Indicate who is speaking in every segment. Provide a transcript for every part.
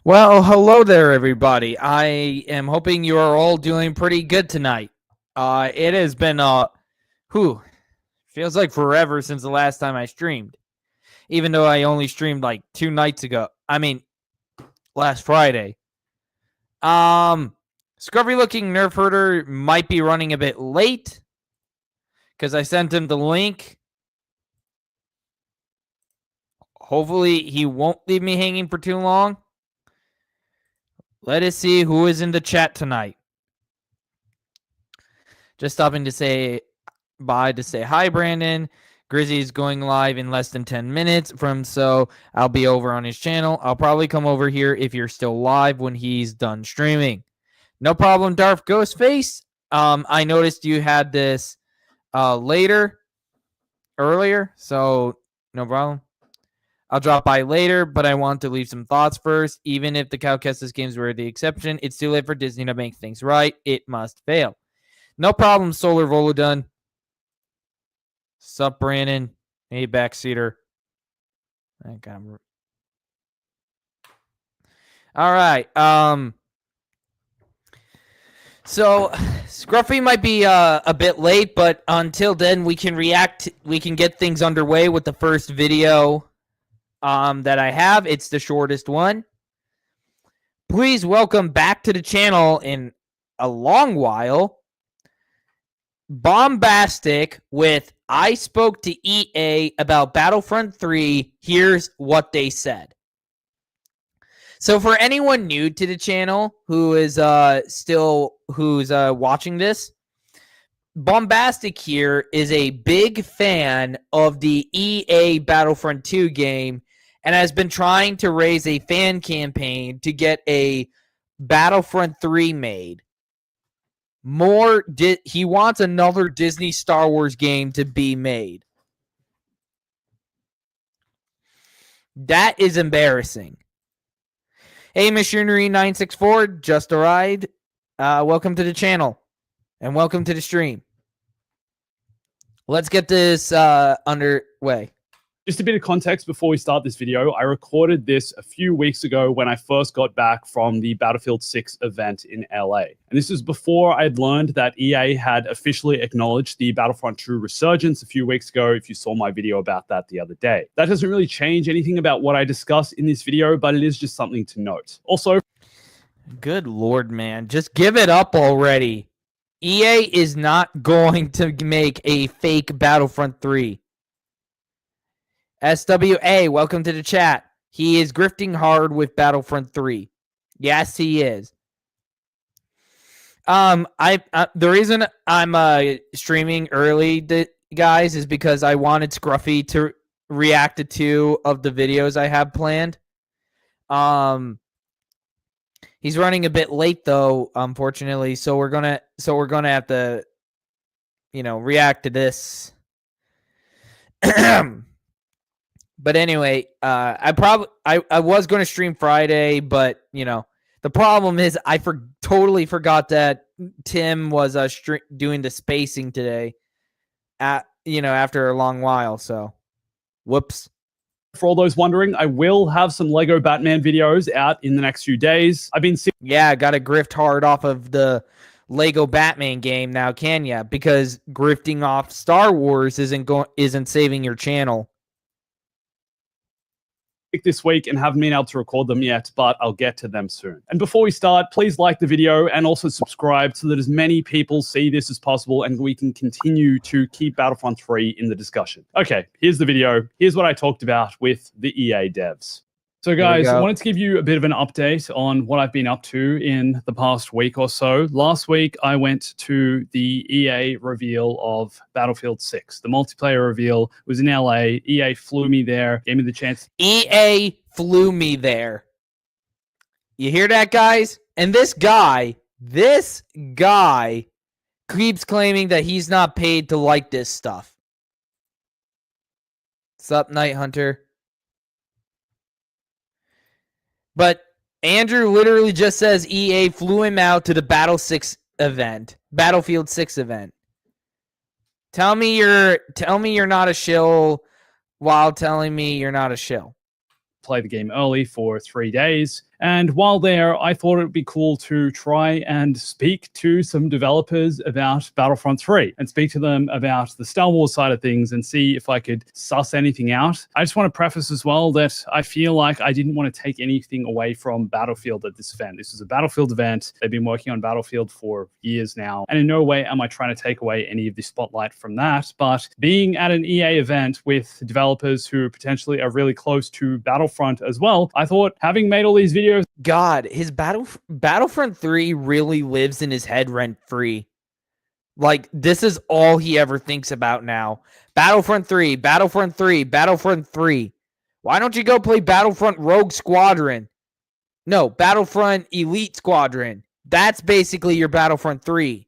Speaker 1: Well, hello there, everybody. I am hoping you are all doing pretty good tonight. It has been feels like forever since the last time I streamed. Even though I only streamed like 2 nights ago. Last Friday. Scruffy looking Nerf herder might be running a bit late because I sent him the link. Hopefully, he won't leave me hanging for too long. Let us see who is in the chat tonight. Just stopping to say bye to say hi, Brandon. Grizzy's going live in less than 10 minutes so I'll be over on his channel. I'll probably come over here if you're still live when he's done streaming. No problem, Darth Ghostface. I noticed you had this earlier, so no problem. I'll drop by later, but I want to leave some thoughts first. Even if the Cal Kestis games were the exception, it's too late for Disney to make things right. It must fail. No problem, Solar Volodun. Sup, Brandon? Hey, backseater. All right. So Scruffy might be a bit late, but until then, we can react. We can get things underway with the first video that I have. It's the shortest one. Please welcome back to the channel in a long while, Bombastic with I spoke to EA about Battlefront 3. Here's what they said. So for anyone new to the channel who is watching this, Bombastic here is a big fan of the EA Battlefront 2 game and has been trying to raise a fan campaign to get a Battlefront 3 made. He wants another Disney Star Wars game to be made. That is embarrassing. Hey, Machinery 964, just arrived. Welcome to the channel and welcome to the stream. Let's get this underway.
Speaker 2: Just a bit of context before we start this video. I recorded this a few weeks ago when I first got back from the Battlefield 6 event in LA. And this was before I'd learned that EA had officially acknowledged the Battlefront 2 resurgence a few weeks ago, if you saw my video about that the other day. That doesn't really change anything about what I discuss in this video, but it is just something to note. Also,
Speaker 1: good Lord, man. Just give it up already. EA is not going to make a fake Battlefront 3. SWA, welcome to the chat. He is grifting hard with Battlefront 3. Yes, he is. The reason I'm streaming early, guys, is because I wanted Scruffy to react to 2 of the videos I have planned. He's running a bit late though, unfortunately, so we're gonna have to, react to this. But anyway, I was going to stream Friday, but the problem is I totally forgot that Tim was doing the spacing today. After a long while, so whoops.
Speaker 2: For all those wondering, I will have some Lego Batman videos out in the next few days. I
Speaker 1: got to grift hard off of the Lego Batman game now, can ya? Because grifting off Star Wars isn't saving your channel.
Speaker 2: This week and haven't been able to record them yet, but I'll get to them soon. And before we start, please like the video and also subscribe so that as many people see this as possible and we can continue to keep Battlefront 3 in the discussion. Okay, here's the video. Here's what I talked about with the EA devs. So guys, I wanted to give you a bit of an update on what I've been up to in the past week or so. Last week, I went to the EA reveal of Battlefield 6. The multiplayer reveal was in LA. EA flew me there, gave me the chance.
Speaker 1: EA flew me there. You hear that, guys? And this guy keeps claiming that he's not paid to like this stuff. Sup, Night Hunter? But Andrew literally just says EA flew him out to the Battlefield 6 event. Tell me you're not a shill while telling me you're not a shill.
Speaker 2: Play the game early for 3 days And while there, I thought it would be cool to try and speak to some developers about Battlefront 3 and speak to them about the Star Wars side of things and see if I could suss anything out. I just want to preface as well that I feel like I didn't want to take anything away from Battlefield at this event. This is a Battlefield event. They've been working on Battlefield for years now. And in no way am I trying to take away any of the spotlight from that. But being at an EA event with developers who potentially are really close to Battlefront as well, I thought having made all these videos.
Speaker 1: God, his Battlefront 3 really lives in his head rent free. Like, this is all he ever thinks about now. Battlefront 3, Battlefront 3, Battlefront 3. Why don't you go play Battlefront Rogue Squadron? No, Battlefront Elite Squadron. That's basically your Battlefront 3.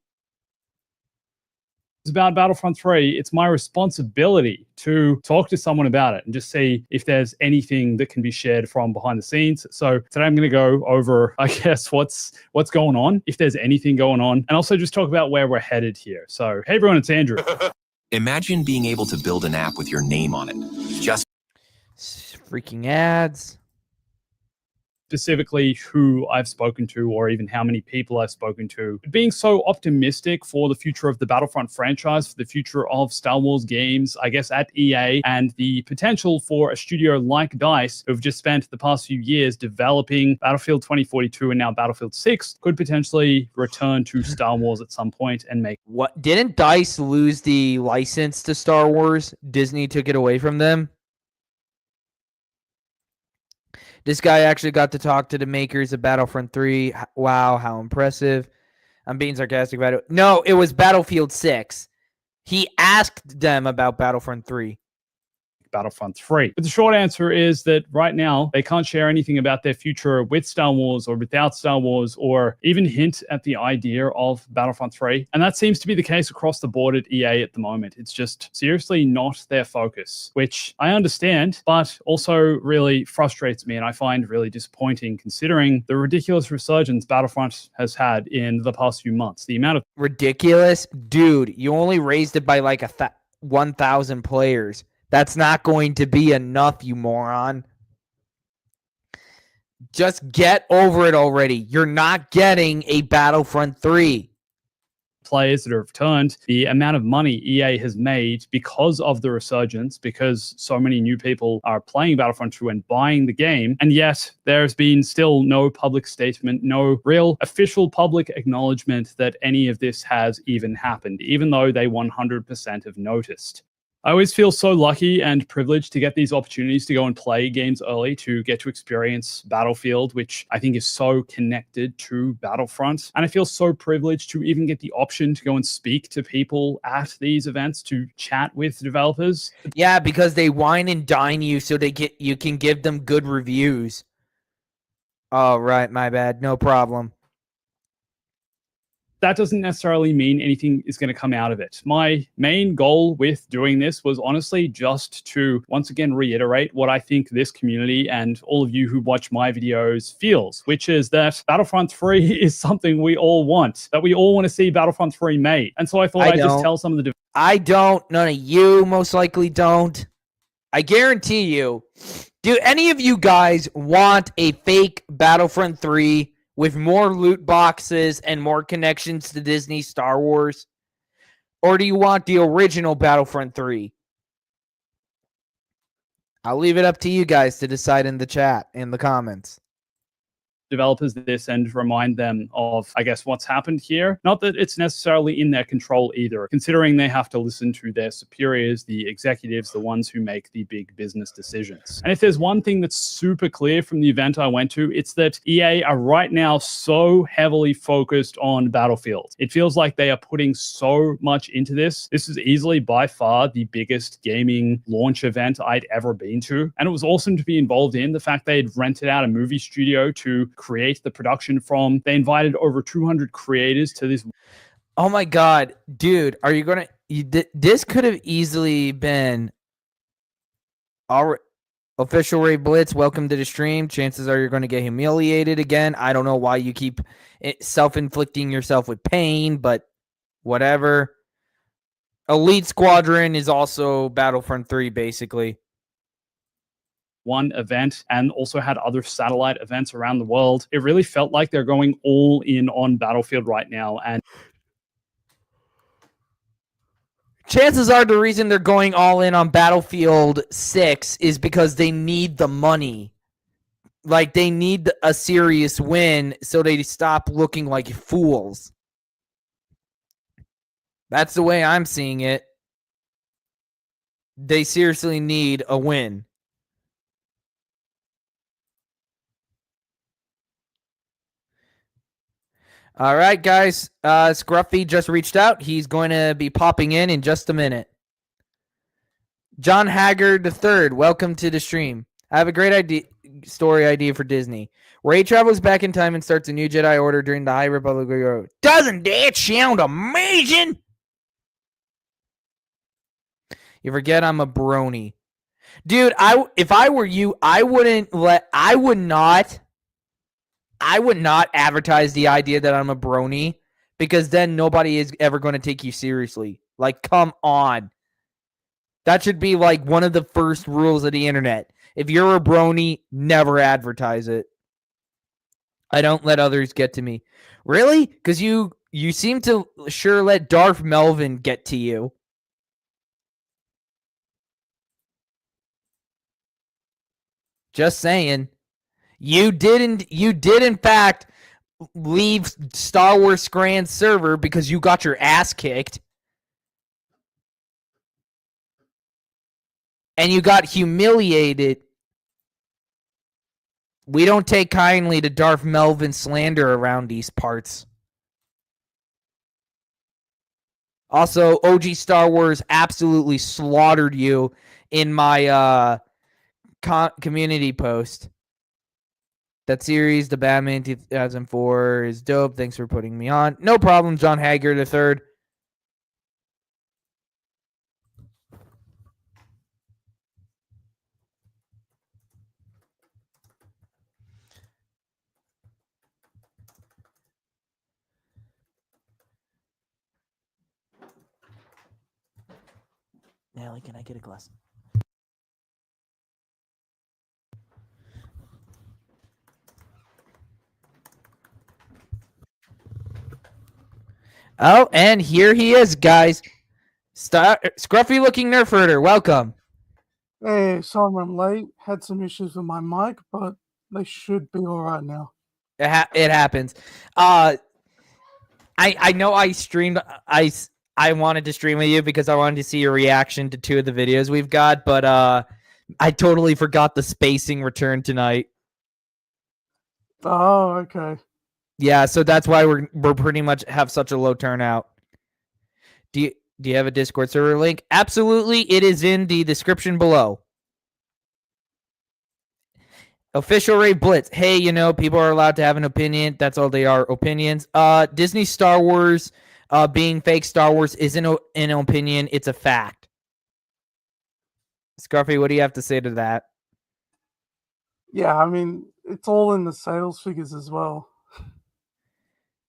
Speaker 2: About Battlefront 3, it's my responsibility to talk to someone about it and just see if there's anything that can be shared from behind the scenes. So today I'm going to go over, I guess, what's going on, if there's anything going on, and also just talk about where we're headed here. So, hey everyone, it's Andrew.
Speaker 3: Imagine being able to build an app with your name on it. Just
Speaker 1: freaking ads.
Speaker 2: Specifically who I've spoken to or even how many people I've spoken to. Being so optimistic for the future of the Battlefront franchise, for the future of Star Wars games, I guess at EA, and the potential for a studio like DICE, who've just spent the past few years developing Battlefield 2042 and now Battlefield 6, could potentially return to Star Wars at some point and make...
Speaker 1: What? Didn't DICE lose the license to Star Wars? Disney took it away from them? This guy actually got to talk to the makers of Battlefront 3. Wow, how impressive. I'm being sarcastic about it. No, it was Battlefield 6. He asked them about Battlefront 3.
Speaker 2: Battlefront 3. But the short answer is that right now, they can't share anything about their future with Star Wars or without Star Wars, or even hint at the idea of Battlefront 3. And that seems to be the case across the board at EA at the moment. It's just seriously not their focus, which I understand, but also really frustrates me and I find really disappointing considering the ridiculous resurgence Battlefront has had in the past few months. The amount of...
Speaker 1: Ridiculous? Dude, you only raised it by like 1,000 players. That's not going to be enough, you moron. Just get over it already. You're not getting a Battlefront 3.
Speaker 2: Players that have returned, the amount of money EA has made because of the resurgence, because so many new people are playing Battlefront 2 and buying the game, and yet there's been still no public statement, no real official public acknowledgement that any of this has even happened, even though they 100% have noticed. I always feel so lucky and privileged to get these opportunities to go and play games early, to get to experience Battlefield, which I think is so connected to Battlefront. And I feel so privileged to even get the option to go and speak to people at these events, to chat with developers.
Speaker 1: Yeah, because they wine and dine you so you can give them good reviews. Oh, right, my bad. No problem.
Speaker 2: That doesn't necessarily mean anything is going to come out of it. My main goal with doing this was honestly just to once again reiterate what I think this community and all of you who watch my videos feels, which is that Battlefront 3 is something we all want, that we all want to see Battlefront 3 made. And so I thought I'd just tell some of the...
Speaker 1: I don't. None of you most likely don't. I guarantee you. Do any of you guys want a fake Battlefront 3 with more loot boxes and more connections to Disney Star Wars? Or do you want the original Battlefront 3? I'll leave it up to you guys to decide in the chat, in the comments.
Speaker 2: Developers this and remind them of, I guess, what's happened here. Not that it's necessarily in their control either, considering they have to listen to their superiors, the executives, the ones who make the big business decisions. And if there's one thing that's super clear from the event I went to, it's that EA are right now so heavily focused on Battlefield. It feels like they are putting so much into this. This is easily by far the biggest gaming launch event I'd ever been to. And it was awesome to be involved in. The fact they'd rented out a movie studio to create the production from. They invited over 200 creators to this.
Speaker 1: Oh my God, dude, are you going to... This could have easily been... All official Ray Blitz, welcome to the stream. Chances are you're going to get humiliated again. I don't know why you keep self-inflicting yourself with pain, but whatever. Elite Squadron is also Battlefront 3, basically.
Speaker 2: one event and also had other satellite events around the world. It really felt like they're going all in on Battlefield right now. And
Speaker 1: chances are the reason they're going all in on Battlefield 6 is because they need the money. Like, they need a serious win so they stop looking like fools. That's the way I'm seeing it. They seriously need a win. All right, guys. Scruffy just reached out. He's going to be popping in just a minute. John Haggard III, welcome to the stream. I have a great story idea for Disney. Rey travels back in time and starts a new Jedi Order during the High Republic era. Doesn't that sound amazing? You forget I'm a brony. Dude, if I were you, I would not advertise the idea that I'm a brony, because then nobody is ever going to take you seriously. Like, come on. That should be like one of the first rules of the internet. If you're a brony, never advertise it. I don't let others get to me. Really? Because you seem to sure let Darth Melvin get to you. Just saying. You did in fact leave Star Wars Grand server because you got your ass kicked. And you got humiliated. We don't take kindly to Darth Melvin slander around these parts. Also, OG Star Wars absolutely slaughtered you in my community post. That series, the Batman 2004, is dope. Thanks for putting me on. No problem, John Haggard III. Natalie, can I get a glass? Oh, and here he is, guys. Scruffy looking nerf herder, welcome.
Speaker 4: Hey, sorry I'm late. Had some issues with my mic, but they should be all right now.
Speaker 1: It happens. I know I streamed. I wanted to stream with you because I wanted to see your reaction to 2 of the videos we've got, but I totally forgot the spacing return tonight.
Speaker 4: Oh, okay.
Speaker 1: Yeah, so that's why we're pretty much have such a low turnout. Do you have a Discord server link? Absolutely, it is in the description below. Official Ray Blitz. Hey, people are allowed to have an opinion. That's all they are, opinions. Disney Star Wars being fake Star Wars isn't an opinion, it's a fact. Scruffy, what do you have to say to that?
Speaker 4: Yeah, I mean, it's all in the sales figures as well.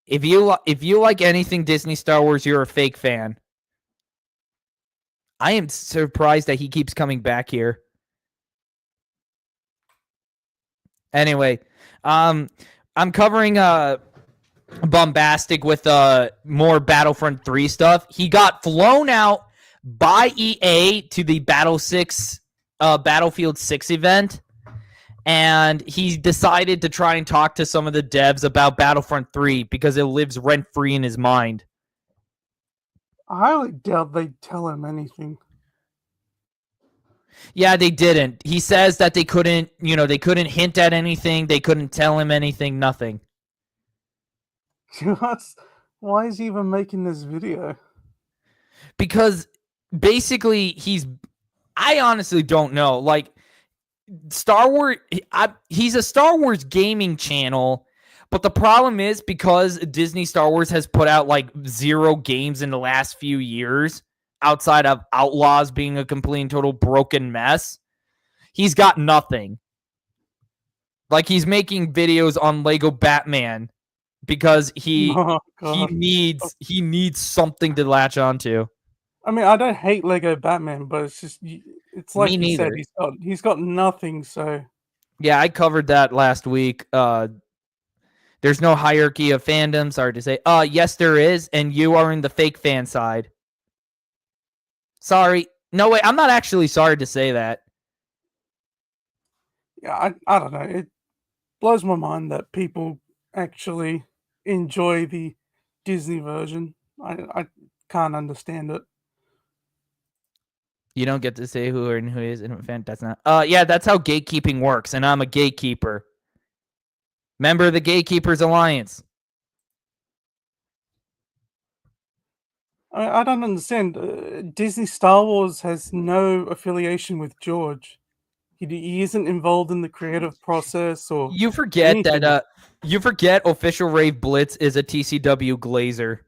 Speaker 1: If you like anything Disney Star Wars, you're a fake fan. I am surprised that he keeps coming back here. Anyway, I'm covering Bombastic with more Battlefront 3 stuff. He got flown out by EA to the Battlefield 6 event, and he decided to try and talk to some of the devs about Battlefront 3 because it lives rent-free in his mind.
Speaker 4: I highly doubt they'd tell him anything.
Speaker 1: Yeah, they didn't. He says that they couldn't hint at anything, they couldn't tell him anything, nothing.
Speaker 4: Why is he even making this video?
Speaker 1: Because basically I honestly don't know. Like, Star Wars, he's a Star Wars gaming channel, but the problem is because Disney Star Wars has put out like 0 games in the last few years, outside of Outlaws being a complete and total broken mess, he's got nothing. Like, he's making videos on Lego Batman because he needs something to latch onto.
Speaker 4: I mean, I don't hate Lego Batman, but it's just It's like
Speaker 1: Me
Speaker 4: you said,
Speaker 1: neither.
Speaker 4: he's got nothing. So
Speaker 1: Yeah, I covered that last week. There's no hierarchy of fandom. Sorry to say. Yes, there is, and you are in the fake fan side. Sorry. No, wait, I'm not actually sorry to say that.
Speaker 4: yeah, I don't know. It blows my mind that people actually enjoy the Disney version. I can't understand it.
Speaker 1: You don't get to say who and who isn't a fan. That's not. Yeah, that's how gatekeeping works, and I'm a gatekeeper. Member of the Gatekeepers Alliance.
Speaker 4: I don't understand. Disney Star Wars has no affiliation with George. He isn't involved in the creative process or
Speaker 1: You forget
Speaker 4: anything.
Speaker 1: that. You forget official Rave Blitz is a TCW Glazer.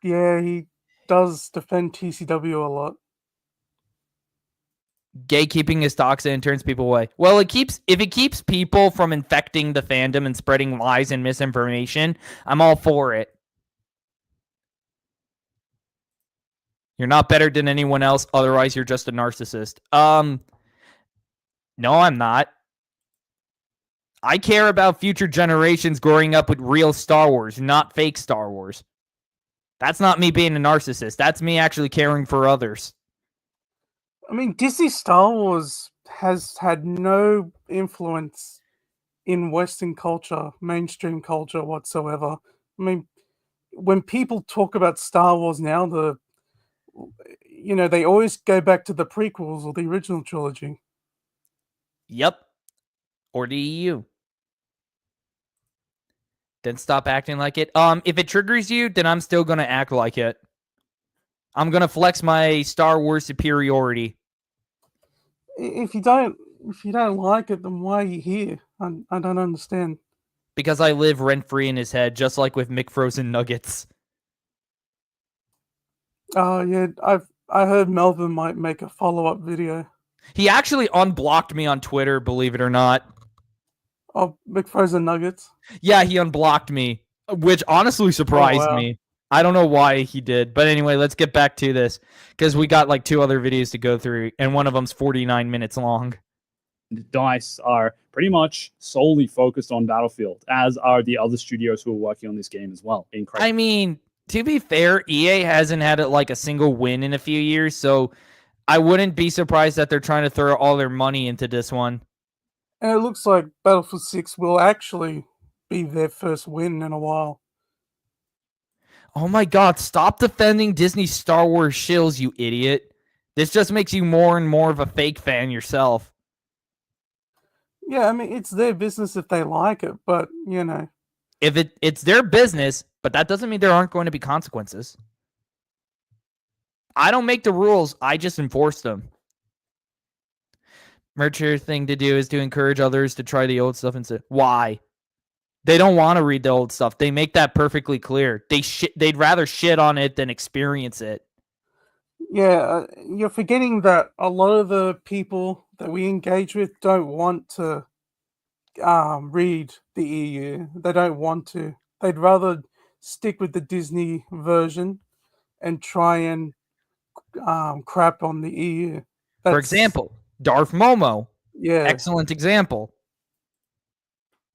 Speaker 4: Yeah, he does defend TCW a lot.
Speaker 1: Gatekeeping is toxic and turns people away. Well, if it keeps people from infecting the fandom and spreading lies and misinformation, I'm all for it. You're not better than anyone else, otherwise you're just a narcissist. No, I'm not. I care about future generations growing up with real Star Wars, not fake Star Wars. That's not me being a narcissist. That's me actually caring for others.
Speaker 4: I mean, Disney Star Wars has had no influence in Western culture, mainstream culture whatsoever. I mean, when people talk about Star Wars now, they always go back to the prequels or the original trilogy.
Speaker 1: Yep. Or the EU. Then stop acting like it. If it triggers you, then I'm still gonna act like it. I'm gonna flex my Star Wars superiority.
Speaker 4: If you don't like it, then why are you here? I don't understand.
Speaker 1: Because I live rent-free in his head, just like with McFrozen Nuggets.
Speaker 4: Oh yeah, I heard Melvin might make a follow-up video.
Speaker 1: He actually unblocked me on Twitter, believe it or not.
Speaker 4: Oh, McFrozen Nuggets.
Speaker 1: Yeah, he unblocked me, which honestly surprised me. I don't know why he did. But anyway, let's get back to this because we got like 2 other videos to go through, and one of them's 49 minutes long.
Speaker 2: DICE are pretty much solely focused on Battlefield, as are the other studios who are working on this game as well. Incredible.
Speaker 1: I mean, to be fair, EA hasn't had like a single win in a few years, so I wouldn't be surprised that they're trying to throw all their money into this one.
Speaker 4: And it looks like Battlefield 6 will actually be their first win in a while.
Speaker 1: Oh my god, stop defending Disney Star Wars shills, you idiot. This just makes you more and more of a fake fan yourself.
Speaker 4: Yeah, I mean, it's their business if they like it, but,
Speaker 1: If it's their business, but that doesn't mean there aren't going to be consequences. I don't make the rules, I just enforce them. Mercher thing to do is to encourage others to try the old stuff and say, why? They don't want to read the old stuff. They make that perfectly clear. They'd rather shit on it than experience it.
Speaker 4: Yeah, you're forgetting that a lot of the people that we engage with don't want to read the EU. They don't want to. They'd rather stick with the Disney version and try and crap on the EU.
Speaker 1: For example, Darth Momo.
Speaker 4: Yeah.
Speaker 1: Excellent example.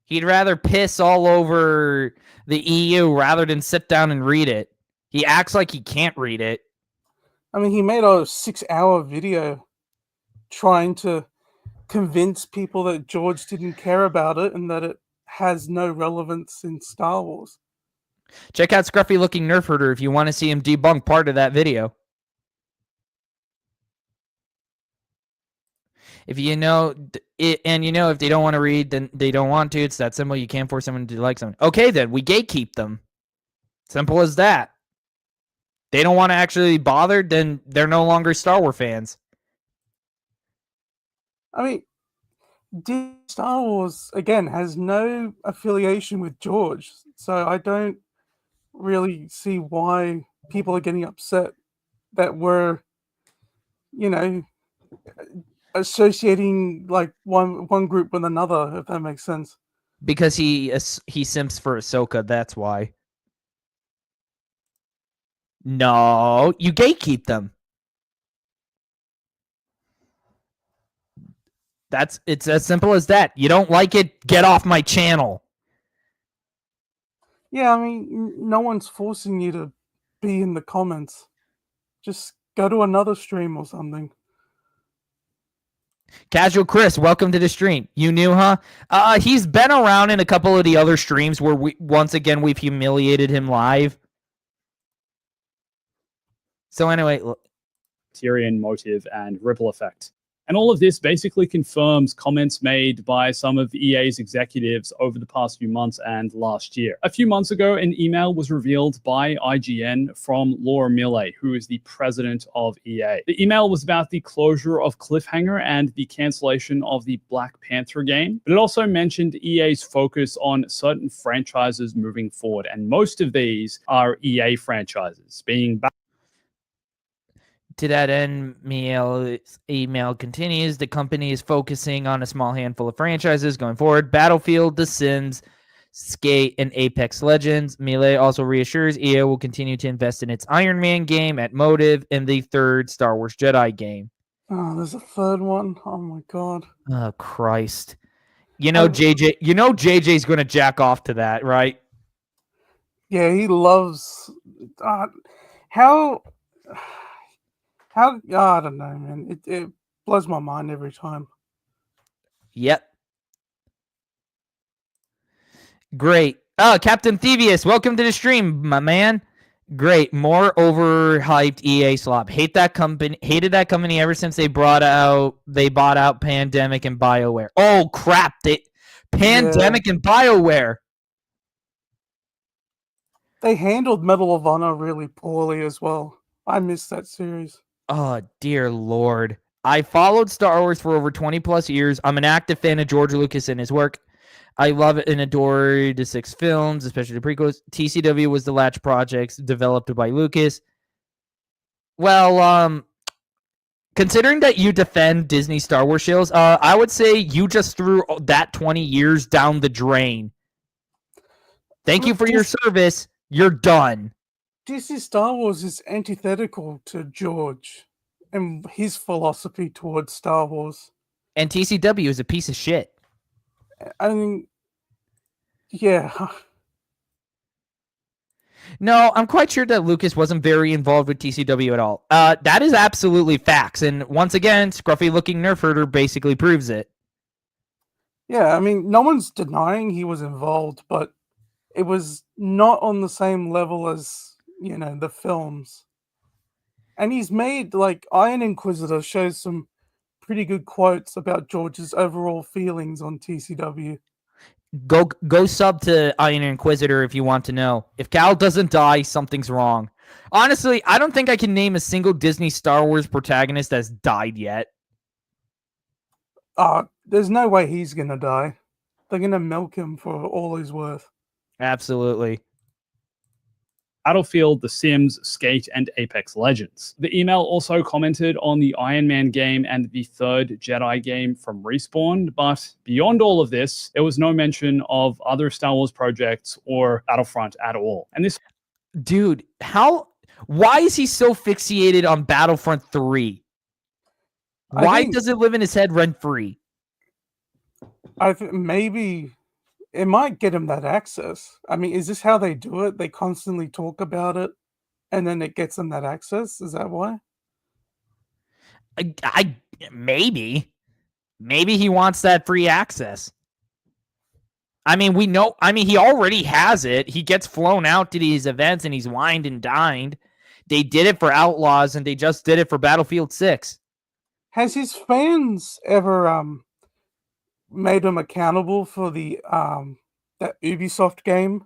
Speaker 1: He'd rather piss all over the EU rather than sit down and read it. He acts like he can't read it.
Speaker 4: I mean, he made a 6-hour video trying to convince people that George didn't care about it and that it has no relevance in Star Wars.
Speaker 1: Check out Scruffy Looking Nerf Herder if you want to see him debunk part of that video. If you know it, and if they don't want to read, then they don't want to. It's that simple. You can't force someone to like something. Okay, then we gatekeep them. Simple as that. They don't want to actually be bothered, then they're no longer Star Wars fans.
Speaker 4: I mean, Star Wars, again, has no affiliation with George, so I don't really see why people are getting upset that we're, associating like one group with another, if that makes sense.
Speaker 1: Because he simps for Ahsoka, that's why. No, you gatekeep them. It's as simple as that. You don't like it, get off my channel.
Speaker 4: Yeah, I mean, no one's forcing you to be in the comments. Just go to another stream or something.
Speaker 1: Casual Chris, welcome to the stream. You knew, huh? He's been around in a couple of the other streams where we've humiliated him live. So anyway,
Speaker 2: Tyrion motive and ripple effect. And all of this basically confirms comments made by some of EA's executives over the past few months and last year. A few months ago, an email was revealed by IGN from Laura Milley, who is the president of EA. The email was about the closure of Cliffhanger and the cancellation of the Black Panther game, but it also mentioned EA's focus on certain franchises moving forward, and most of these are EA franchises, being
Speaker 1: to that end, email continues. The company is focusing on a small handful of franchises going forward: Battlefield, The Sims, Skate, and Apex Legends. Melee also reassures EA will continue to invest in its Iron Man game at Motive and the third Star Wars Jedi game.
Speaker 4: Oh, there's a third one. Oh my god.
Speaker 1: Oh, Christ. JJ's going to jack off to that, right?
Speaker 4: Yeah, he loves... How... I don't know, man. It blows my mind every time.
Speaker 1: Yep. Great. Oh, Captain Thievius, welcome to the stream, my man. Great. More overhyped EA slop. Hated that company ever since they bought out Pandemic and BioWare. Oh crap. Pandemic and BioWare.
Speaker 4: They handled Medal of Honor really poorly as well. I missed that series.
Speaker 1: Oh, dear Lord. I followed Star Wars for over 20 plus years. I'm an active fan of George Lucas and his work. I love and adore the 6 films, especially the prequels. TCW was the Latch projects developed by Lucas. Well, considering that you defend Disney Star Wars shows, I would say you just threw that 20 years down the drain. Thank you for your service. You're done.
Speaker 4: Disney Star Wars is antithetical to George and his philosophy towards Star Wars.
Speaker 1: And TCW is a piece of shit.
Speaker 4: I mean, yeah.
Speaker 1: No, I'm quite sure that Lucas wasn't very involved with TCW at all. That is absolutely facts. And once again, scruffy-looking nerf herder basically proves it.
Speaker 4: Yeah, I mean, no one's denying he was involved, but it was not on the same level as... the films. And he's made, Iron Inquisitor shows some pretty good quotes about George's overall feelings on TCW.
Speaker 1: Go sub to Iron Inquisitor if you want to know. If Cal doesn't die, something's wrong. Honestly, I don't think I can name a single Disney Star Wars protagonist that's died yet.
Speaker 4: There's no way he's gonna die. They're gonna milk him for all he's worth.
Speaker 1: Absolutely.
Speaker 2: Battlefield, The Sims, Skate, and Apex Legends. The email also commented on the Iron Man game and the third Jedi game from Respawn, but beyond all of this, there was no mention of other Star Wars projects or Battlefront at all. And this...
Speaker 1: Dude, why is he so fixated on Battlefront 3? Why does it live in his head rent-free?
Speaker 4: I think maybe... it might get him that access. I mean, is this how they do it? They constantly talk about it, and then it gets them that access? Is that why?
Speaker 1: Maybe he wants that free access. I mean, he already has it. He gets flown out to these events, and he's wined and dined. They did it for Outlaws, and they just did it for Battlefield 6.
Speaker 4: Has his fans ever... made him accountable for the that Ubisoft game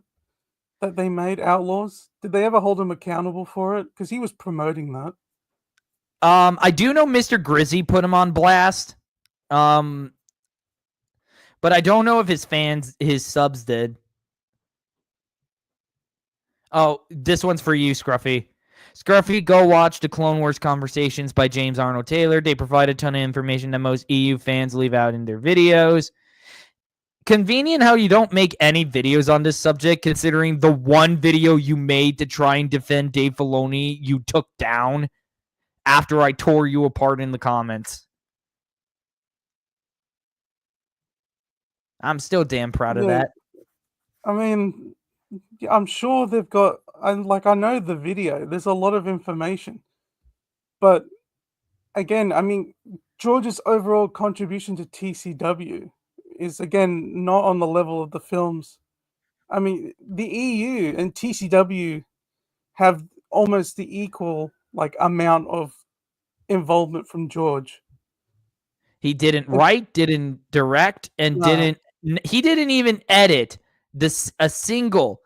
Speaker 4: that they made, Outlaws? Did they ever hold him accountable for it? Because he was promoting that.
Speaker 1: I do know Mr. Grizzy put him on blast. But I don't know if his subs did. Oh, this one's for you, Scruffy. Scruffy, go watch the Clone Wars Conversations by James Arnold Taylor. They provide a ton of information that most EU fans leave out in their videos. Convenient how you don't make any videos on this subject, considering the one video you made to try and defend Dave Filoni you took down after I tore you apart in the comments. I'm still damn proud of
Speaker 4: Yeah.
Speaker 1: that.
Speaker 4: I mean, I'm sure they've got, and like I know the video. There's a lot of information, but again, I mean, George's overall contribution to TCW is again not on the level of the films. I mean, the EU and TCW have almost the equal like amount of involvement from George.
Speaker 1: He didn't
Speaker 4: And
Speaker 1: write, didn't direct, and
Speaker 4: no,
Speaker 1: he didn't even edit a single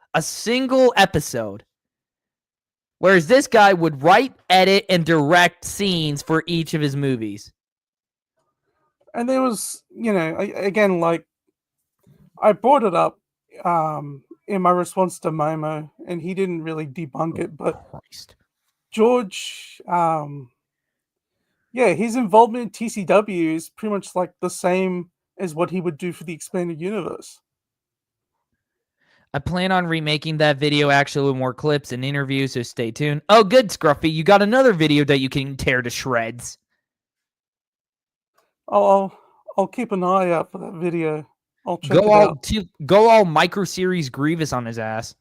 Speaker 1: episode. Whereas this guy would write, edit, and direct scenes for each of his movies.
Speaker 4: and there was, again, like I brought it up in my response to Momo, and he didn't really debunk it, but
Speaker 1: Christ.
Speaker 4: George, yeah, his involvement in TCW is pretty much like the same as what he would do for the expanded universe.
Speaker 1: I plan on remaking that video actually with more clips and interviews, so stay tuned. Oh, good, Scruffy. You got another video that you can tear to shreds.
Speaker 4: I'll keep an eye out for that video. I'll check it out.
Speaker 1: Go all micro series Grievous on his ass.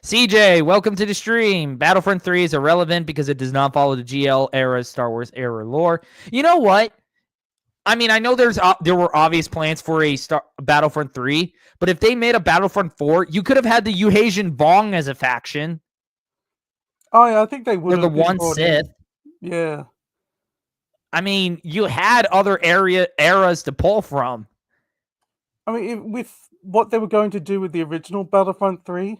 Speaker 1: CJ, welcome to the stream. Battlefront 3 is irrelevant because it does not follow the GL era Star Wars era lore. You know what? I mean, I know there were obvious plans for a Battlefront 3, but if they made a Battlefront 4, you could have had the Yuhasian Vong as a faction.
Speaker 4: Oh yeah, I think they would.
Speaker 1: Or the one Sith.
Speaker 4: Yeah.
Speaker 1: I mean, you had other eras to pull from.
Speaker 4: I mean, with what they were going to do with the original Battlefront 3,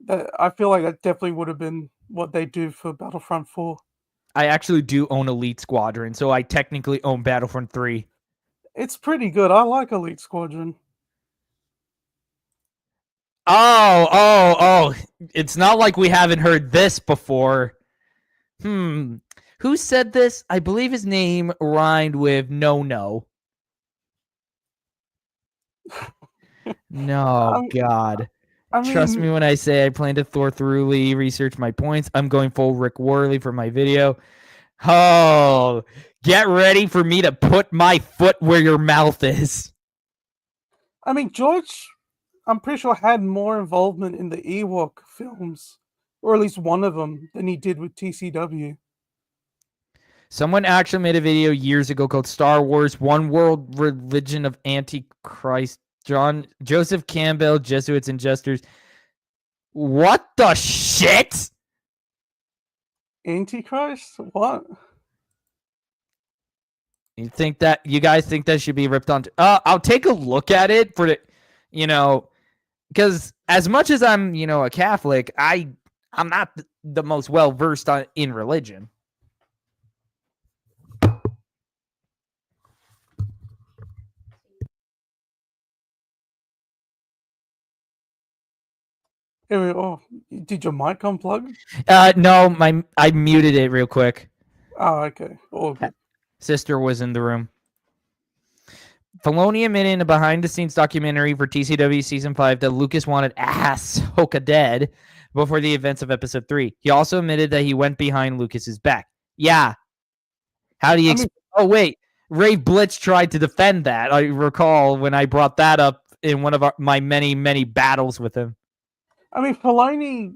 Speaker 4: I feel like that definitely would have been what they do for Battlefront 4.
Speaker 1: I actually do own Elite Squadron, so I technically own Battlefront 3.
Speaker 4: It's pretty good. I like Elite Squadron.
Speaker 1: Oh. It's not like we haven't heard this before. Who said this? I believe his name rhymed with no. No, God. Trust me when I say I plan to thoroughly research my points. I'm going full Rick Worley for my video. Oh, get ready for me to put my foot where your mouth is.
Speaker 4: I mean, George, I'm pretty sure had more involvement in the Ewok films, or at least one of them, than he did with TCW.
Speaker 1: Someone actually made a video years ago called Star Wars One World Religion of Antichrist. Joseph Campbell, Jesuits and Jesters. What the shit?
Speaker 4: Antichrist? What?
Speaker 1: You guys think that should be ripped on? I'll take a look at it for the, because as much as I'm, a Catholic, I'm not the most well versed in religion.
Speaker 4: Oh, did your mic unplug?
Speaker 1: No, I muted it real quick.
Speaker 4: Oh, okay. Oh, good.
Speaker 1: Sister was in the room. Filoni admitted in a behind-the-scenes documentary for TCW Season 5 that Lucas wanted Ahsoka dead before the events of Episode 3. He also admitted that he went behind Lucas's back. Yeah. How do you... Oh, wait. Ray Blitz tried to defend that. I recall when I brought that up in one of my many, many battles with him.
Speaker 4: I mean, Filoni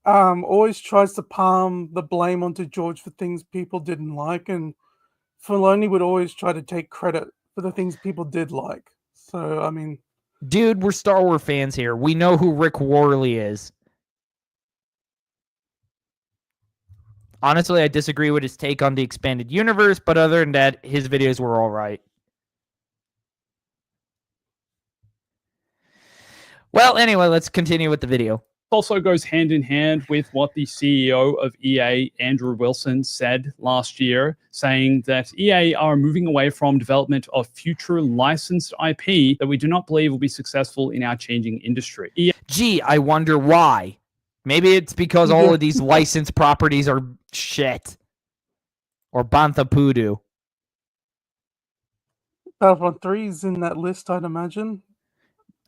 Speaker 4: always tries to palm the blame onto George for things people didn't like, and Filoni would always try to take credit for the things people did like. So, I mean...
Speaker 1: Dude, we're Star Wars fans here. We know who Rick Worley is. Honestly, I disagree with his take on the expanded universe, but other than that, his videos were all right. Well, anyway, let's continue with the video.
Speaker 2: Also goes hand in hand with what the CEO of EA, Andrew Wilson, said last year, saying that EA are moving away from development of future licensed IP that we do not believe will be successful in our changing industry.
Speaker 1: Gee, I wonder why. Maybe it's because all of these licensed properties are shit. Or Bantha Poodoo.
Speaker 4: Battlefront 3 is in that list, I'd imagine.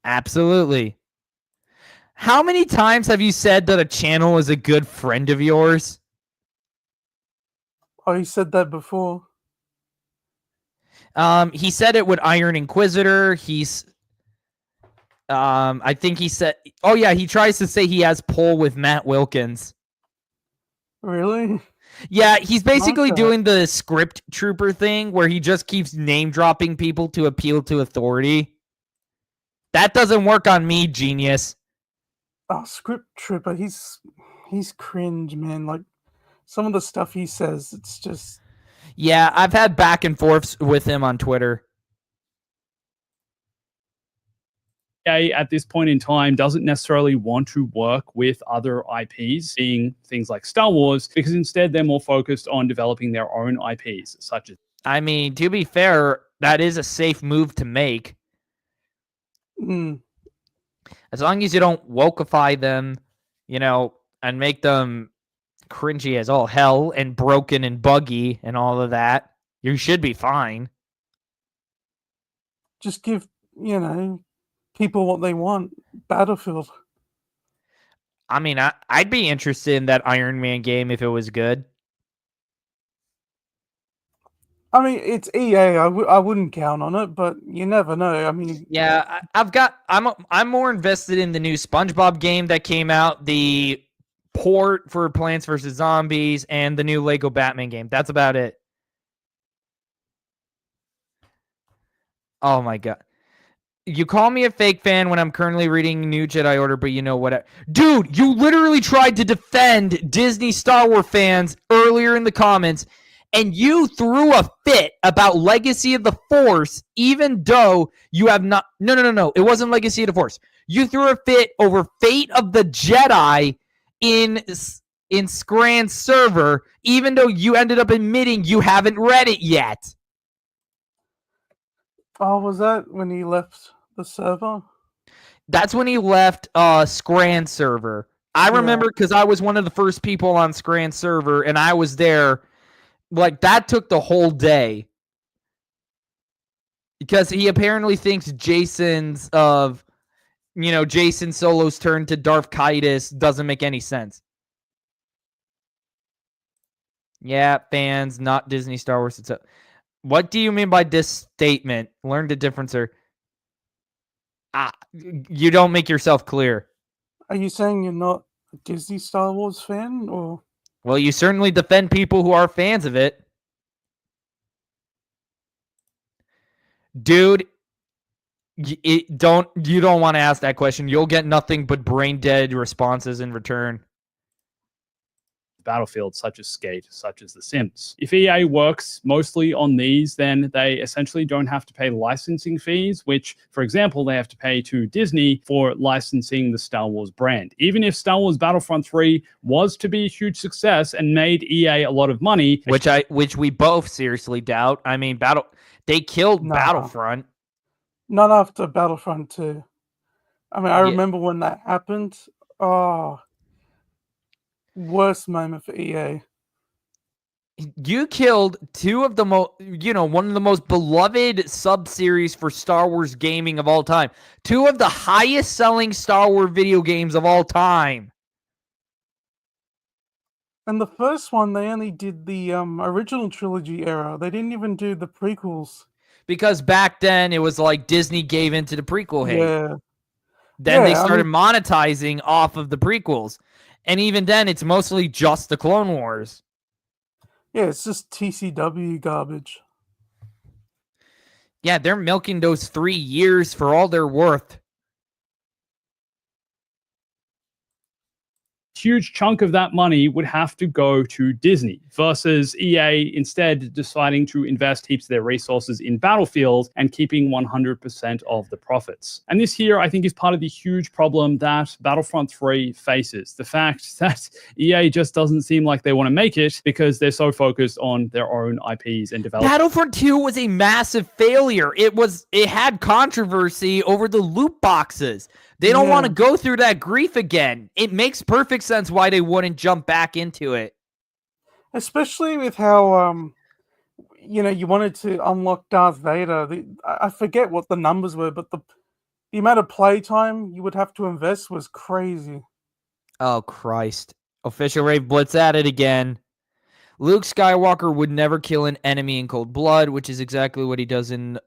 Speaker 1: Absolutely. How many times have you said that a channel is a good friend of yours?
Speaker 4: Oh, you said that before.
Speaker 1: He said it with Iron Inquisitor. I think he said, oh yeah, he tries to say he has pull with Matt Wilkins.
Speaker 4: Really?
Speaker 1: Yeah, he's basically
Speaker 4: that.
Speaker 1: doing the script trooper thing where he just keeps name dropping people to appeal to authority. That doesn't work on me, genius.
Speaker 4: Oh, Script Trooper, he's cringe, man. Like some of the stuff he says, it's just
Speaker 1: Yeah, I've had back and forths with him on Twitter.
Speaker 2: At this point in time doesn't necessarily want to work with other IPs, being things like Star Wars, because instead they're more focused on developing their own IPs, such as...
Speaker 1: I mean, to be fair, that is a safe move to make. As long as you don't wokeify them, and make them cringy as all hell and broken and buggy and all of that, you should be fine.
Speaker 4: just give, people what they want. Battlefield.
Speaker 1: I mean, I'd be interested in that Iron Man game if it was good.
Speaker 4: I mean, it's EA. I wouldn't count on it, but you never know. I mean,
Speaker 1: yeah, I'm more invested in the new SpongeBob game that came out, the port for Plants vs. Zombies, and the new Lego Batman game. That's about it. Oh my god. You call me a fake fan when I'm currently reading New Jedi Order, but you know what? Dude, you literally tried to defend Disney Star Wars fans earlier in the comments, and you threw a fit about Legacy of the Force, even though you have not... No. It wasn't Legacy of the Force. You threw a fit over Fate of the Jedi in Scran's server, even though you ended up admitting you haven't read it yet.
Speaker 4: oh, was that when he left the server?
Speaker 1: That's when he left Scran server. I remember because I was one of the first people on Scran server, and I was there. Like, that took the whole day. Because he apparently thinks Jason Solo's turn to Darth Kestis doesn't make any sense. Yeah, fans, not Disney Star Wars. What do you mean by this statement? Learn the difference, sir. You don't make yourself clear.
Speaker 4: Are you saying you're not a Disney Star Wars fan, or?
Speaker 1: Well, you certainly defend people who are fans of it. Dude, you don't want to ask that question. You'll get nothing but brain dead responses in return.
Speaker 2: Battlefield, such as Skate, such as The Sims. If EA works mostly on these, then they essentially don't have to pay licensing fees, which, for example, they have to pay to Disney for licensing the Star Wars brand. Even if Star Wars Battlefront 3 was to be a huge success and made EA a lot of money,
Speaker 1: which we both seriously doubt. I mean, they killed Battlefront.
Speaker 4: Not after Battlefront 2. I mean, I remember when that happened. Oh, worst moment for EA.
Speaker 1: You killed two of the one of the most beloved sub-series for Star Wars gaming of all time. Two of the highest selling Star Wars video games of all time.
Speaker 4: And the first one, they only did the original trilogy era. They didn't even do the prequels.
Speaker 1: Because back then, it was like Disney gave into the prequel hate.
Speaker 4: Yeah.
Speaker 1: Then they started monetizing off of the prequels. And even then, it's mostly just the Clone Wars.
Speaker 4: Yeah, it's just TCW garbage.
Speaker 1: Yeah, they're milking those 3 years for all they're worth.
Speaker 2: Huge chunk of that money would have to go to Disney versus EA instead deciding to invest heaps of their resources in Battlefield and keeping 100% of the profits. And this here, I think, is part of the huge problem that Battlefront 3 faces. The fact that EA just doesn't seem like they want to make it because they're so focused on their own IPs and development.
Speaker 1: Battlefront 2 was a massive failure. It had controversy over the loot boxes. They don't want to go through that grief again. It makes perfect sense why they wouldn't jump back into it.
Speaker 4: Especially with how, you wanted to unlock Darth Vader. I forget what the numbers were, but the amount of playtime you would have to invest was crazy.
Speaker 1: Oh, Christ. Official Rave Blitz at it again. Luke Skywalker would never kill an enemy in cold blood, which is exactly what he does in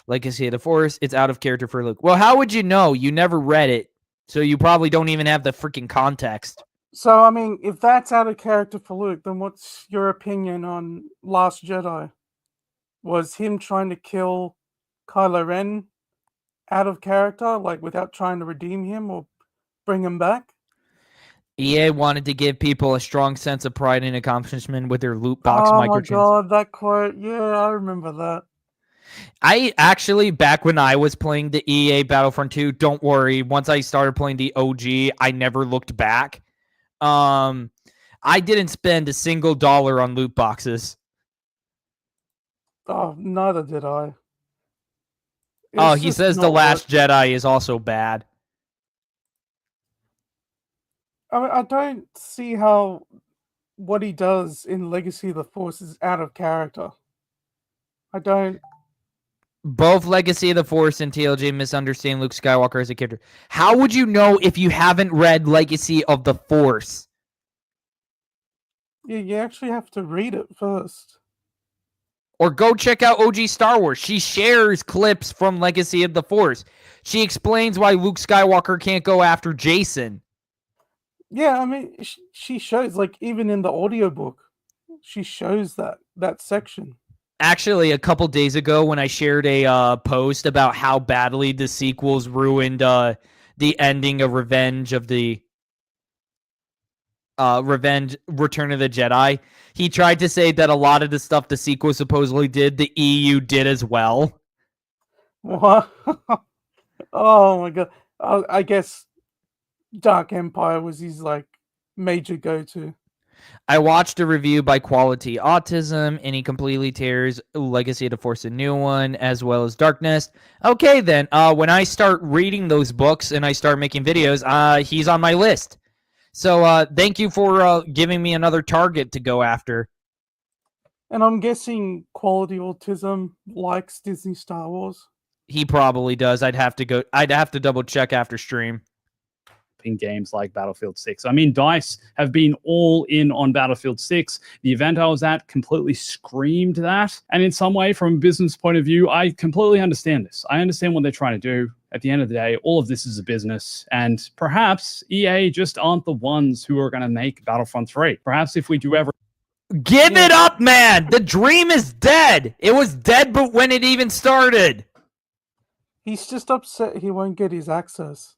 Speaker 1: Legacy of the Force. It's out of character for Luke. Well, how would you know? You never read it, so you probably don't even have the freaking context.
Speaker 4: So, I mean, if that's out of character for Luke, then what's your opinion on Last Jedi? Was him trying to kill Kylo Ren out of character, like without trying to redeem him or bring him back?
Speaker 1: EA wanted to give people a strong sense of pride and accomplishment with their loot box
Speaker 4: Oh my
Speaker 1: microtransactions.
Speaker 4: god, that quote. Yeah, I remember that.
Speaker 1: I actually, back when I was playing the EA Battlefront 2, don't worry, once I started playing the OG, I never looked back. I didn't spend a single dollar on loot boxes.
Speaker 4: Oh, neither did I.
Speaker 1: Oh,
Speaker 4: It's
Speaker 1: he
Speaker 4: just
Speaker 1: says The
Speaker 4: not
Speaker 1: Last
Speaker 4: worth it.
Speaker 1: Jedi is also bad.
Speaker 4: I mean, I don't see how what he does in Legacy of the Force is out of character. I don't.
Speaker 1: Both Legacy of the Force and TLJ misunderstand Luke Skywalker as a character. How would you know if you haven't read Legacy of the Force?
Speaker 4: You actually have to read it first.
Speaker 1: Or go check out OG Star Wars. She shares clips from Legacy of the Force. She explains why Luke Skywalker can't go after Jason.
Speaker 4: Yeah, I mean, she shows, like, even in the audiobook, she shows that section.
Speaker 1: Actually, a couple days ago when I shared a post about how badly the sequels ruined the ending of Revenge of the Return of the Jedi, he tried to say that a lot of the stuff the sequel supposedly did, the EU did as well.
Speaker 4: What? Oh my god. I guess Dark Empire was his, like, major go-to.
Speaker 1: I watched a review by Quality Autism, and he completely tears Legacy of the Force, a new one, as well as Darkness. Okay, then, when I start reading those books and I start making videos, he's on my list. So thank you for giving me another target to go after.
Speaker 4: And I'm guessing Quality Autism likes Disney Star Wars.
Speaker 1: He probably does. I'd have to double check after stream.
Speaker 2: In games like Battlefield 6. I mean, DICE have been all in on Battlefield 6. The event I was at completely screamed that. And in some way, from a business point of view, I completely understand this. I understand what they're trying to do. At the end of the day, all of this is a business. And perhaps EA just aren't the ones who are going to make Battlefront 3. Perhaps if we do ever...
Speaker 1: Give it up, man! The dream is dead! It was dead but when it even started!
Speaker 4: He's just upset he won't get his access.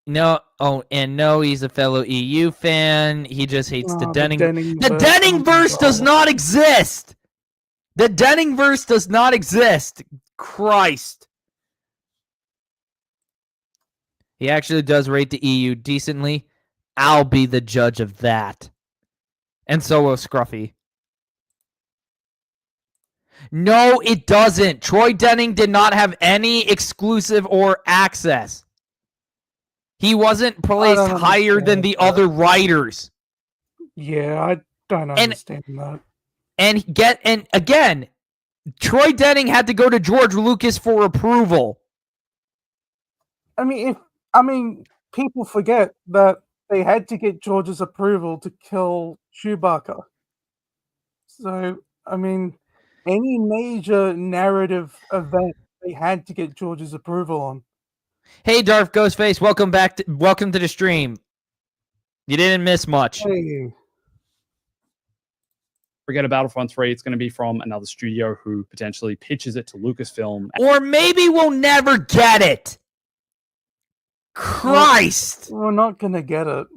Speaker 1: No, he's a fellow EU fan. He just hates the Denning. The Denningverse does not exist. The Denningverse does not exist. Christ. He actually does rate the EU decently. I'll be the judge of that. And so will Scruffy. No, it doesn't. Troy Denning did not have any exclusive or access. He wasn't placed higher than the other writers.
Speaker 4: Yeah, I don't understand that.
Speaker 1: And again, Troy Denning had to go to George Lucas for approval.
Speaker 4: I mean, people forget that they had to get George's approval to kill Chewbacca. So, I mean, any major narrative event, they had to get George's approval on.
Speaker 1: Hey, Darth Ghostface, welcome to the stream. You didn't miss much.
Speaker 4: Hey.
Speaker 2: Forget about Battlefront 3. It's going to be from another studio who potentially pitches it to Lucasfilm.
Speaker 1: Or maybe we'll never get it. Christ.
Speaker 4: We're not going to get it.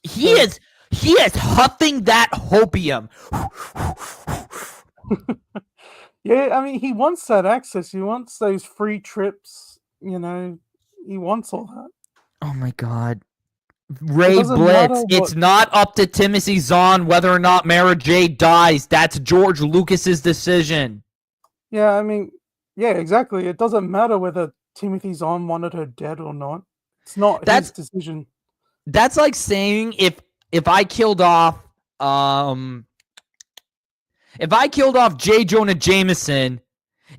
Speaker 1: He is huffing that hopium.
Speaker 4: Yeah, I mean, he wants that access. He wants those free trips, you know. He wants all that.
Speaker 1: Oh my god. Ray Blitz, it's not up to Timothy Zahn whether or not Mara Jade dies. That's George Lucas's decision.
Speaker 4: Yeah, I mean, yeah, exactly. It doesn't matter whether Timothy Zahn wanted her dead or not. It's not his decision.
Speaker 1: That's like saying if I killed off J. Jonah Jameson,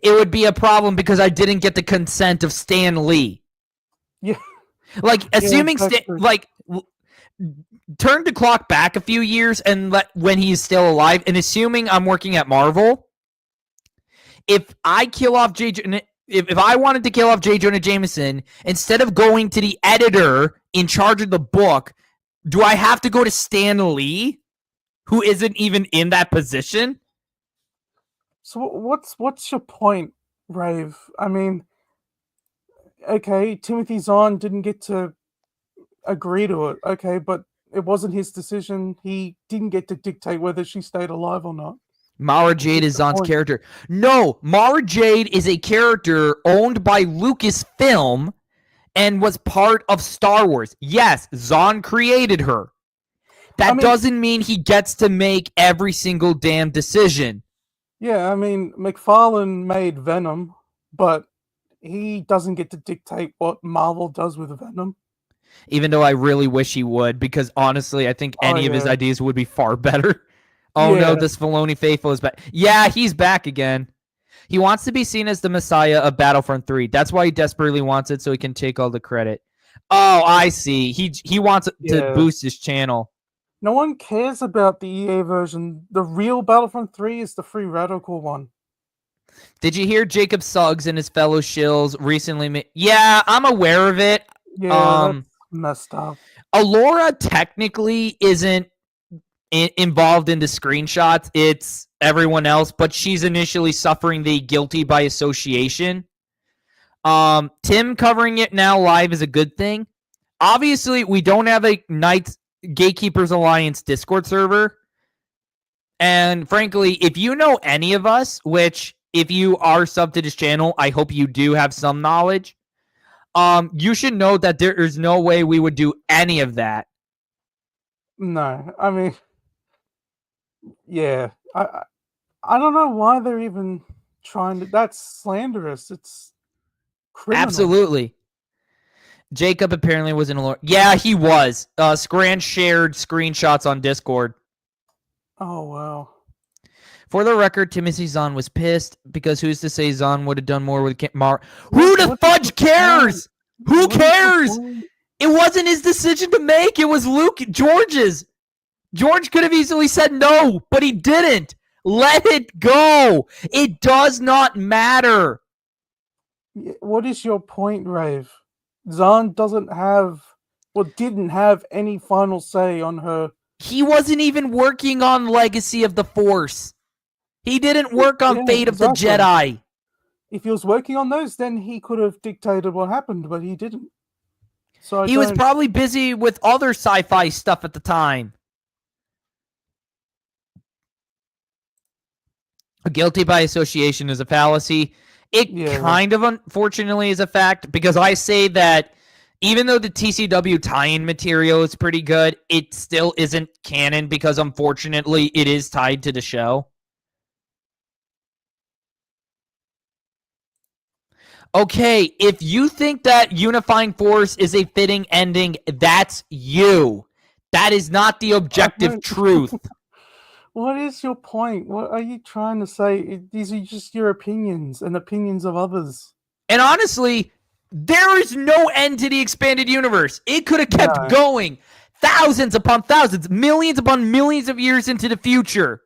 Speaker 1: it would be a problem because I didn't get the consent of Stan Lee.
Speaker 4: Yeah.
Speaker 1: Like, assuming turn the clock back a few years and when he's still alive, and assuming I'm working at Marvel, if I kill off if I wanted to kill off J. Jonah Jameson, instead of going to the editor in charge of the book, do I have to go to Stan Lee, who isn't even in that position?
Speaker 4: So what's your point, Rave? I mean, okay, Timothy Zahn didn't get to agree to it, okay, but it wasn't his decision. He didn't get to dictate whether she stayed alive or not.
Speaker 1: Mara Jade is Zahn's character. No, Mara Jade is a character owned by Lucasfilm and was part of Star Wars. Yes, Zahn created her. That doesn't mean he gets to make every single damn decision.
Speaker 4: Yeah, I mean, McFarlane made Venom, but he doesn't get to dictate what Marvel does with Venom.
Speaker 1: Even though I really wish he would, because honestly, I think any of his ideas would be far better. Oh no, this Filoni faithful is back. Yeah, he's back again. He wants to be seen as the Messiah of Battlefront 3. That's why he desperately wants it, so he can take all the credit. Oh, I see. He wants it to boost his channel.
Speaker 4: No one cares about the EA version. The real Battlefront 3 is the Free Radical one.
Speaker 1: Did you hear Jacob Suggs and his fellow shills recently? Yeah, I'm aware of it.
Speaker 4: Yeah, that's messed up.
Speaker 1: Alora technically isn't involved in the screenshots. It's everyone else, but she's initially suffering the guilty by association. Tim covering it now live is a good thing. Obviously, we don't have a Knights Gatekeepers Alliance Discord server. And frankly, if you know any of us, which if you are subbed to this channel, I hope you do have some knowledge. You should know that there is no way we would do any of that.
Speaker 4: No, I mean, yeah, I don't know why they're even trying to. That's slanderous. It's criminal.
Speaker 1: Absolutely. Jacob apparently was in a. Yeah, he was. Scran shared screenshots on Discord.
Speaker 4: Oh wow.
Speaker 1: For the record, Timothy Zahn was pissed because who's to say Zahn would have done more with Mar? Who the fudge cares? Who cares? It wasn't his decision to make. It was George's. George could have easily said no, but he didn't. Let it go. It does not matter.
Speaker 4: What is your point, Rave? Zahn didn't have any final say on her.
Speaker 1: He wasn't even working on Legacy of the Force. He didn't work on Fate of the Jedi.
Speaker 4: If he was working on those, then he could have dictated what happened, but he didn't. So
Speaker 1: he was probably busy with other sci-fi stuff at the time. Guilty by association is a fallacy. It kind of unfortunately is a fact, because I say that even though the TCW tie-in material is pretty good, it still isn't canon because unfortunately it is tied to the show. Okay, if you think that Unifying Force is a fitting ending, that's you. That is not the objective truth.
Speaker 4: What is your point? What are you trying to say? These are just your opinions and opinions of others.
Speaker 1: And honestly, there is no end to the expanded universe. It could have kept going thousands upon thousands, millions upon millions of years into the future.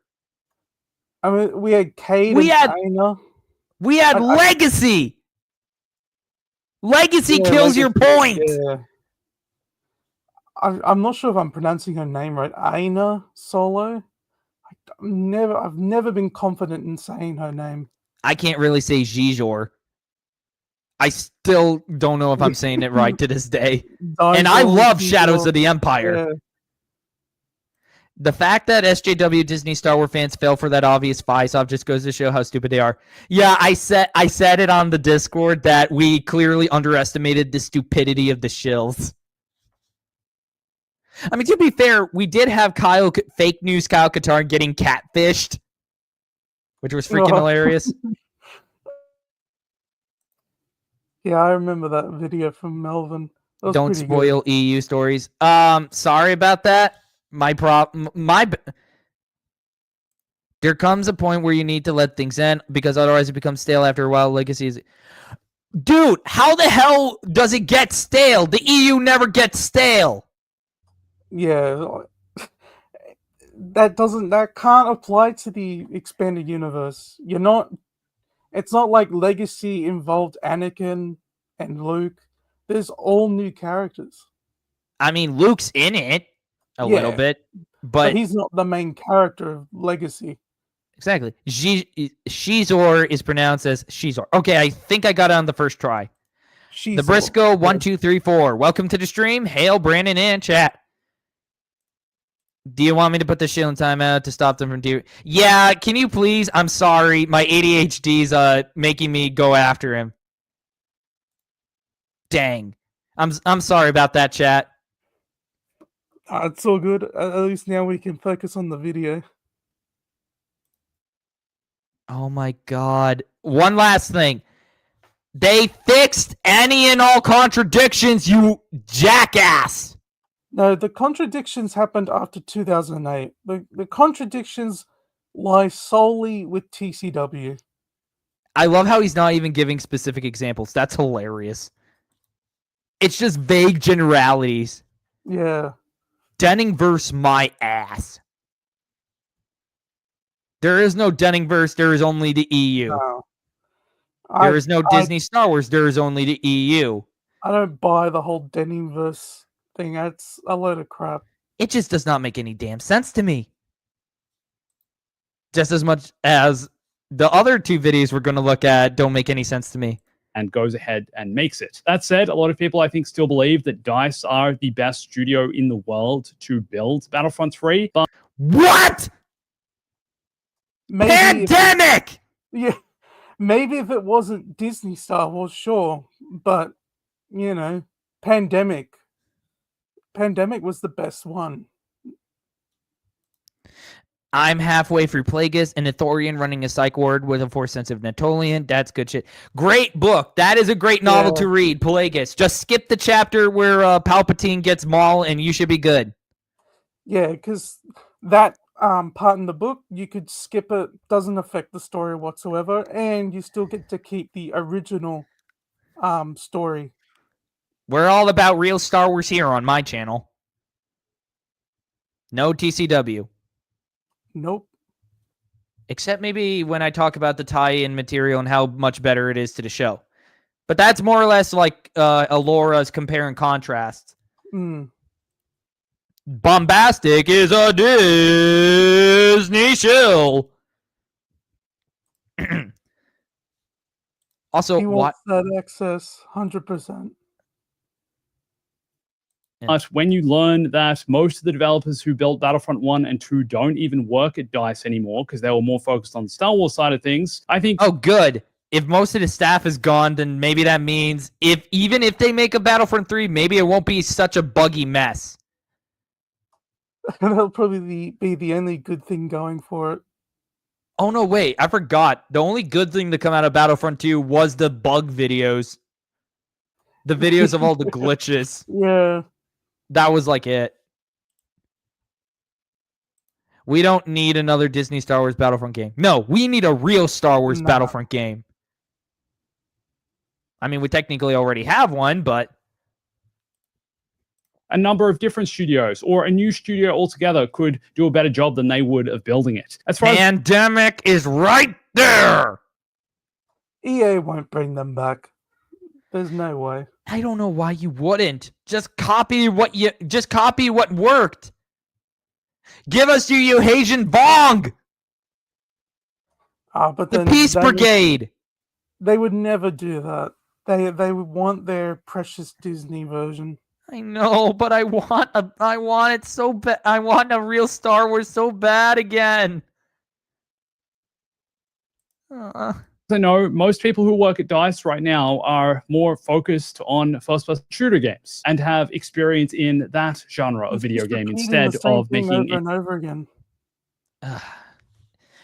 Speaker 4: I mean, we had Cade and China.
Speaker 1: We had Legacy. Legacy kills your point.
Speaker 4: Yeah. I'm not sure if I'm pronouncing her name right. Aina Solo. I've never been confident in saying her name.
Speaker 1: I can't really say Zizor. I still don't know if I'm saying it right to this day. And I love Shadows of the Empire.
Speaker 4: Yeah.
Speaker 1: The fact that SJW Disney Star Wars fans fell for that obvious face-off just goes to show how stupid they are. Yeah, I said it on the Discord that we clearly underestimated the stupidity of the shills. I mean, to be fair, we did have fake news Kyle Katarn getting catfished, which was freaking hilarious.
Speaker 4: Yeah, I remember that video from Melvin.
Speaker 1: Don't spoil EU stories. Sorry about that. There comes a point where you need to let things end because otherwise it becomes stale after a while. Legacy is... Dude, how the hell does it get stale? The EU never gets stale.
Speaker 4: Yeah, that can't apply to the expanded universe. It's not like Legacy involved Anakin and Luke. There's all new characters.
Speaker 1: I mean, Luke's in it a little
Speaker 4: Yeah,
Speaker 1: bit,
Speaker 4: but
Speaker 1: but
Speaker 4: he's not the main character of Legacy.
Speaker 1: exactly. Shizor is pronounced as Shizor. Okay, I think I got it on the first try. The Briscoe 1234. Welcome to the stream. Hail, Brandon and chat. Do you want me to put the shield in timeout to stop them from doing? Yeah, can you please? I'm sorry, my ADHD's making me go after him. Dang, I'm sorry about that, chat.
Speaker 4: It's all good. At least now we can focus on the video.
Speaker 1: Oh my god! One last thing. They fixed any and all contradictions, you jackass!
Speaker 4: No, the contradictions happened after 2008. The contradictions lie solely with TCW.
Speaker 1: I love how he's not even giving specific examples. That's hilarious. It's just vague generalities.
Speaker 4: Yeah.
Speaker 1: Denningverse my ass. There is no Denningverse, there is only the EU.
Speaker 4: No.
Speaker 1: There is no Disney Star Wars, there is only the EU.
Speaker 4: I don't buy the whole Denningverse thing. That's a load of crap.
Speaker 1: It just does not make any damn sense to me. Just as much as the other two videos we're going to look at don't make any sense to me.
Speaker 2: And goes ahead and makes it. That said, a lot of people, I think, still believe that DICE are the best studio in the world to build Battlefront 3. But
Speaker 1: what? Pandemic!
Speaker 4: Maybe if it wasn't Disney Star Wars, sure. But, you know, Pandemic was the best one.
Speaker 1: I'm halfway through Plagueis, an Ithorian running a psych ward with a force-sensitive Natolian. That's good shit. Great book. That is a great novel to read, Plagueis. Just skip the chapter where Palpatine gets Maul, and you should be good.
Speaker 4: Yeah, because that part in the book, you could skip it. Doesn't affect the story whatsoever, and you still get to keep the original story.
Speaker 1: We're all about real Star Wars here on my channel. No TCW.
Speaker 4: Nope.
Speaker 1: Except maybe when I talk about the tie-in material and how much better it is to the show. But that's more or less like Alora's compare and contrast. Bombastic is a Disney shill. Also,
Speaker 4: he wants that access 100%.
Speaker 2: But when you learn that most of the developers who built Battlefront 1 and 2 don't even work at DICE anymore because they were more focused on the Star Wars side of things, I think...
Speaker 1: Oh, good. If most of the staff is gone, then maybe that means even if they make a Battlefront 3, maybe it won't be such a buggy mess.
Speaker 4: That'll probably be the only good thing going for it.
Speaker 1: Oh, no, wait. I forgot. The only good thing to come out of Battlefront 2 was the bug videos. The videos of all the glitches.
Speaker 4: Yeah.
Speaker 1: That was like it. We don't need another Disney Star Wars Battlefront game. No, we need a real Star Wars Battlefront game. I mean, we technically already have one, but...
Speaker 2: a number of different studios or a new studio altogether could do a better job than they would of building it. As far
Speaker 1: Pandemic is right there!
Speaker 4: EA won't bring them back. There's no way.
Speaker 1: I don't know why you wouldn't. Just copy what worked. Give us you Haitian Vong!
Speaker 4: But
Speaker 1: the Peace Brigade!
Speaker 4: They would never do that. They would want their precious Disney version.
Speaker 1: I know, but I want it so bad. I want a real Star Wars so bad again.
Speaker 2: I know most people who work at DICE right now are more focused on first-person shooter games and have experience in that genre of video game instead of making
Speaker 4: over and over again.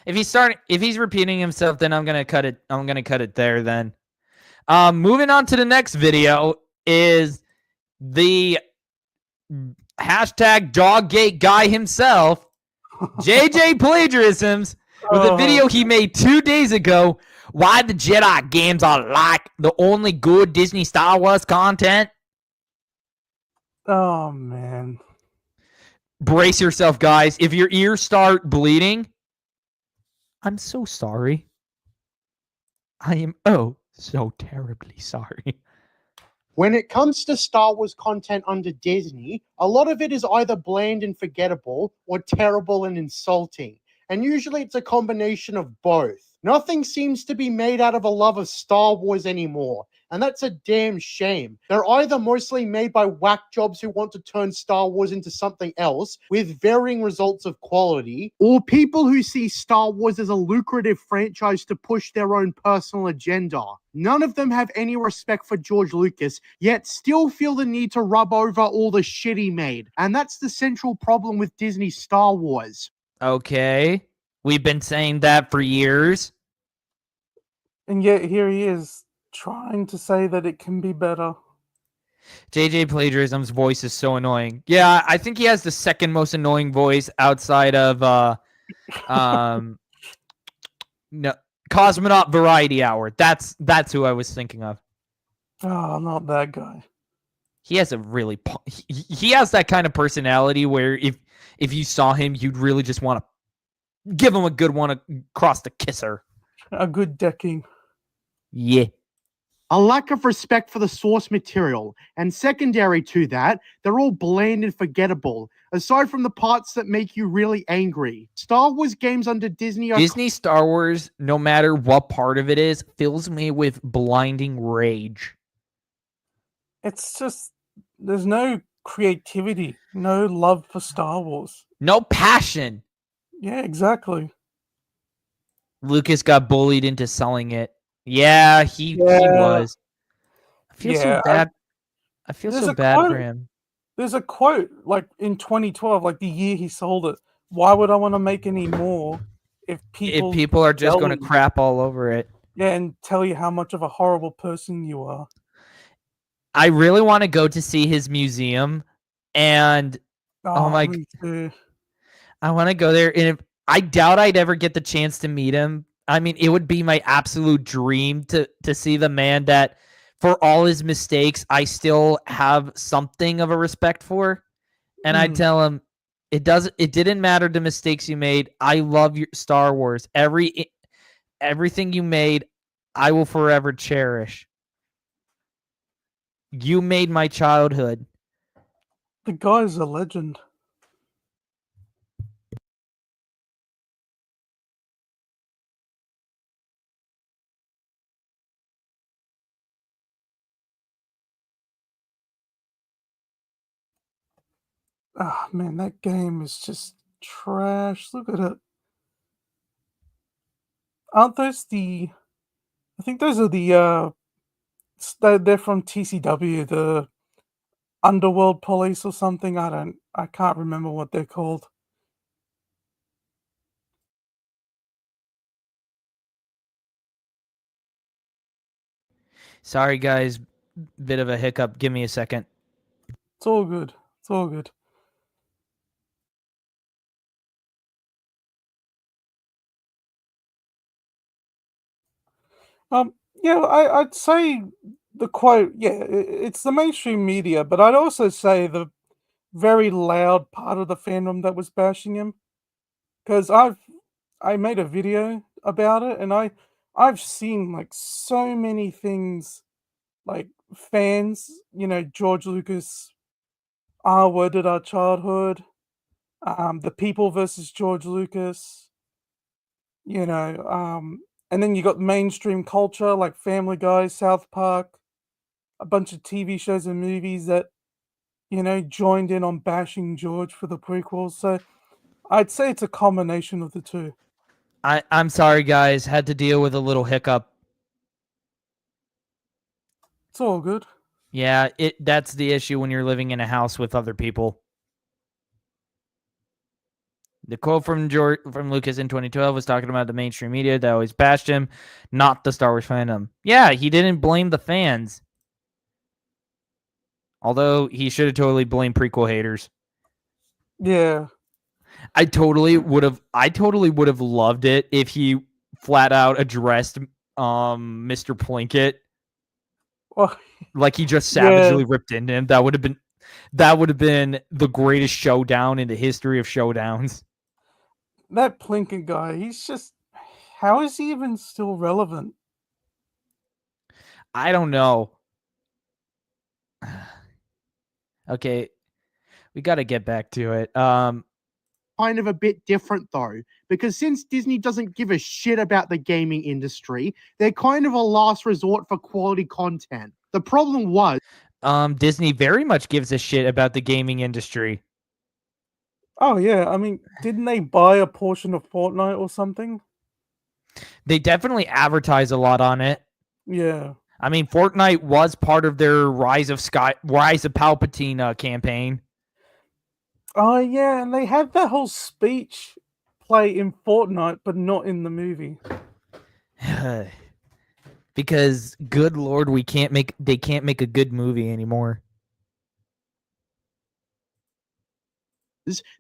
Speaker 1: If he's repeating himself, then I'm gonna cut it. I'm gonna cut it there. Then, moving on to the next video is the hashtag Doggate guy himself, JJ Plagiarisms, with a video he made 2 days ago. Why the Jedi games are like the only good Disney Star Wars content.
Speaker 4: Oh, man.
Speaker 1: Brace yourself, guys. If your ears start bleeding, I'm so sorry. I am so terribly sorry.
Speaker 5: When it comes to Star Wars content under Disney, a lot of it is either bland and forgettable or terrible and insulting. And usually it's a combination of both. Nothing seems to be made out of a love of Star Wars anymore, and that's a damn shame. They're either mostly made by whack jobs who want to turn Star Wars into something else with varying results of quality, or people who see Star Wars as a lucrative franchise to push their own personal agenda. None of them have any respect for George Lucas, yet still feel the need to rub over all the shit he made. And that's the central problem with Disney's Star Wars.
Speaker 1: Okay. We've been saying that for years.
Speaker 4: And yet here he is trying to say that it can be better.
Speaker 1: JJ Plagiarism's voice is so annoying. Yeah, I think he has the second most annoying voice outside of no, Cosmonaut Variety Hour. That's who I was thinking of.
Speaker 4: Oh, not that guy.
Speaker 1: He has a really he has that kind of personality where if you saw him, you'd really just want to give him a good one across the kisser.
Speaker 4: A good decking.
Speaker 1: Yeah.
Speaker 5: A lack of respect for the source material, and secondary to that, they're all bland and forgettable, aside from the parts that make you really angry. Star Wars games under Disney are...
Speaker 1: Disney Star Wars, no matter what part of it is, fills me with blinding rage.
Speaker 4: It's just, there's no creativity, no love for Star Wars.
Speaker 1: No passion.
Speaker 4: Yeah, exactly.
Speaker 1: Lucas got bullied into selling it. Yeah, he was. I feel so bad. I feel so bad for him.
Speaker 4: There's a quote, like in 2012, like the year he sold it. Why would I want to make any more if people
Speaker 1: are just going to crap all over it?
Speaker 4: Yeah, and tell you how much of a horrible person you are.
Speaker 1: I really want to go to see his museum, and
Speaker 4: me too.
Speaker 1: I want to go there, and I doubt I'd ever get the chance to meet him. I mean, it would be my absolute dream to see the man that, for all his mistakes, I still have something of a respect for. And I'd tell him, it didn't matter the mistakes you made. I love your Star Wars. Everything you made, I will forever cherish. You made my childhood.
Speaker 4: The guy's a legend. Ah, man, that game is just trash. Look at it. Aren't those I think those are they're from TCW, the Underworld Police or something. I can't remember what they're called.
Speaker 1: Sorry, guys. Bit of a hiccup. Give me a second.
Speaker 4: It's all good. It's all good. Yeah, I'd say the quote, it's the mainstream media, but I'd also say the very loud part of the fandom that was bashing him. Because I made a video about it, and I've seen like so many things, like fans, George Lucas, worded our childhood, the people versus George Lucas, and then you got mainstream culture like Family Guy, South Park, a bunch of TV shows and movies that, joined in on bashing George for the prequels. So I'd say it's a combination of the two.
Speaker 1: I'm sorry, guys. Had to deal with a little hiccup.
Speaker 4: It's all good.
Speaker 1: Yeah, that's the issue when you're living in a house with other people. The quote from Lucas in 2012 was talking about the mainstream media that always bashed him, not the Star Wars fandom. Yeah, he didn't blame the fans. Although he should have totally blamed prequel haters.
Speaker 4: Yeah.
Speaker 1: I totally would have loved it if he flat out addressed Mr. Plinkett.
Speaker 4: Well,
Speaker 1: like he just savagely ripped into him. That would have been That would have been the greatest showdown in the history of showdowns.
Speaker 4: That Plinken guy, he's just. How is he even still relevant?
Speaker 1: I don't know. Okay, we got to get back to it.
Speaker 5: Kind of a bit different though, because since Disney doesn't give a shit about the gaming industry, they're kind of a last resort for quality content. The problem was
Speaker 1: Disney very much gives a shit about the gaming industry.
Speaker 4: Oh yeah, I mean, didn't they buy a portion of Fortnite or something?
Speaker 1: They definitely advertise a lot on it.
Speaker 4: Yeah.
Speaker 1: I mean, Fortnite was part of their Rise of Palpatine campaign.
Speaker 4: Oh yeah, and they had that whole speech play in Fortnite, but not in the movie.
Speaker 1: Because, good lord, they can't make a good movie anymore.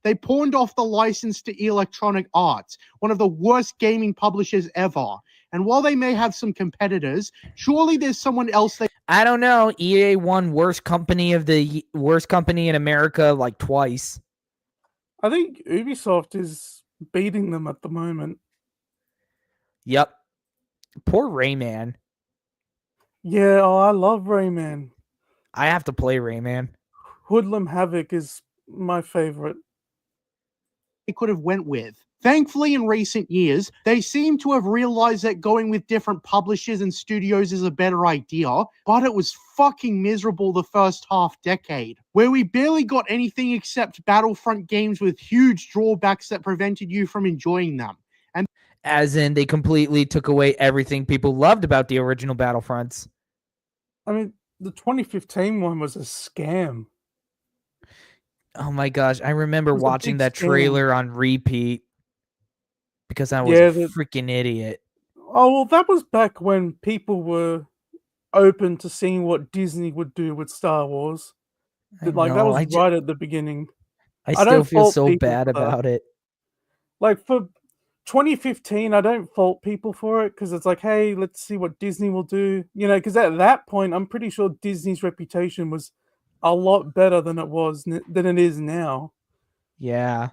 Speaker 5: they pawned off the license to Electronic Arts, one of the worst gaming publishers ever. And while they may have some competitors, surely there's someone else they
Speaker 1: I don't know. EA won worst company in America like twice.
Speaker 4: I think Ubisoft is beating them at the moment.
Speaker 1: Yep. Poor Rayman.
Speaker 4: Yeah, oh, I love Rayman.
Speaker 1: I have to play Rayman.
Speaker 4: Hoodlum Havoc is my favorite.
Speaker 5: could have went with. Thankfully, in recent years, they seem to have realized that going with different publishers and studios is a better idea, but it was fucking miserable the first half decade, where we barely got anything except Battlefront games with huge drawbacks that prevented you from enjoying them. And
Speaker 1: as in, they completely took away everything people loved about the original Battlefronts.
Speaker 4: I mean, the 2015 one was a scam.
Speaker 1: Oh my gosh, I remember watching that trailer on repeat because I was a freaking idiot.
Speaker 4: Oh, well, that was back when people were open to seeing what Disney would do with Star Wars. That was right at the beginning.
Speaker 1: I still feel so bad about it.
Speaker 4: Like, for 2015, I don't fault people for it because it's like, hey, let's see what Disney will do. You know, because at that point, I'm pretty sure Disney's reputation was a lot better than it is now.
Speaker 1: Yeah.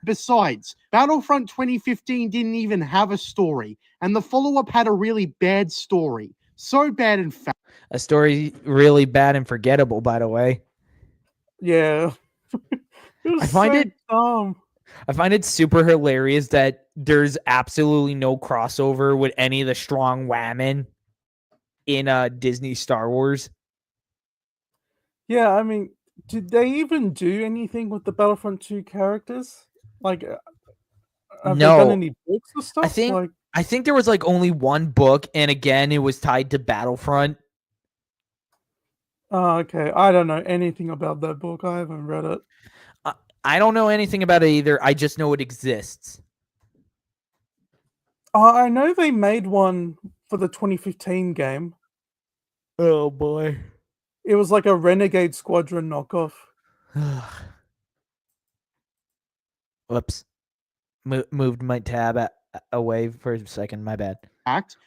Speaker 5: Besides, Battlefront 2015 didn't even have a story, and the follow-up had a really bad story. So bad, in fact.
Speaker 1: A story really bad and forgettable, by the way.
Speaker 4: Yeah. I find
Speaker 1: it super hilarious that there's absolutely no crossover with any of the strong women in Disney Star Wars.
Speaker 4: Yeah, I mean, did they even do anything with the Battlefront 2 characters? Like, have they done any books or stuff?
Speaker 1: I think there was like only one book, and again, it was tied to Battlefront.
Speaker 4: Oh, okay. I don't know anything about that book. I haven't read it.
Speaker 1: I don't know anything about it either. I just know it exists.
Speaker 4: I know they made one for the 2015 game.
Speaker 1: Oh boy.
Speaker 4: It was like a Renegade Squadron knockoff.
Speaker 1: Whoops. Moved my tab away for a second. My bad.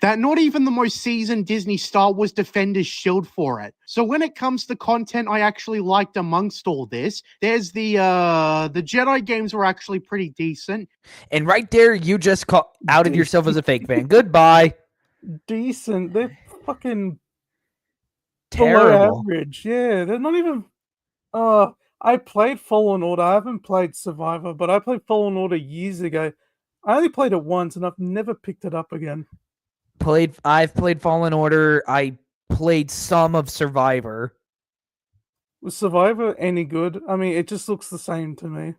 Speaker 5: That not even the most seasoned Disney Star Wars defenders shield for it. So when it comes to content I actually liked amongst all this, there's the Jedi games were actually pretty decent.
Speaker 1: And right there, you just outed yourself as a fake fan. Goodbye.
Speaker 4: Decent. They're fucking
Speaker 1: terrible.
Speaker 4: Below average. Yeah, they're not even. I played Fallen Order. I haven't played Survivor, but I played Fallen Order years ago. I only played it once, and I've never picked it up again.
Speaker 1: I've played Fallen Order. I played some of Survivor.
Speaker 4: Was Survivor any good? I mean, it just looks the same to me.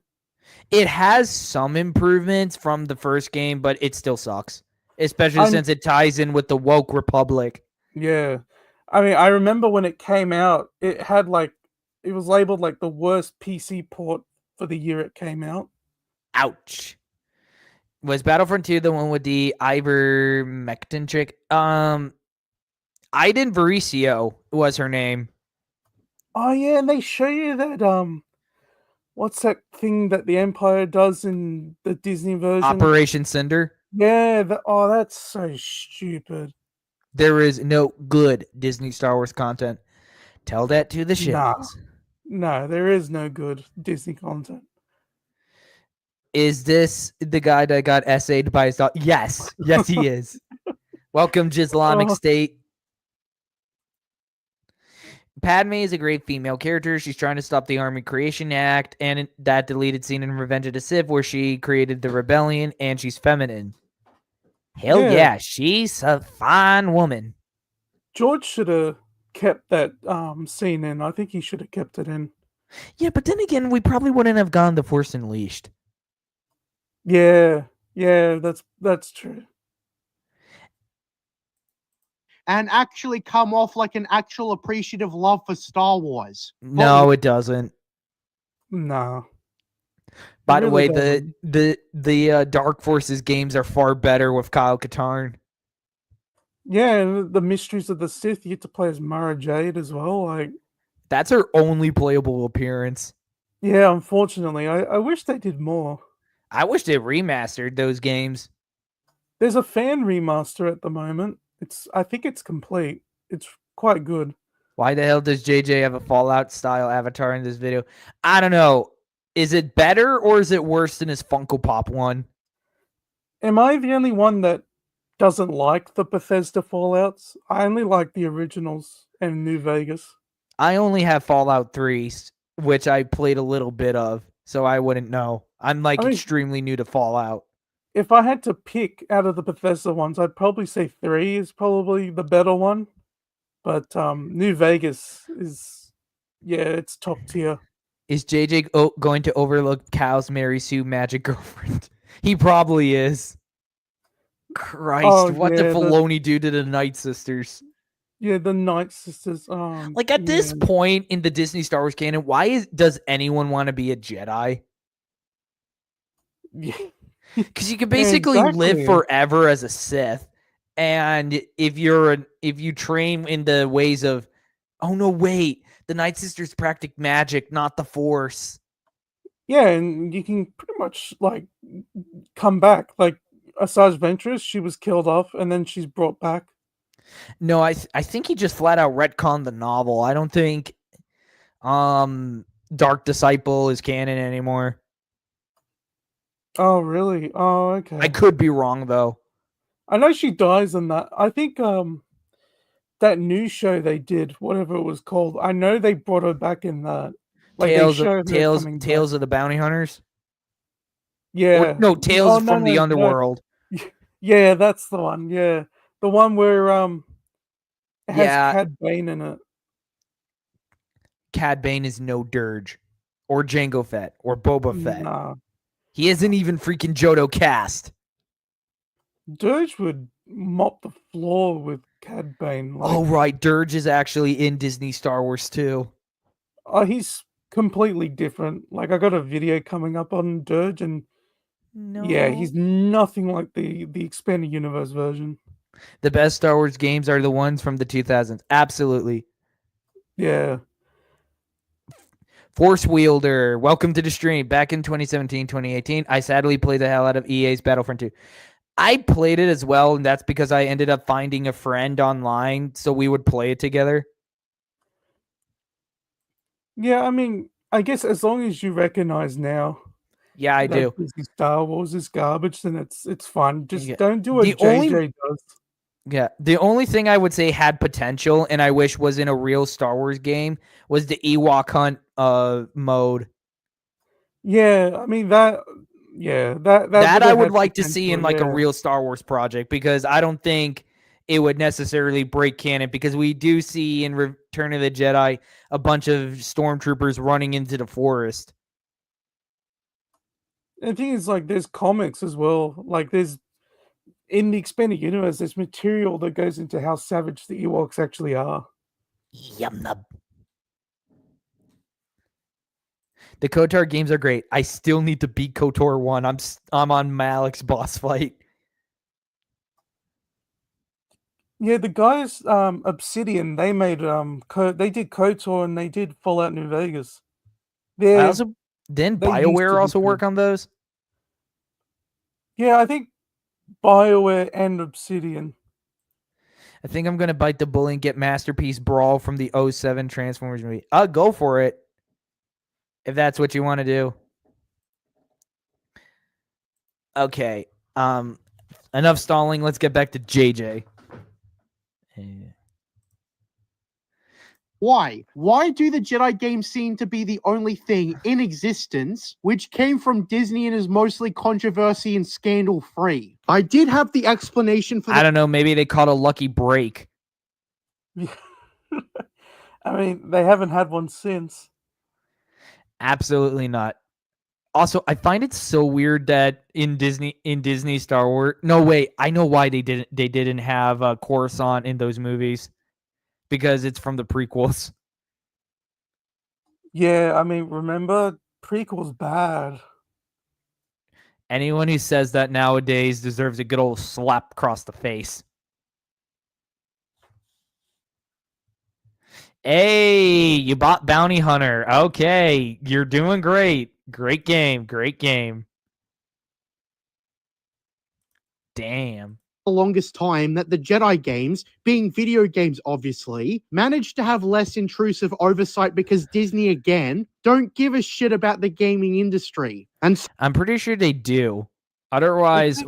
Speaker 1: It has some improvements from the first game, but it still sucks. Especially since it ties in with the woke republic.
Speaker 4: Yeah. I mean, I remember when it came out, it was labeled like the worst PC port for the year it came out.
Speaker 1: Ouch. Was Battlefront 2 the one with the ivermectin chick? Iden Vericio was her name.
Speaker 4: Oh yeah, and they show you that what's that thing that the Empire does in the Disney version?
Speaker 1: Operation Cinder?
Speaker 4: Yeah, that's so stupid.
Speaker 1: There is no good Disney Star Wars content. Tell that to the
Speaker 4: Nah.
Speaker 1: shills.
Speaker 4: No, there is no good Disney content.
Speaker 1: Is this the guy that got essayed by his dog? Yes. Yes, he is. Welcome, Islamic
Speaker 4: Oh.
Speaker 1: State. Padme is a great female character. She's trying to stop the Army Creation Act and that deleted scene in Revenge of the Sith where she created the rebellion, and she's feminine. Hell yeah, she's a fine woman.
Speaker 4: George should have kept that scene in. I think he should have kept it in.
Speaker 1: Yeah, but then again, we probably wouldn't have gone The Force Unleashed.
Speaker 4: Yeah, that's true.
Speaker 5: And actually come off like an actual appreciative love for Star Wars.
Speaker 1: No, it doesn't.
Speaker 4: No.
Speaker 1: By the
Speaker 4: really
Speaker 1: way,
Speaker 4: doesn't.
Speaker 1: the Dark Forces games are far better with Kyle Katarn.
Speaker 4: Yeah, and the Mysteries of the Sith, you get to play as Mara Jade as well. Like,
Speaker 1: that's her only playable appearance.
Speaker 4: Yeah, unfortunately. I wish they did more.
Speaker 1: I wish they remastered those games.
Speaker 4: There's a fan remaster at the moment. I think it's complete. It's quite good.
Speaker 1: Why the hell does JJ have a Fallout style avatar in this video? I don't know. Is it better or is it worse than his Funko Pop one?
Speaker 4: Am I the only one that doesn't like the Bethesda Fallouts? I only like the originals and New Vegas.
Speaker 1: I only have Fallout 3, which I played a little bit of, so I wouldn't know. I'm extremely new to Fallout.
Speaker 4: If I had to pick out of the Bethesda ones, I'd probably say 3 is probably the better one. But New Vegas is, it's top tier.
Speaker 1: Is JJ going to overlook Cal's Mary Sue magic girlfriend? He probably is. Christ, what did Filoni do to the Night Sisters?
Speaker 4: Yeah, the Night Sisters.
Speaker 1: At this point in the Disney Star Wars canon, why does anyone want to be a Jedi? Because you can basically live forever as a Sith, and if you train in the ways of, oh no, wait, the Night Sisters practice magic, not the Force.
Speaker 4: Yeah, and you can pretty much come back. Like Asajj Ventress, she was killed off, and then she's brought back.
Speaker 1: No, I think he just flat out retconned the novel. I don't think Dark Disciple is canon anymore.
Speaker 4: Oh, really? Oh, okay.
Speaker 1: I could be wrong, though.
Speaker 4: I know she dies in that. I think that new show they did, whatever it was called, I know they brought her back in that.
Speaker 1: Tales of the Bounty Hunters?
Speaker 4: Yeah.
Speaker 1: Tales from the Underworld.
Speaker 4: Yeah, that's the one. Yeah. The one where it has Cad Bane in it.
Speaker 1: Cad Bane is no Dirge or Jango Fett or Boba Fett.
Speaker 4: Nah.
Speaker 1: He isn't even freaking Jodo cast.
Speaker 4: Dirge would mop the floor with Cad Bane.
Speaker 1: Oh, right. Dirge is actually in Disney Star Wars too.
Speaker 4: Oh, he's completely different. I got a video coming up on Dirge, and he's nothing like the expanded universe version.
Speaker 1: The best Star Wars games are the ones from the 2000s. Absolutely.
Speaker 4: Yeah.
Speaker 1: Force Wielder, welcome to the stream. Back in 2017, 2018, I sadly played the hell out of EA's Battlefront 2. I played it as well, and that's because I ended up finding a friend online, so we would play it together.
Speaker 4: Yeah, I mean, I guess as long as you recognize now.
Speaker 1: Yeah, I do.
Speaker 4: Star Wars is garbage, then it's fun. Just don't do what JJ does.
Speaker 1: Yeah, the only thing I would say had potential, and I wish was in a real Star Wars game, was the Ewok hunt mode.
Speaker 4: Yeah, I mean that
Speaker 1: I would like to see in a real Star Wars project, because I don't think it would necessarily break canon, because we do see in Return of the Jedi a bunch of stormtroopers running into the forest.
Speaker 4: The thing is, there's comics as well. There's in the expanded universe, there's material that goes into how savage the Ewoks actually are.
Speaker 1: Yum nub. The KOTOR games are great. I still need to beat KOTOR 1. I'm on Malik's boss fight. Yeah, the guys Obsidian, they made they did KOTOR and they did Fallout New Vegas. Didn't BioWare also work on those?
Speaker 4: Yeah, I think BioWare and Obsidian.
Speaker 1: I think I'm gonna bite the bullet and get Masterpiece Brawl from the '07 Transformers movie. Go for it. If that's what you want to do. Okay. Enough stalling. Let's get back to JJ.
Speaker 5: Why? Why do the Jedi games seem to be the only thing in existence which came from Disney and is mostly controversy and scandal free? I did have the explanation for
Speaker 1: I don't know. Maybe they caught a lucky break.
Speaker 4: I mean, they haven't had one since.
Speaker 1: Absolutely not. Also, I find it so weird that in Disney Star Wars. No, wait. I know why they didn't have Coruscant in those movies, because it's from the prequels.
Speaker 4: Yeah, I mean, remember, prequel's bad.
Speaker 1: Anyone who says that nowadays deserves a good old slap across the face. Hey, you bought Bounty Hunter. Okay, you're doing great. Great game. Great game. Damn.
Speaker 5: the longest time that the Jedi games, being video games obviously, managed to have less intrusive oversight because Disney, again, don't give a shit about the gaming industry. And
Speaker 1: I'm pretty sure they do. Otherwise,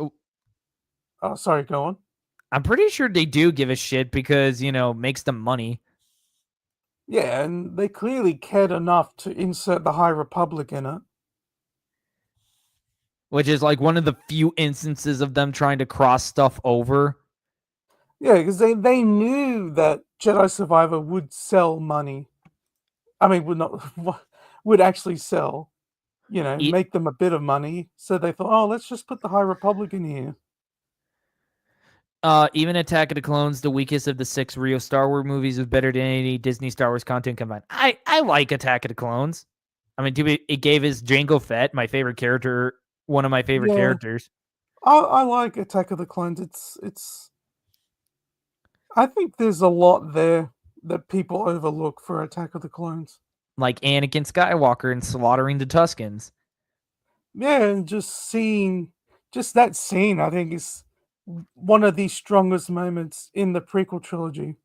Speaker 4: Oh, sorry, go on.
Speaker 1: I'm pretty sure they do give a shit because, makes them money.
Speaker 4: Yeah, and they clearly cared enough to insert the High Republic in it.
Speaker 1: Which is like one of the few instances of them trying to cross stuff over.
Speaker 4: Yeah, because they knew that Jedi Survivor would sell money. I mean, would actually sell, make them a bit of money. So they thought, oh, let's just put the High Republic in here.
Speaker 1: Even Attack of the Clones, the weakest of the 6 real Star Wars movies, is better than any Disney Star Wars content combined. I like Attack of the Clones. I mean, it gave us Jango Fett, my favorite character, one of my favorite characters.
Speaker 4: I like Attack of the Clones. It's. I think there's a lot there that people overlook for Attack of the Clones.
Speaker 1: Like Anakin Skywalker and slaughtering the Tuskens.
Speaker 4: Yeah, and just that scene, I think, is one of the strongest moments in the prequel trilogy.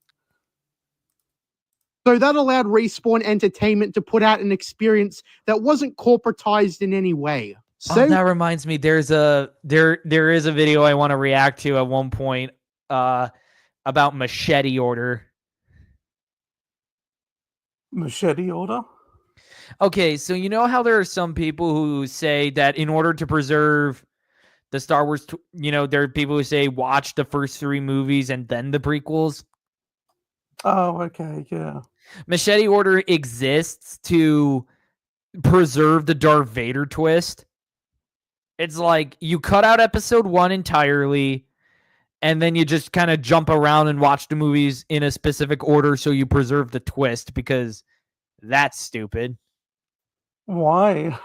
Speaker 5: so that allowed Respawn Entertainment to put out an experience that wasn't corporatized in any way.
Speaker 1: Oh, that reminds me, there is a video I want to react to at one point about Machete Order.
Speaker 4: Machete Order?
Speaker 1: Okay, so you know how there are some people who say that in order to preserve the Star Wars, there are people who say watch the first 3 movies and then the prequels.
Speaker 4: Oh, okay, yeah.
Speaker 1: Machete Order exists to preserve the Darth Vader twist. It's like you cut out episode 1 entirely, and then you just kind of jump around and watch the movies in a specific order so you preserve the twist, because that's stupid.
Speaker 4: Why?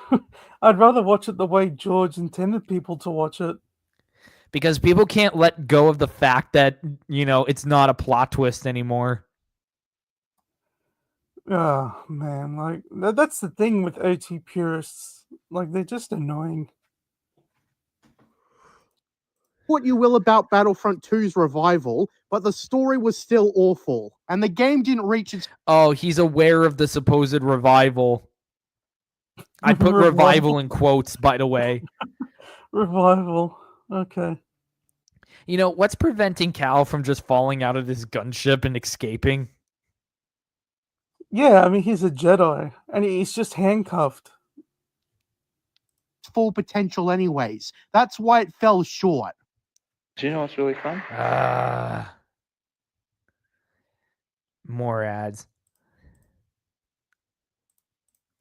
Speaker 4: I'd rather watch it the way George intended people to watch it.
Speaker 1: Because people can't let go of the fact that, it's not a plot twist anymore.
Speaker 4: Oh, man. Like, that's the thing with OT purists. Like, they're just annoying.
Speaker 5: What you will about Battlefront 2's revival, but the story was still awful, and the game didn't reach its...
Speaker 1: Oh, he's aware of the supposed revival. I put revival in quotes, by the way.
Speaker 4: Revival. Okay.
Speaker 1: What's preventing Cal from just falling out of this gunship and escaping?
Speaker 4: Yeah, I mean, he's a Jedi, and he's just handcuffed.
Speaker 5: full potential anyways. That's why it fell short.
Speaker 6: Do you know what's really fun?
Speaker 1: More ads.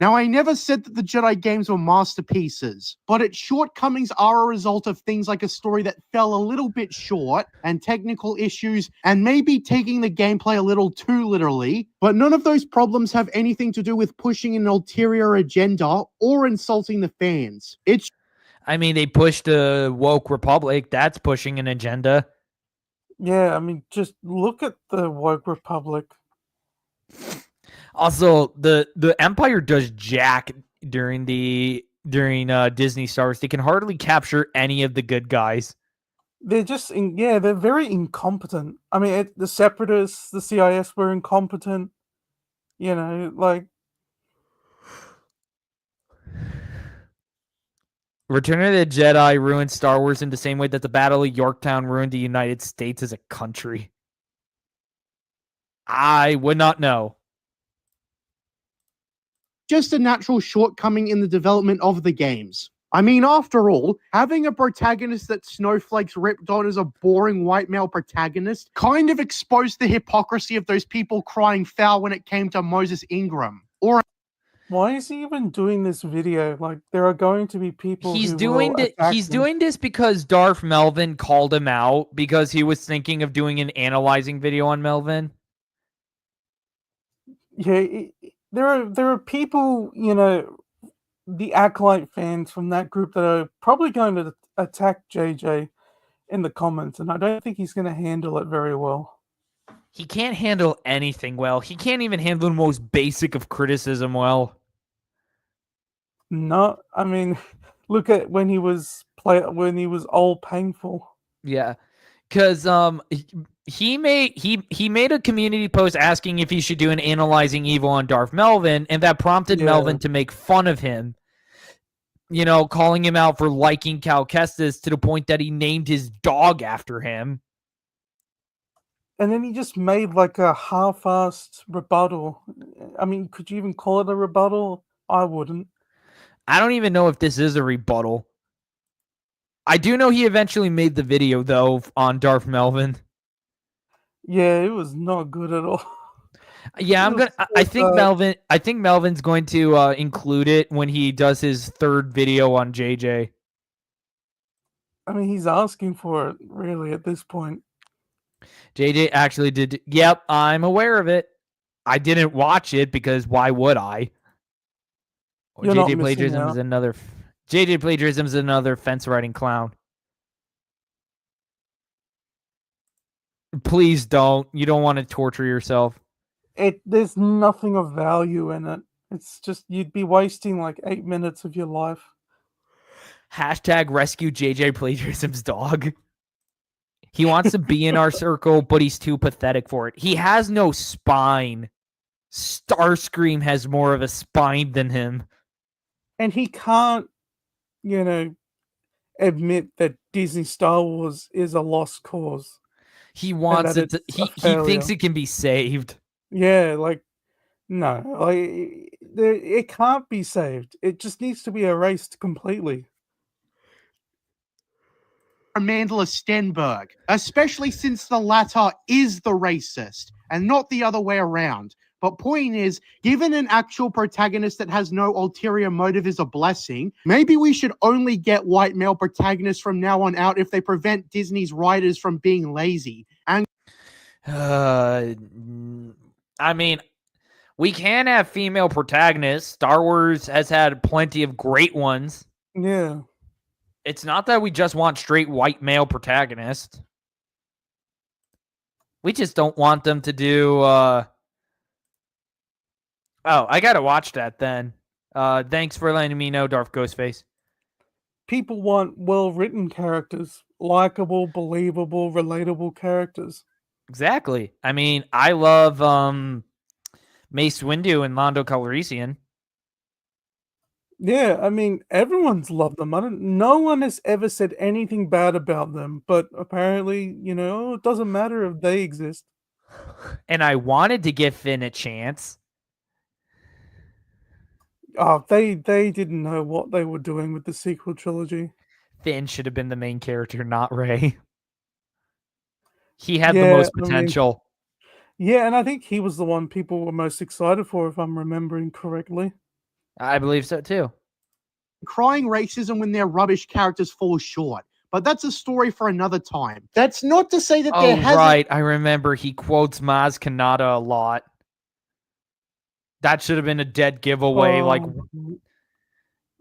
Speaker 5: Now, I never said that the Jedi games were masterpieces, but its shortcomings are a result of things like a story that fell a little bit short, and technical issues, and maybe taking the gameplay a little too literally, but none of those problems have anything to do with pushing an ulterior agenda or insulting the fans.
Speaker 1: I mean, they pushed the woke republic. That's pushing an agenda.
Speaker 4: Yeah, I mean, just look at the woke republic.
Speaker 1: Also, the Empire does jack during Disney Star Wars. They can hardly capture any of the good guys.
Speaker 4: they're just they're very incompetent. I mean, the Separatists, the CIS were incompetent. You know, like
Speaker 1: Return of the Jedi ruined Star Wars in the same way that the Battle of Yorktown ruined the United States as a country. I would not know.
Speaker 5: Just a natural shortcoming in the development of the games. I mean, after all, having a protagonist that Snowflake's ripped on as a boring white male protagonist kind of exposed the hypocrisy of those people crying foul when it came to Moses Ingram. Or
Speaker 4: why is he even doing this video? Like, there are going to be people
Speaker 1: He's
Speaker 4: who
Speaker 1: doing
Speaker 4: will attack
Speaker 1: he's
Speaker 4: him.
Speaker 1: doing this because Darth Melvin called him out because he was thinking of doing an analyzing video on Melvin.
Speaker 4: Yeah, there are people, you know, the Acolyte fans from that group that are probably going to attack JJ in the comments, and I don't think he's going to handle it very well.
Speaker 1: He can't handle anything well. He can't even handle the most basic of criticism well.
Speaker 4: No, I mean, look at when he was all painful.
Speaker 1: Yeah, because he made a community post asking if he should do an analyzing evil on Darth Melvin, and that prompted Melvin to make fun of him. You know, calling him out for liking Cal Kestis to the point that he named his dog after him.
Speaker 4: And then he just made like a half-assed rebuttal. I mean, could you even call it a rebuttal? I wouldn't.
Speaker 1: I don't even know if this is a rebuttal. I do know he eventually made the video though on Darth Melvin.
Speaker 4: Yeah, it was not good at all.
Speaker 1: Yeah, I think Melvin's going to include it when he does his third video on JJ.
Speaker 4: I mean, he's asking for it really at this point.
Speaker 1: JJ actually did. Yep, I'm aware of it. I didn't watch it because why would I?
Speaker 4: You're not missing out.
Speaker 1: JJ Plagiarism is another fence riding clown. Please don't. You don't want to torture yourself.
Speaker 4: There's nothing of value in it. It's just you'd be wasting like 8 minutes of your life.
Speaker 1: Hashtag rescue JJ Plagiarism's dog. He wants to be in our circle, but he's too pathetic for it. He has no spine. Starscream has more of a spine than him.
Speaker 4: And he can't, you know, admit that Disney Star Wars is a lost cause.
Speaker 1: He wants it to, he thinks it can be saved.
Speaker 4: Yeah, like, no. Like, it can't be saved. It just needs to be erased completely.
Speaker 5: Mandela Stenberg, especially since the latter is the racist and not the other way around. But point is, given an actual protagonist that has no ulterior motive is a blessing, maybe we should only get white male protagonists from now on out if they prevent Disney's writers from being lazy. And
Speaker 1: I mean, we can have female protagonists. Star Wars has had plenty of great ones.
Speaker 4: Yeah.
Speaker 1: It's not that we just want straight white male protagonists. We just don't want them to do... Oh, I gotta watch that then. Thanks for letting me know, Darth Ghostface.
Speaker 4: People want well-written characters. Likeable, believable, relatable characters.
Speaker 1: Exactly. I mean, I love Mace Windu and Lando Calrissian.
Speaker 4: Yeah, I mean, everyone's loved them. No one has ever said anything bad about them, but apparently, you know, it doesn't matter if they exist.
Speaker 1: And I wanted to give Finn a chance.
Speaker 4: Oh, they didn't know what they were doing with the sequel trilogy.
Speaker 1: Finn should have been the main character, not Rey. He had the most potential.
Speaker 4: Yeah, and I think he was the one people were most excited for, if I'm remembering correctly.
Speaker 1: I believe so too.
Speaker 5: Crying racism when their rubbish characters fall short. But that's a story for another time. That's not to say that there hasn't...
Speaker 1: right. I remember he quotes Maz Kanata a lot. That should have been a dead giveaway.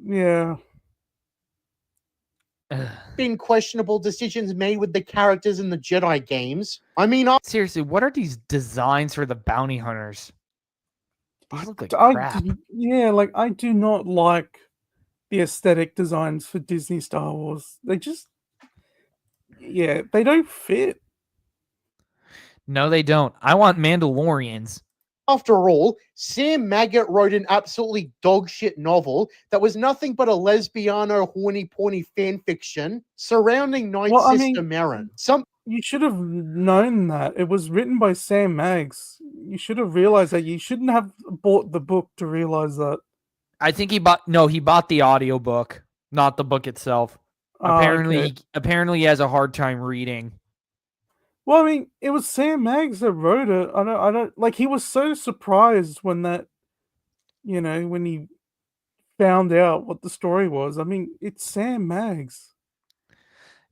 Speaker 4: Yeah.
Speaker 5: Been questionable decisions made with the characters in the Jedi games. I mean,
Speaker 1: seriously, what are these designs for the bounty hunters? These look like crap.
Speaker 4: I do not like the aesthetic designs for Disney Star Wars. Yeah, they don't fit.
Speaker 1: No, they don't. I want Mandalorians.
Speaker 5: After all, Sam Maggot wrote an absolutely dogshit novel that was nothing but a lesbiano horny porny fanfiction surrounding Night
Speaker 4: Well, I
Speaker 5: Sister
Speaker 4: mean,
Speaker 5: Merrin.
Speaker 4: you should have known that. It was written by Sam Maggs. You should have realized that. You shouldn't have bought the book to realize that.
Speaker 1: I think he bought the audiobook, not the book itself.
Speaker 4: Okay.
Speaker 1: Apparently he has a hard time reading.
Speaker 4: Well, I mean, it was Sam Maggs that wrote it. I don't like. He was so surprised when when he found out what the story was. I mean, it's Sam Maggs.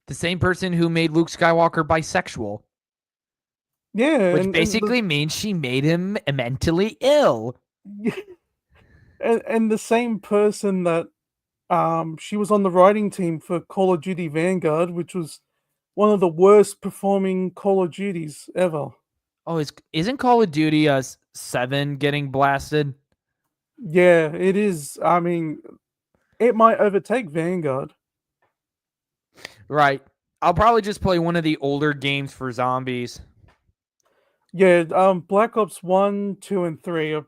Speaker 1: The same person who made Luke Skywalker bisexual.
Speaker 4: Yeah,
Speaker 1: Which basically means she made him mentally ill.
Speaker 4: and the same person that she was on the writing team for Call of Duty Vanguard, which was one of the worst performing Call of Duties ever.
Speaker 1: Oh, isn't Call of Duty 7 getting blasted?
Speaker 4: Yeah, it is. I mean, it might overtake Vanguard.
Speaker 1: Right. I'll probably just play one of the older games for zombies.
Speaker 4: Yeah, Black Ops 1, 2, and 3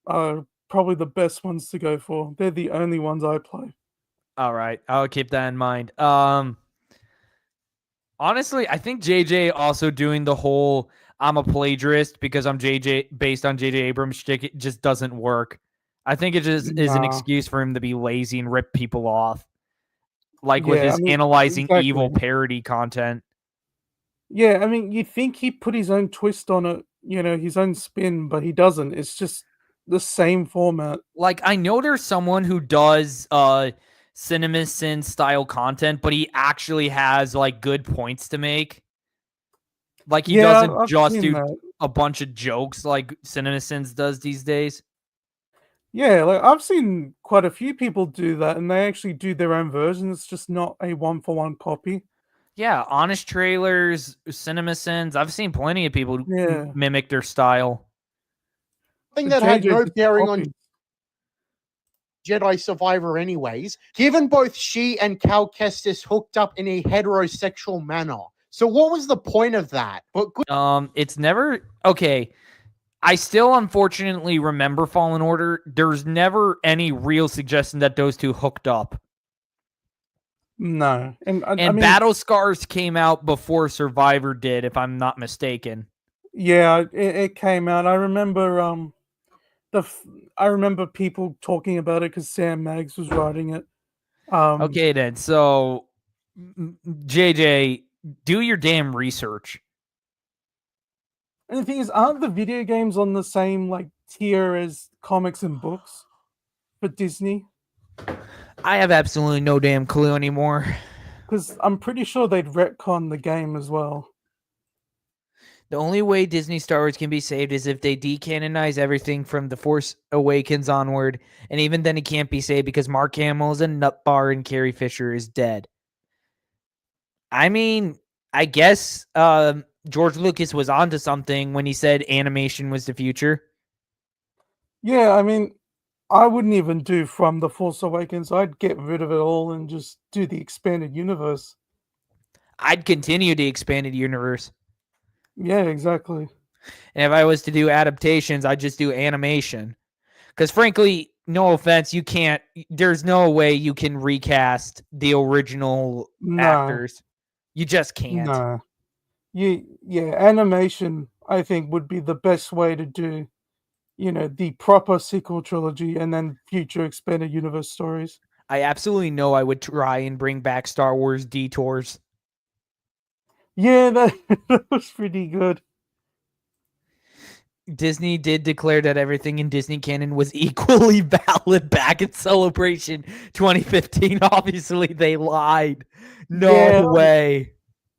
Speaker 4: are probably the best ones to go for. They're the only ones I play.
Speaker 1: All right. I'll keep that in mind. Honestly, I think JJ also doing the whole I'm a plagiarist because I'm JJ based on JJ Abrams shtick, it just doesn't work. I think it just is an
Speaker 4: Nah.
Speaker 1: excuse for him to be lazy and rip people off. Like with
Speaker 4: Yeah,
Speaker 1: his
Speaker 4: I mean,
Speaker 1: analyzing
Speaker 4: exactly.
Speaker 1: evil parody content.
Speaker 4: Yeah, I mean, you think he put his own twist on it, his own spin, but he doesn't. It's just the same format.
Speaker 1: Like, I know there's someone who does CinemaSin style content, but he actually has like good points to make. Like he doesn't
Speaker 4: I've
Speaker 1: just
Speaker 4: seen
Speaker 1: do
Speaker 4: that.
Speaker 1: a bunch of jokes like CinemaSins does these days.
Speaker 4: Yeah, like I've seen quite a few people do that, and they actually do their own version. It's just not a one-for-one copy.
Speaker 1: Yeah, honest trailers, CinemaSins. I've seen plenty of people
Speaker 4: Yeah.
Speaker 1: mimic their style.
Speaker 5: Thing
Speaker 4: But
Speaker 5: that had
Speaker 4: JJ
Speaker 5: no
Speaker 4: just
Speaker 5: bearing on
Speaker 4: copied.
Speaker 5: Jedi Survivor anyways, given both she and Cal Kestis hooked up in a heterosexual manner. So what was the point of that? But
Speaker 1: It's never okay. I still unfortunately remember Fallen Order. There's never any real suggestion that those two hooked up.
Speaker 4: No, and I
Speaker 1: And
Speaker 4: mean,
Speaker 1: Battle Scars came out before Survivor did, if I'm not mistaken.
Speaker 4: yeah, it came out. I remember I remember people talking about it because Sam Maggs was writing it.
Speaker 1: Okay, then. So, JJ, do your damn research.
Speaker 4: And the thing is, aren't the video games on the same like tier as comics and books for Disney?
Speaker 1: I have absolutely no damn clue anymore.
Speaker 4: Because I'm pretty sure they'd retcon the game as well.
Speaker 1: The only way Disney Star Wars can be saved is if they decanonize everything from The Force Awakens onward, and even then it can't be saved because Mark Hamill's a nutbar and Carrie Fisher is dead. I mean, I guess George Lucas was onto something when he said animation was the future.
Speaker 4: Yeah, I mean, I wouldn't even do From The Force Awakens. I'd get rid of it all and just do the expanded universe.
Speaker 1: I'd continue the expanded universe.
Speaker 4: Yeah, exactly.
Speaker 1: And if I was to do adaptations, I'd just do animation. Because frankly, no offense, there's no way you can recast the original actors. You just can't.
Speaker 4: No. Yeah, animation, I think, would be the best way to do, the proper sequel trilogy and then future expanded universe stories.
Speaker 1: I absolutely know I would try and bring back Star Wars Detours.
Speaker 4: Yeah, that was pretty good.
Speaker 1: Disney did declare that everything in Disney canon was equally valid back in Celebration 2015. Obviously, they lied. No way.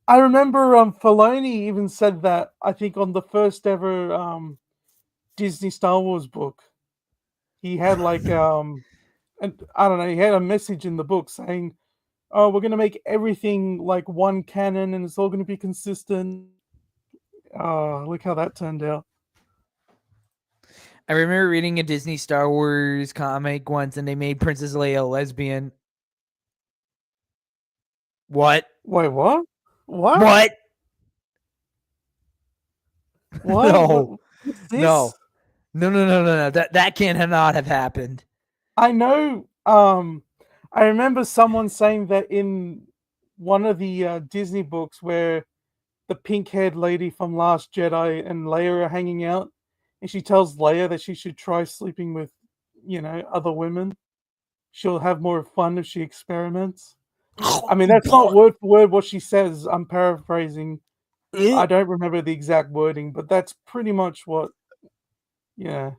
Speaker 4: I remember Filoni even said that, I think, on the first ever Disney Star Wars book. He had like and I don't know, he had a message in the book saying, "Oh, we're gonna make everything like one canon and it's all gonna be consistent." Oh, look how that turned out.
Speaker 1: I remember reading a Disney Star Wars comic once and they made Princess Leia a lesbian. What?
Speaker 4: Wait, what? What?
Speaker 1: What?
Speaker 4: What?
Speaker 1: No.
Speaker 4: What's this?
Speaker 1: No. That can't not have happened.
Speaker 4: I know. I remember someone saying that in one of the Disney books where the pink-haired lady from Last Jedi and Leia are hanging out, and she tells Leia that she should try sleeping with, other women. She'll have more fun if she experiments. I mean, that's not word for word what she says. I'm paraphrasing. I don't remember the exact wording, but that's pretty much what. Yeah.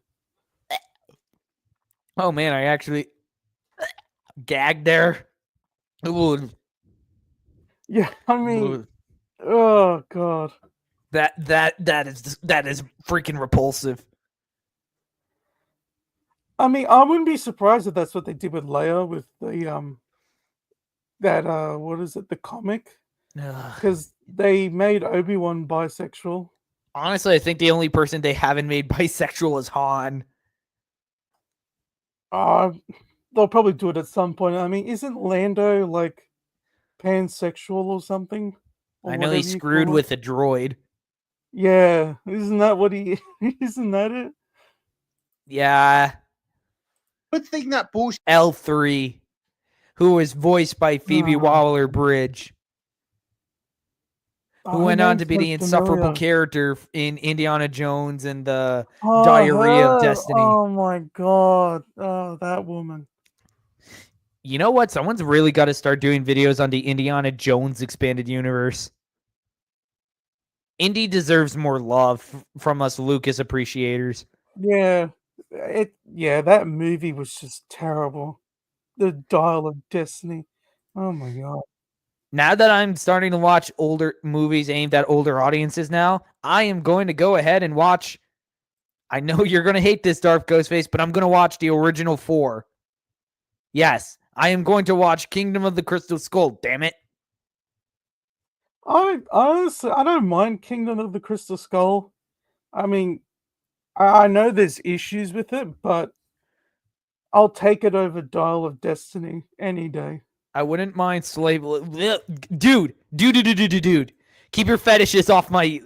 Speaker 1: Oh man, I actually gagged there. Ooh,
Speaker 4: Yeah. I mean, oh god.
Speaker 1: that is freaking repulsive.
Speaker 4: I mean, I wouldn't be surprised if that's what they did with Leia with the what is it, the comic?
Speaker 1: Ugh.
Speaker 4: Because they made Obi-Wan bisexual.
Speaker 1: Honestly, I think the only person they haven't made bisexual is Han.
Speaker 4: They'll probably do it at some point. I mean, isn't Lando like pansexual or something? Or
Speaker 1: I know he
Speaker 4: whatever you
Speaker 1: screwed
Speaker 4: call it?
Speaker 1: with a droid.
Speaker 4: Yeah, isn't that what he? Isn't that it?
Speaker 1: Yeah,
Speaker 5: Good thing that bullshit.
Speaker 1: L3, who was voiced by Phoebe
Speaker 4: Oh.
Speaker 1: Waller-Bridge, who
Speaker 4: her
Speaker 1: went on
Speaker 4: name's
Speaker 1: to be
Speaker 4: so
Speaker 1: the insufferable
Speaker 4: familiar.
Speaker 1: character in Indiana Jones and the
Speaker 4: Oh,
Speaker 1: Diarrhea of
Speaker 4: her!
Speaker 1: Destiny.
Speaker 4: Oh my god! Oh, that woman.
Speaker 1: You know what? Someone's really got to start doing videos on the Indiana Jones expanded universe. Indy deserves more love from us Lucas appreciators.
Speaker 4: Yeah, that movie was just terrible. The Dial of Destiny. Oh my god.
Speaker 1: Now that I'm starting to watch older movies aimed at older audiences now, I am going to go ahead and watch. I know you're going to hate this, Darth Ghostface, but I'm going to watch the original 4. Yes, I am going to watch Kingdom of the Crystal Skull, damn it.
Speaker 4: Honestly, I don't mind Kingdom of the Crystal Skull. I mean, I know there's issues with it, but I'll take it over Dial of Destiny any day.
Speaker 1: I wouldn't mind slave. Dude. Keep your fetishes off my.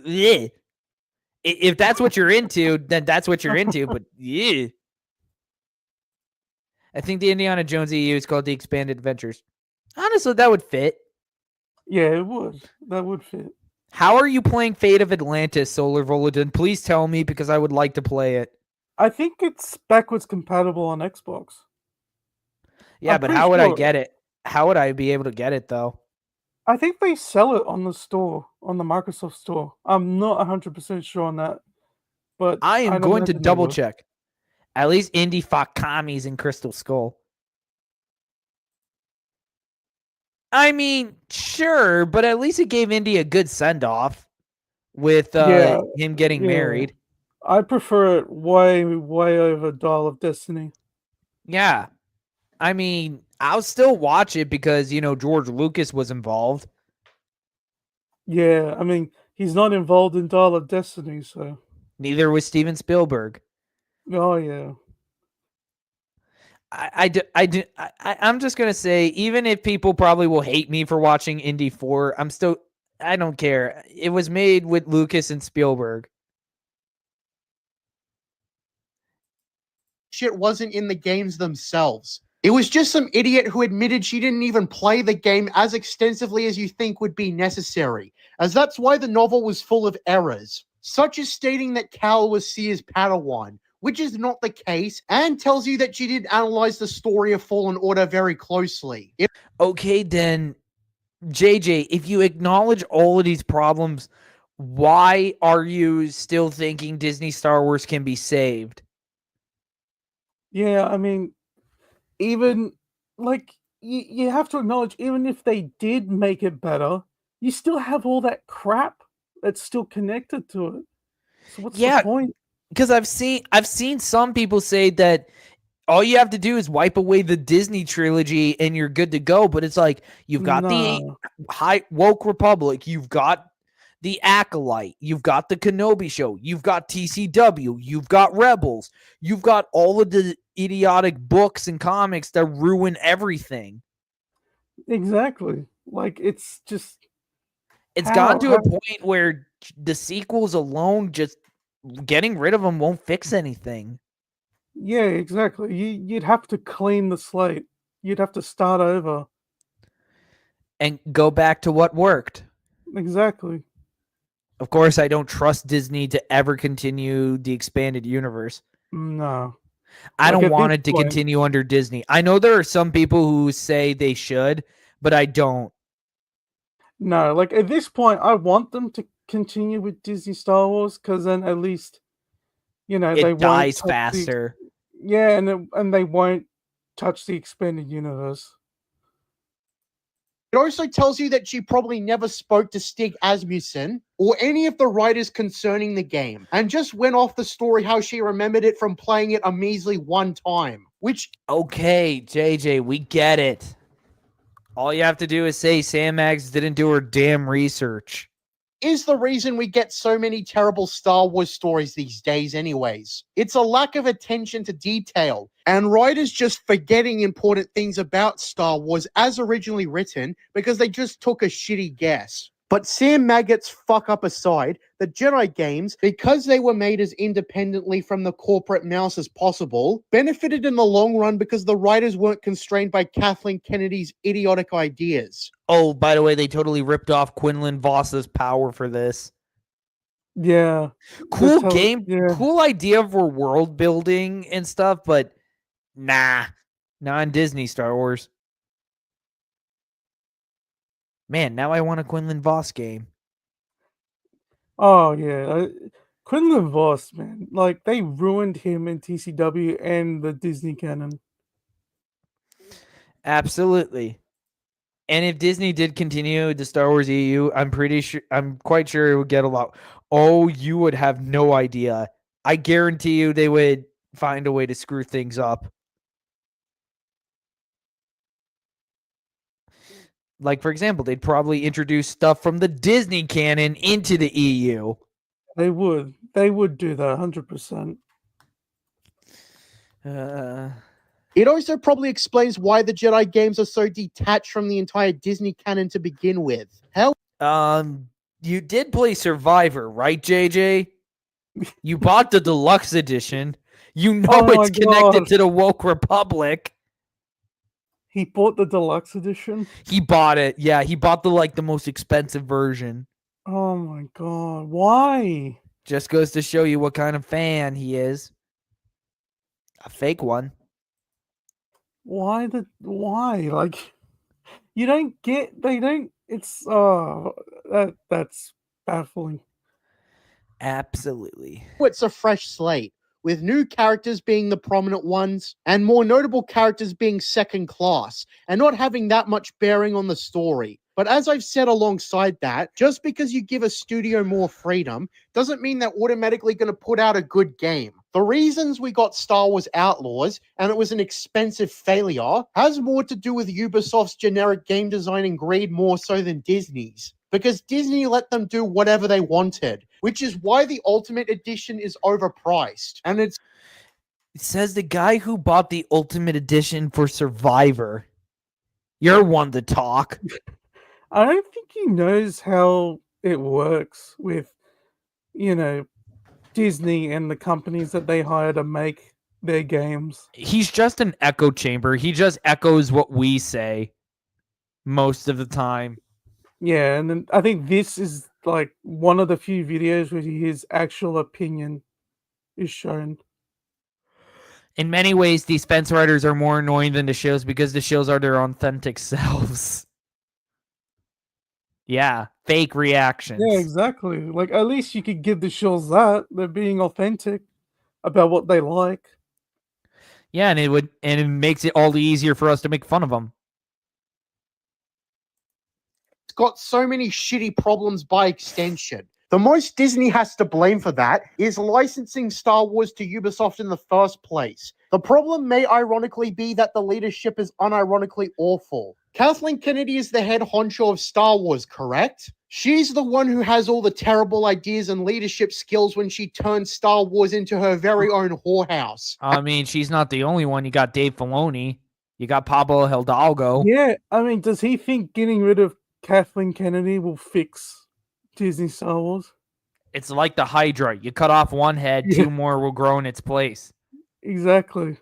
Speaker 1: If that's what you're into, then that's what you're into. But yeah. I think the Indiana Jones EU is called the Expanded Adventures. Honestly, that would fit.
Speaker 4: Yeah, it would. That would fit.
Speaker 1: How are you playing Fate of Atlantis, Solar Voladin? Please tell me because I would like to play it.
Speaker 4: I think it's backwards compatible on Xbox.
Speaker 1: Yeah,
Speaker 4: I'm
Speaker 1: but
Speaker 4: pretty
Speaker 1: how would I
Speaker 4: sure.
Speaker 1: get it? How would I be able to get it, though?
Speaker 4: I think they sell it on the store, on the Microsoft store. I'm not 100% sure on that, but
Speaker 1: I am
Speaker 4: I'd
Speaker 1: going to
Speaker 4: imagine they
Speaker 1: double
Speaker 4: would.
Speaker 1: check. At least Indie fought commies in Crystal Skull. I mean, sure, but at least it gave Indy a good send-off with
Speaker 4: Yeah,
Speaker 1: him getting
Speaker 4: yeah.
Speaker 1: married.
Speaker 4: I prefer it way, way over Dial of Destiny.
Speaker 1: Yeah. I mean, I'll still watch it because, George Lucas was involved.
Speaker 4: Yeah, I mean, he's not involved in Dial of Destiny, so.
Speaker 1: Neither was Steven Spielberg.
Speaker 4: Oh, yeah.
Speaker 1: I'm just going to say, even if people probably will hate me for watching Indy 4, I don't care. It was made with Lucas and Spielberg.
Speaker 5: Shit wasn't in the games themselves. It was just some idiot who admitted she didn't even play the game as extensively as you think would be necessary, as that's why the novel was full of errors, such as stating that Cal was Seer's Padawan, which is not the case, and tells you that she did analyze the story of Fallen Order very closely.
Speaker 1: Okay, then, JJ, if you acknowledge all of these problems, why are you still thinking Disney Star Wars can be saved?
Speaker 4: Yeah, I mean, even, like, you have to acknowledge, even if they did make it better, you still have all that crap that's still connected to it. So what's the point?
Speaker 1: Because I've seen some people say that all you have to do is wipe away the Disney trilogy and you're good to go. But it's like you've got the
Speaker 4: Nah.
Speaker 1: High Woke Republic, you've got the Acolyte, you've got the Kenobi show, you've got TCW, you've got Rebels, you've got all of the idiotic books and comics that ruin everything.
Speaker 4: Exactly. Like, it's just.
Speaker 1: It's
Speaker 4: How-
Speaker 1: gone to a
Speaker 4: how-
Speaker 1: point where the sequels alone, just getting rid of them won't fix anything.
Speaker 4: Yeah, exactly. You'd have to clean the slate. You'd have to start over.
Speaker 1: And go back to what worked.
Speaker 4: Exactly.
Speaker 1: Of course, I don't trust Disney to ever continue the expanded universe.
Speaker 4: No.
Speaker 1: I
Speaker 4: Like,
Speaker 1: don't
Speaker 4: at
Speaker 1: want
Speaker 4: this
Speaker 1: it to
Speaker 4: point-
Speaker 1: continue under Disney. I know there are some people who say they should, but I don't.
Speaker 4: No, like at this point, I want them to continue with Disney Star Wars because then at least, they
Speaker 1: It
Speaker 4: won't
Speaker 1: dies
Speaker 4: touch
Speaker 1: faster.
Speaker 4: Yeah, and they won't touch the expanded universe.
Speaker 5: It also tells you that she probably never spoke to Stig Asmussen or any of the writers concerning the game, and just went off the story how she remembered it from playing it a measly one time, which
Speaker 1: Okay, JJ, we get it. All you have to do is say Sam Maggs didn't do her damn research.
Speaker 5: is the reason we get so many terrible Star Wars stories these days anyways. It's a lack of attention to detail, and writers just forgetting important things about Star Wars as originally written because they just took a shitty guess. But Sam Maggot's fuck up aside, the Jedi games, because they were made as independently from the corporate mouse as possible, benefited in the long run because the writers weren't constrained by Kathleen Kennedy's idiotic ideas.
Speaker 1: Oh, by the way, they totally ripped off Quinlan Voss's power for this.
Speaker 4: Yeah.
Speaker 1: Cool
Speaker 4: how-
Speaker 1: game,
Speaker 4: yeah.
Speaker 1: cool idea for world building and stuff, but nah, not in Disney Star Wars. Man, now I want a Quinlan Voss game.
Speaker 4: Oh yeah. Quinlan Voss, man. Like they ruined him in TCW and the Disney canon.
Speaker 1: Absolutely. And if Disney did continue the Star Wars EU, I'm quite sure it would get a lot. Oh, you would have no idea. I guarantee you they would find a way to screw things up. Like, for example, they'd probably introduce stuff from the Disney canon into the EU.
Speaker 4: They would. They would do that 100%.
Speaker 5: It also probably explains why the Jedi games are so detached from the entire Disney canon to begin with. Hell,
Speaker 1: You did play Survivor, right, JJ? You bought the deluxe edition. You know
Speaker 4: Oh my
Speaker 1: it's connected
Speaker 4: God.
Speaker 1: to the Woke Republic.
Speaker 4: He bought the deluxe edition.
Speaker 1: He bought it. Yeah, he bought the most expensive version.
Speaker 4: Oh my God. Why?
Speaker 1: Just goes to show you what kind of fan he is. A fake one.
Speaker 4: Why? Like, you don't get. They don't. It's that's baffling.
Speaker 1: Absolutely.
Speaker 5: it's a fresh slate, with new characters being the prominent ones, and more notable characters being second class, and not having that much bearing on the story. But as I've said alongside that, just because you give a studio more freedom doesn't mean they're automatically going to put out a good game. The reasons we got Star Wars Outlaws, and it was an expensive failure, has more to do with Ubisoft's generic game design and greed more so than Disney's. Because Disney let them do whatever they wanted, which is why the Ultimate Edition is overpriced. And it's
Speaker 1: It says the guy who bought the Ultimate Edition for Survivor. You're one to talk.
Speaker 4: I don't think he knows how it works with, Disney and the companies that they hire to make their games.
Speaker 1: He's just an echo chamber. He just echoes what we say most of the time.
Speaker 4: Yeah, and then I think this is like one of the few videos where his actual opinion is shown.
Speaker 1: In many ways, these fence riders are more annoying than the shows because the shows are their authentic selves. Yeah, fake reactions.
Speaker 4: Yeah, exactly. Like at least you could give the shows that they're being authentic about what they like.
Speaker 1: Yeah, and it makes it all the easier for us to make fun of them.
Speaker 5: got so many shitty problems by extension. The most Disney has to blame for that is licensing Star Wars to Ubisoft in the first place. The problem may ironically be that the leadership is unironically awful. Kathleen Kennedy is the head honcho of Star Wars, correct? She's the one who has all the terrible ideas and leadership skills when she turns Star Wars into her very own whorehouse.
Speaker 1: I mean, she's not the only one. You got Dave Filoni. You got Pablo Hidalgo.
Speaker 4: Yeah, I mean, does he think getting rid of Kathleen Kennedy will fix Disney Star Wars.
Speaker 1: It's like the Hydra. You cut off one head,
Speaker 4: Yeah.
Speaker 1: 2 more will grow in its place.
Speaker 4: Exactly.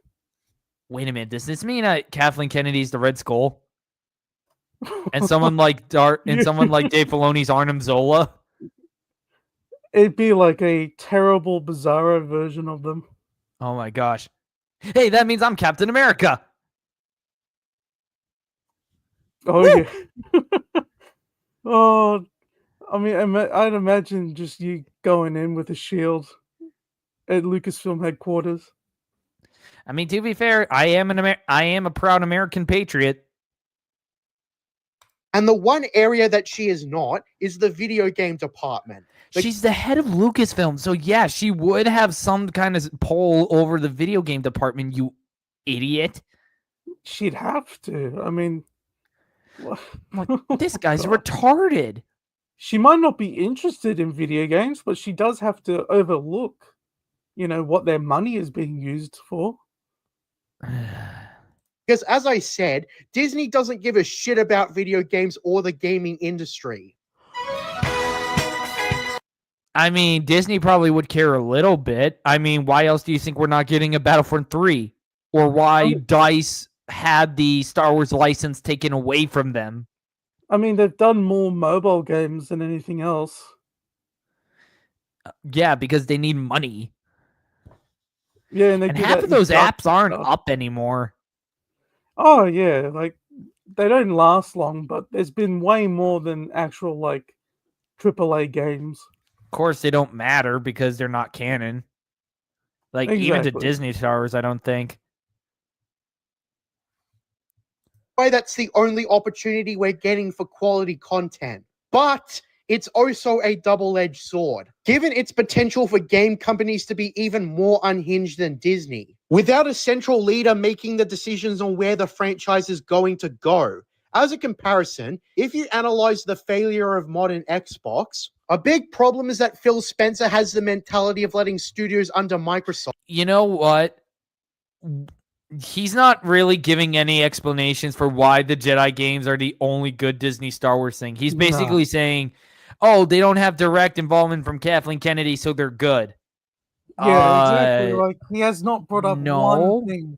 Speaker 1: Wait a minute. Does this mean that Kathleen Kennedy's the Red Skull? And someone like someone like Dave Filoni's Arnim Zola?
Speaker 4: It'd be like a terrible, bizarro version of them.
Speaker 1: Oh my gosh. Hey, that means I'm Captain America.
Speaker 4: Oh, yeah. Oh, I mean, I'd imagine just you going in with a shield at Lucasfilm headquarters.
Speaker 1: I mean, to be fair, I am a proud American patriot.
Speaker 5: And the one area that she is not is the video game department.
Speaker 1: She's the head of Lucasfilm, so yeah, she would have some kind of pull over the video game department, you idiot.
Speaker 4: She'd have to. I mean,
Speaker 1: Like, this guy's retarded.
Speaker 4: She might not be interested in video games, but she does have to overlook, what their money is being used for.
Speaker 5: Because as I said, Disney doesn't give a shit about video games or the gaming industry.
Speaker 1: I mean, Disney probably would care a little bit. I mean, why else do you think we're not getting a Battlefront 3? Or why DICE had the Star Wars license taken away from them?
Speaker 4: I mean, they've done more mobile games than anything else.
Speaker 1: Yeah, because they need money.
Speaker 4: Yeah, and
Speaker 1: And half of those apps aren't up anymore.
Speaker 4: Oh, yeah, like, they don't last long, but there's been way more than actual, like, AAA games.
Speaker 1: Of course, they don't matter because they're not canon. Like, even to
Speaker 4: Exactly.
Speaker 1: Disney Star Wars, I don't think.
Speaker 5: Why that's the only opportunity we're getting for quality content. But it's also a double-edged sword, given its potential for game companies to be even more unhinged than Disney. Without a central leader making the decisions on where the franchise is going to go. As a comparison, if you analyze the failure of modern Xbox, a big problem is that Phil Spencer has the mentality of letting studios under Microsoft.
Speaker 1: You know what? He's not really giving any explanations for why the Jedi games are the only good Disney Star Wars thing. He's basically saying, oh, they don't have direct involvement from Kathleen Kennedy, so they're good.
Speaker 4: Yeah, exactly. Like, he has not brought up
Speaker 1: no.
Speaker 4: one thing.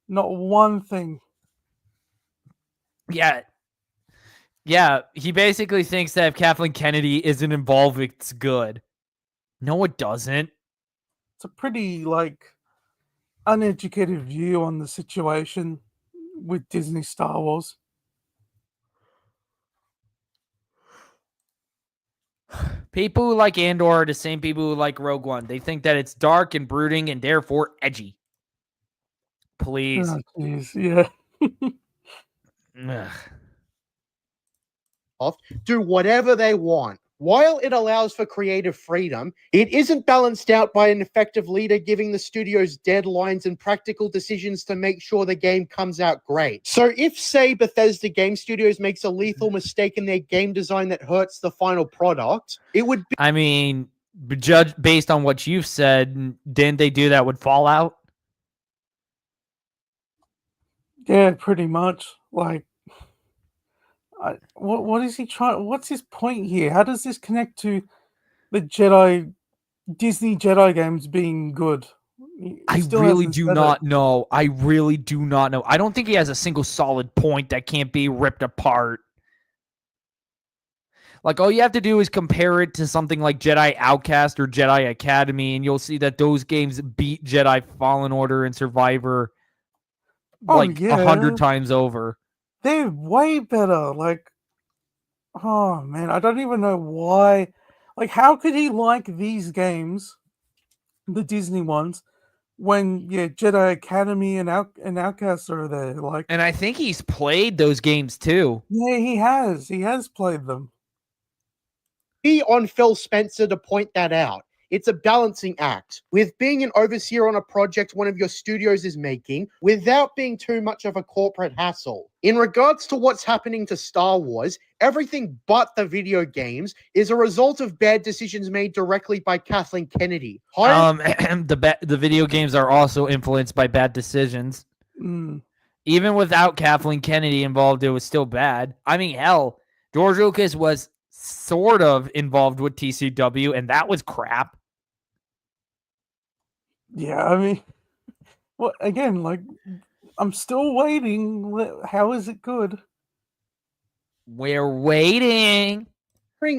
Speaker 4: Not one thing.
Speaker 1: Yeah. Yeah, he basically thinks that if Kathleen Kennedy isn't involved, it's good. No, it doesn't.
Speaker 4: It's a pretty, like, uneducated view on the situation with Disney Star Wars.
Speaker 1: People who like Andor are the same people who like Rogue One. They think that it's dark and brooding and therefore edgy. Please.
Speaker 4: Oh, jeez, yeah.
Speaker 5: Do whatever they want. While it allows for creative freedom, it isn't balanced out by an effective leader giving the studios deadlines and practical decisions to make sure the game comes out great. So if, say, Bethesda Game Studios makes a lethal mistake in their game design that hurts the final product, it would be...
Speaker 1: I mean, judge based on what you've said, didn't they do that with Fallout?
Speaker 4: Yeah, pretty much. Like, what is he trying? What's his point here? How does this connect to the Disney Jedi games being good?
Speaker 1: I really do not know. I really do not know. I don't think he has a single solid point that can't be ripped apart. Like, all you have to do is compare it to something like Jedi Outcast or Jedi Academy, and you'll see that those games beat Jedi Fallen Order and Survivor like 100 times over.
Speaker 4: They're way better. Like, oh man, I don't even know why. Like, how could he like these games, the Disney ones, when Jedi Academy and Outcast are there? Like,
Speaker 1: and I think he's played those games too.
Speaker 4: Yeah, he has. He has played them.
Speaker 5: Be on Phil Spencer to point that out. It's a balancing act with being an overseer on a project one of your studios is making without being too much of a corporate hassle. In regards to what's happening to Star Wars, everything but the video games is a result of bad decisions made directly by Kathleen Kennedy.
Speaker 1: The video games are also influenced by bad decisions. Even without Kathleen Kennedy involved, it was still bad. I mean, hell, George Lucas was sort of involved with TCW, and that was crap.
Speaker 4: Yeah, I mean, well, again, like, I'm still waiting. How is it good?
Speaker 1: We're waiting.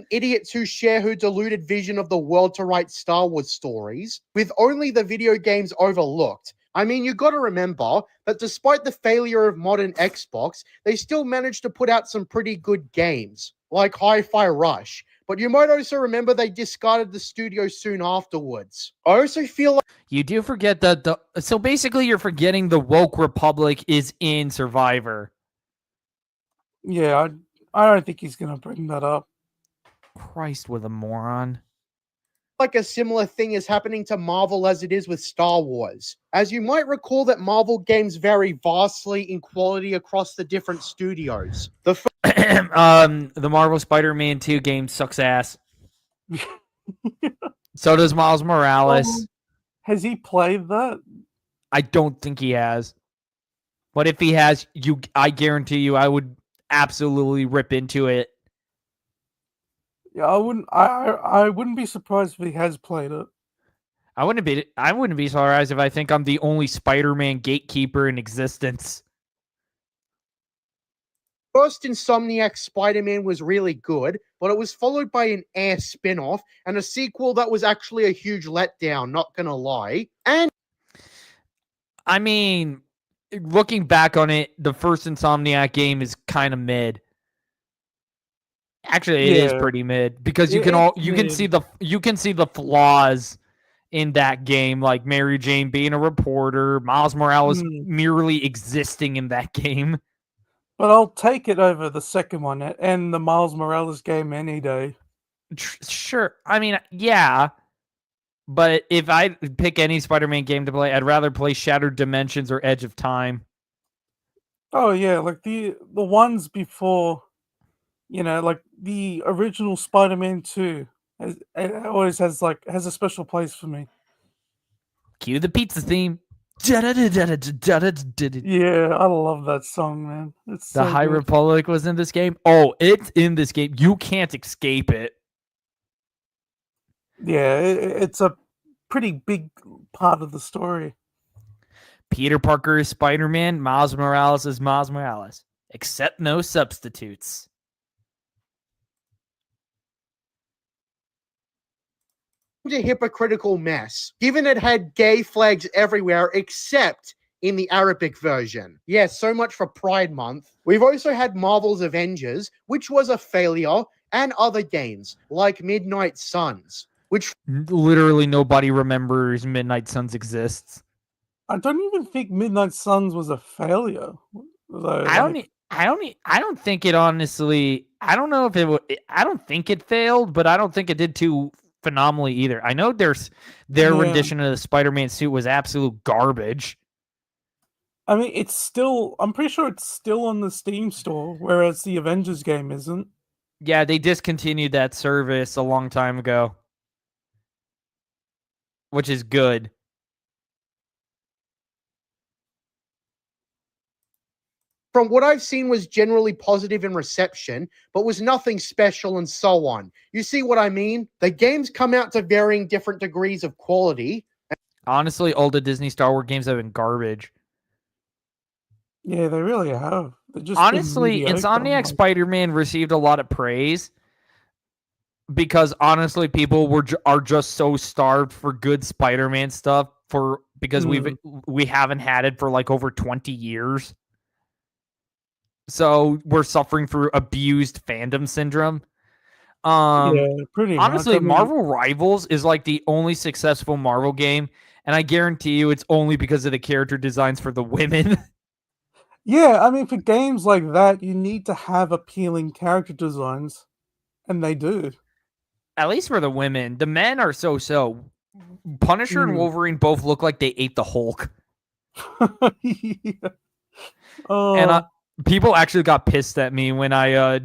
Speaker 5: Idiots who share who deluded vision of the world to write Star Wars stories, with only the video games overlooked. I mean, you got to remember that despite the failure of modern Xbox, they still managed to put out some pretty good games, like Hi-Fi Rush. But you might also remember they discarded the studio soon afterwards. I also feel like
Speaker 1: You do forget that so basically you're forgetting the woke republic is in Survivor.
Speaker 4: Yeah, I don't think he's gonna bring that up.
Speaker 1: Christ, with a moron.
Speaker 5: a similar thing is happening to Marvel as it is with Star Wars. As you might recall that Marvel games vary vastly in quality across the different studios.
Speaker 1: The Marvel Spider-Man 2 game sucks ass. So does Miles Morales.
Speaker 4: Has he played that?
Speaker 1: I don't think he has. But if he has, I guarantee you I would absolutely rip into it.
Speaker 4: Yeah, I wouldn't be surprised if he has played it.
Speaker 1: I wouldn't be surprised if I think I'm the only Spider-Man gatekeeper in existence.
Speaker 5: First Insomniac Spider-Man was really good, but it was followed by an Air spin-off and a sequel that was actually a huge letdown, not gonna lie. And
Speaker 1: I mean, looking back on it, the first Insomniac game is kind of mid. Actually, it is pretty mid because you can see the flaws in that game, like Mary Jane being a reporter, Miles Morales merely existing in that game.
Speaker 4: But I'll take it over the second one and the Miles Morales game any day.
Speaker 1: Sure. I mean, yeah. But if I pick any Spider-Man game to play, I'd rather play Shattered Dimensions or Edge of Time.
Speaker 4: Oh yeah, like the ones before, like the original Spider-Man 2 it always has a special place for me.
Speaker 1: Cue the pizza theme.
Speaker 4: Yeah, I love that song, man. It's
Speaker 1: The
Speaker 4: so
Speaker 1: High
Speaker 4: good.
Speaker 1: Republic was in this game. Oh, it's in this game. You can't escape it.
Speaker 4: Yeah, it's a pretty big part of the story.
Speaker 1: Peter Parker is Spider-Man. Miles Morales is Miles Morales. Except no substitutes.
Speaker 5: a hypocritical mess, given it had gay flags everywhere except in the Arabic version. Yes, so much for Pride Month. We've also had Marvel's Avengers, which was a failure, and other games like Midnight Suns, which
Speaker 1: Literally nobody remembers Midnight Suns exists.
Speaker 4: I don't even think Midnight Suns was a failure. Though,
Speaker 1: I don't think it honestly. I don't know if it. I don't think it failed, but I don't think it did too phenomenally either. I know their rendition of the Spider-Man suit was absolute garbage.
Speaker 4: I mean, I'm pretty sure it's still on the Steam store, whereas the Avengers game isn't.
Speaker 1: Yeah, they discontinued that service a long time ago, which is good.
Speaker 5: from what I've seen was generally positive in reception, but was nothing special and so on. You see what I mean? The games come out to varying different degrees of quality.
Speaker 1: Honestly, all the Disney Star Wars games have been garbage.
Speaker 4: Yeah, they really have.
Speaker 1: Honestly, Insomniac Spider-Man received a lot of praise because honestly, people are just so starved for good Spider-Man stuff because we haven't had it for like over 20 years. So we're suffering through abused fandom syndrome.
Speaker 4: Yeah, pretty
Speaker 1: honestly,
Speaker 4: much.
Speaker 1: Marvel Rivals is like the only successful Marvel game, and I guarantee you it's only because of the character designs for the women.
Speaker 4: Yeah, I mean, for games like that, you need to have appealing character designs, and they do.
Speaker 1: At least for the women. The men are so-so. Punisher and Wolverine both look like they ate the Hulk.
Speaker 4: Yeah.
Speaker 1: And people actually got pissed at me when I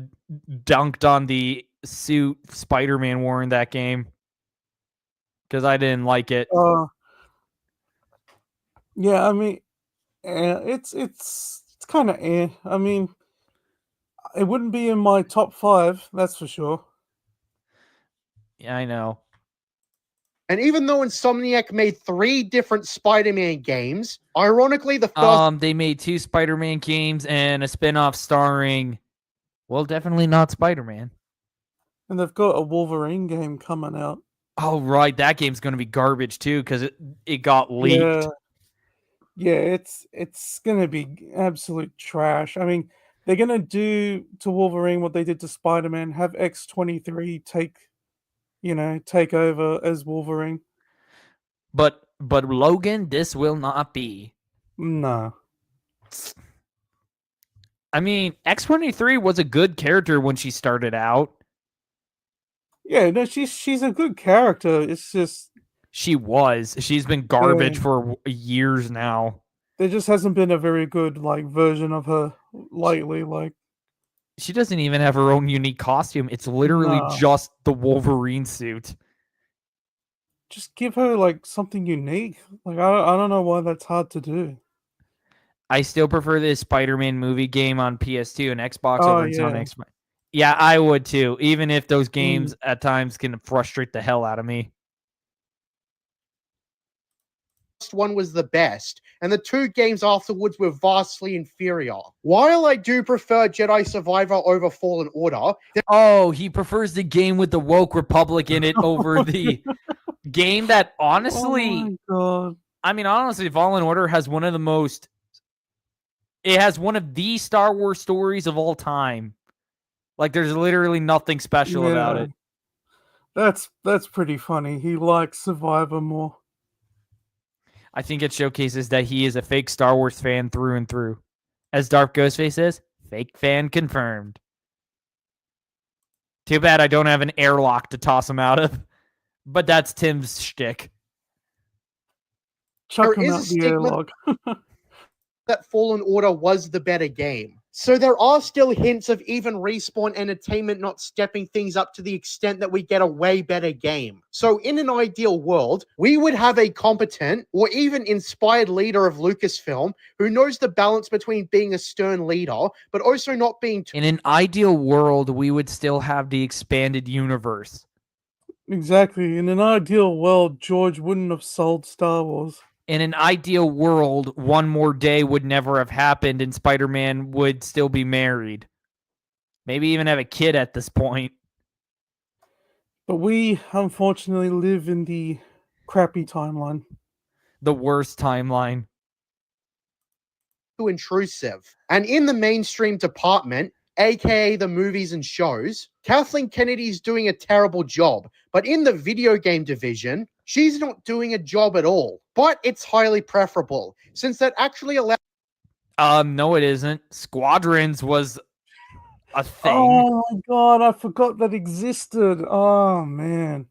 Speaker 1: dunked on the suit Spider-Man wore in that game because I didn't like it.
Speaker 4: Yeah, I mean, it's kind of I mean, it wouldn't be in my top 5, that's for sure.
Speaker 1: Yeah, I know.
Speaker 5: And even though Insomniac made 3 different Spider-Man games, ironically, the first
Speaker 1: They made 2 Spider-Man games and a spin-off starring, well, definitely not Spider-Man.
Speaker 4: And they've got a Wolverine game coming out.
Speaker 1: Oh, right. That game's going to be garbage, too, because it got leaked.
Speaker 4: Yeah, it's gonna be absolute trash. I mean, they're gonna do to Wolverine what they did to Spider-Man, have X-23 take over as Wolverine.
Speaker 1: But Logan, this will not be.
Speaker 4: No.
Speaker 1: I mean, X-23 was a good character when she started out.
Speaker 4: Yeah, no, she's a good character. It's just
Speaker 1: She's been garbage for years now.
Speaker 4: there just hasn't been a very good version of her lately.
Speaker 1: She doesn't even have her own unique costume. It's literally
Speaker 4: No.
Speaker 1: just the Wolverine suit.
Speaker 4: Just give her something unique. I don't know why that's hard to do.
Speaker 1: I still prefer this Spider-Man movie game on PS2 and Xbox
Speaker 4: Oh,
Speaker 1: over on
Speaker 4: yeah.
Speaker 1: Xbox. Yeah, I would too, even if those games at times can frustrate the hell out of me.
Speaker 5: one was the best, and the 2 games afterwards were vastly inferior. While I do prefer Jedi Survivor over Fallen Order,
Speaker 1: Oh, he prefers the game with the woke Republic in it over the game that honestly,
Speaker 4: Oh my god.
Speaker 1: I mean, honestly, Fallen Order has one of the most. It has one of the Star Wars stories of all time. There's literally nothing special about it.
Speaker 4: That's pretty funny. He likes Survivor more.
Speaker 1: I think it showcases that he is a fake Star Wars fan through and through. As Darth Ghostface says, fake fan confirmed. Too bad I don't have an airlock to toss him out of. But that's Tim's shtick.
Speaker 4: Chuck
Speaker 5: there
Speaker 4: him
Speaker 5: is
Speaker 4: out
Speaker 5: a
Speaker 4: the
Speaker 5: stigma
Speaker 4: airlock.
Speaker 5: that Fallen Order was the better game. So there are still hints of even Respawn Entertainment not stepping things up to the extent that we get a way better game. So in an ideal world, we would have a competent or even inspired leader of Lucasfilm who knows the balance between being a stern leader, but also not being
Speaker 1: In an ideal world, we would still have the expanded universe.
Speaker 4: Exactly. In an ideal world, George wouldn't have sold Star Wars.
Speaker 1: In an ideal world, one more day would never have happened and Spider-Man would still be married. Maybe even have a kid at this point.
Speaker 4: But we, unfortunately, live in the crappy timeline.
Speaker 1: The worst timeline.
Speaker 5: too intrusive. And in the mainstream department, aka the movies and shows, Kathleen Kennedy's doing a terrible job. But in the video game division, she's not doing a job at all. But it's highly preferable, since that actually allows
Speaker 1: No, it isn't. Squadrons was a thing.
Speaker 4: Oh my god, I forgot that existed. Oh man.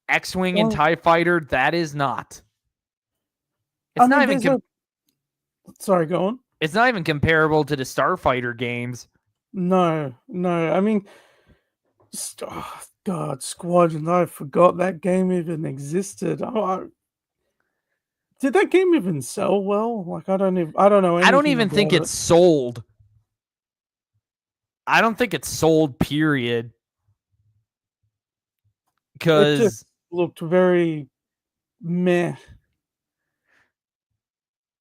Speaker 1: X-Wing and
Speaker 4: Well-
Speaker 1: TIE Fighter, that is not.
Speaker 4: I
Speaker 1: It's not
Speaker 4: mean,
Speaker 1: even
Speaker 4: Sorry, go on.
Speaker 1: it's not even comparable to the Starfighter games.
Speaker 4: No. I mean, oh, God, Squadron. I forgot that game even existed. Did that game even sell well? I don't know.
Speaker 1: I don't
Speaker 4: anything
Speaker 1: even think
Speaker 4: about
Speaker 1: it's sold. I don't think it's sold, period.
Speaker 4: It
Speaker 1: Because
Speaker 4: just looked very meh.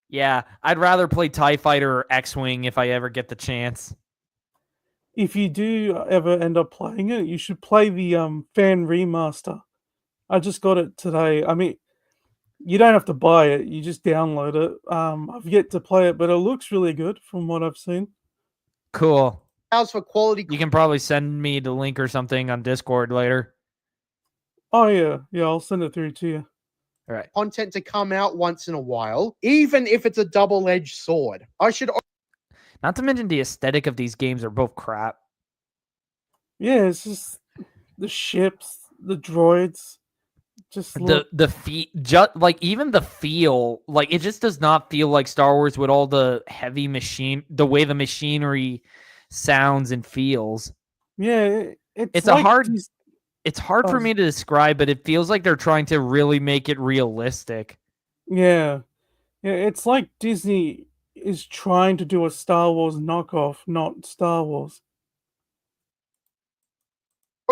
Speaker 1: yeah, I'd rather play TIE Fighter or X-Wing if I ever get the chance.
Speaker 4: If you do ever end up playing it, you should play the fan remaster. I just got it today. I mean, you don't have to buy it; you just download it. I've yet to play it, but it looks really good from what I've seen.
Speaker 1: Cool.
Speaker 5: for quality
Speaker 1: You can probably send me the link or something on Discord later.
Speaker 4: Oh yeah, I'll send it through to you.
Speaker 1: All right.
Speaker 5: content to come out once in a while, even if it's a double-edged sword. I should
Speaker 1: Not to mention the aesthetic of these games are both crap.
Speaker 4: Yeah, it's just the ships, the droids, just look.
Speaker 1: Even the feel, it just does not feel like Star Wars with all the heavy the way the machinery sounds and feels.
Speaker 4: Yeah,
Speaker 1: It's
Speaker 4: like
Speaker 1: it's hard for me to describe, but it feels like they're trying to really make it realistic.
Speaker 4: Yeah, it's like Disney is trying to do a Star Wars knockoff, not Star Wars.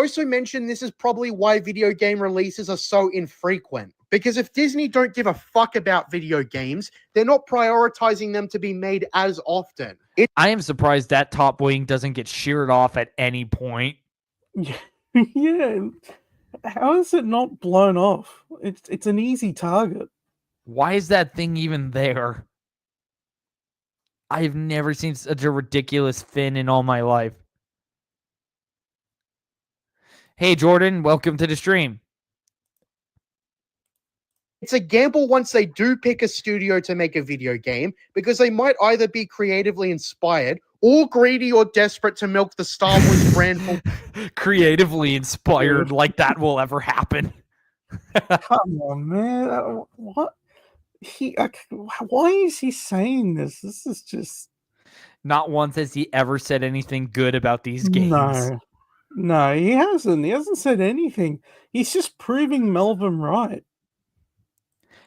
Speaker 5: Also mentioned this is probably why video game releases are so infrequent. Because if Disney don't give a fuck about video games, they're not prioritizing them to be made as often.
Speaker 1: I am surprised that top wing doesn't get sheared off at any point.
Speaker 4: Yeah, yeah. How is it not blown off? It's an easy target.
Speaker 1: Why is that thing even there? I've never seen such a ridiculous fin in all my life. Hey, Jordan, welcome to the stream.
Speaker 5: It's a gamble once they do pick a studio to make a video game, because they might either be creatively inspired or greedy or desperate to milk the Star Wars brand for
Speaker 1: Creatively inspired, like that will ever happen.
Speaker 4: Come on, man. What? Why is he saying this? This is just
Speaker 1: Not once has he ever said anything good about these games.
Speaker 4: No, he hasn't. He hasn't said anything. He's just proving Melvin right.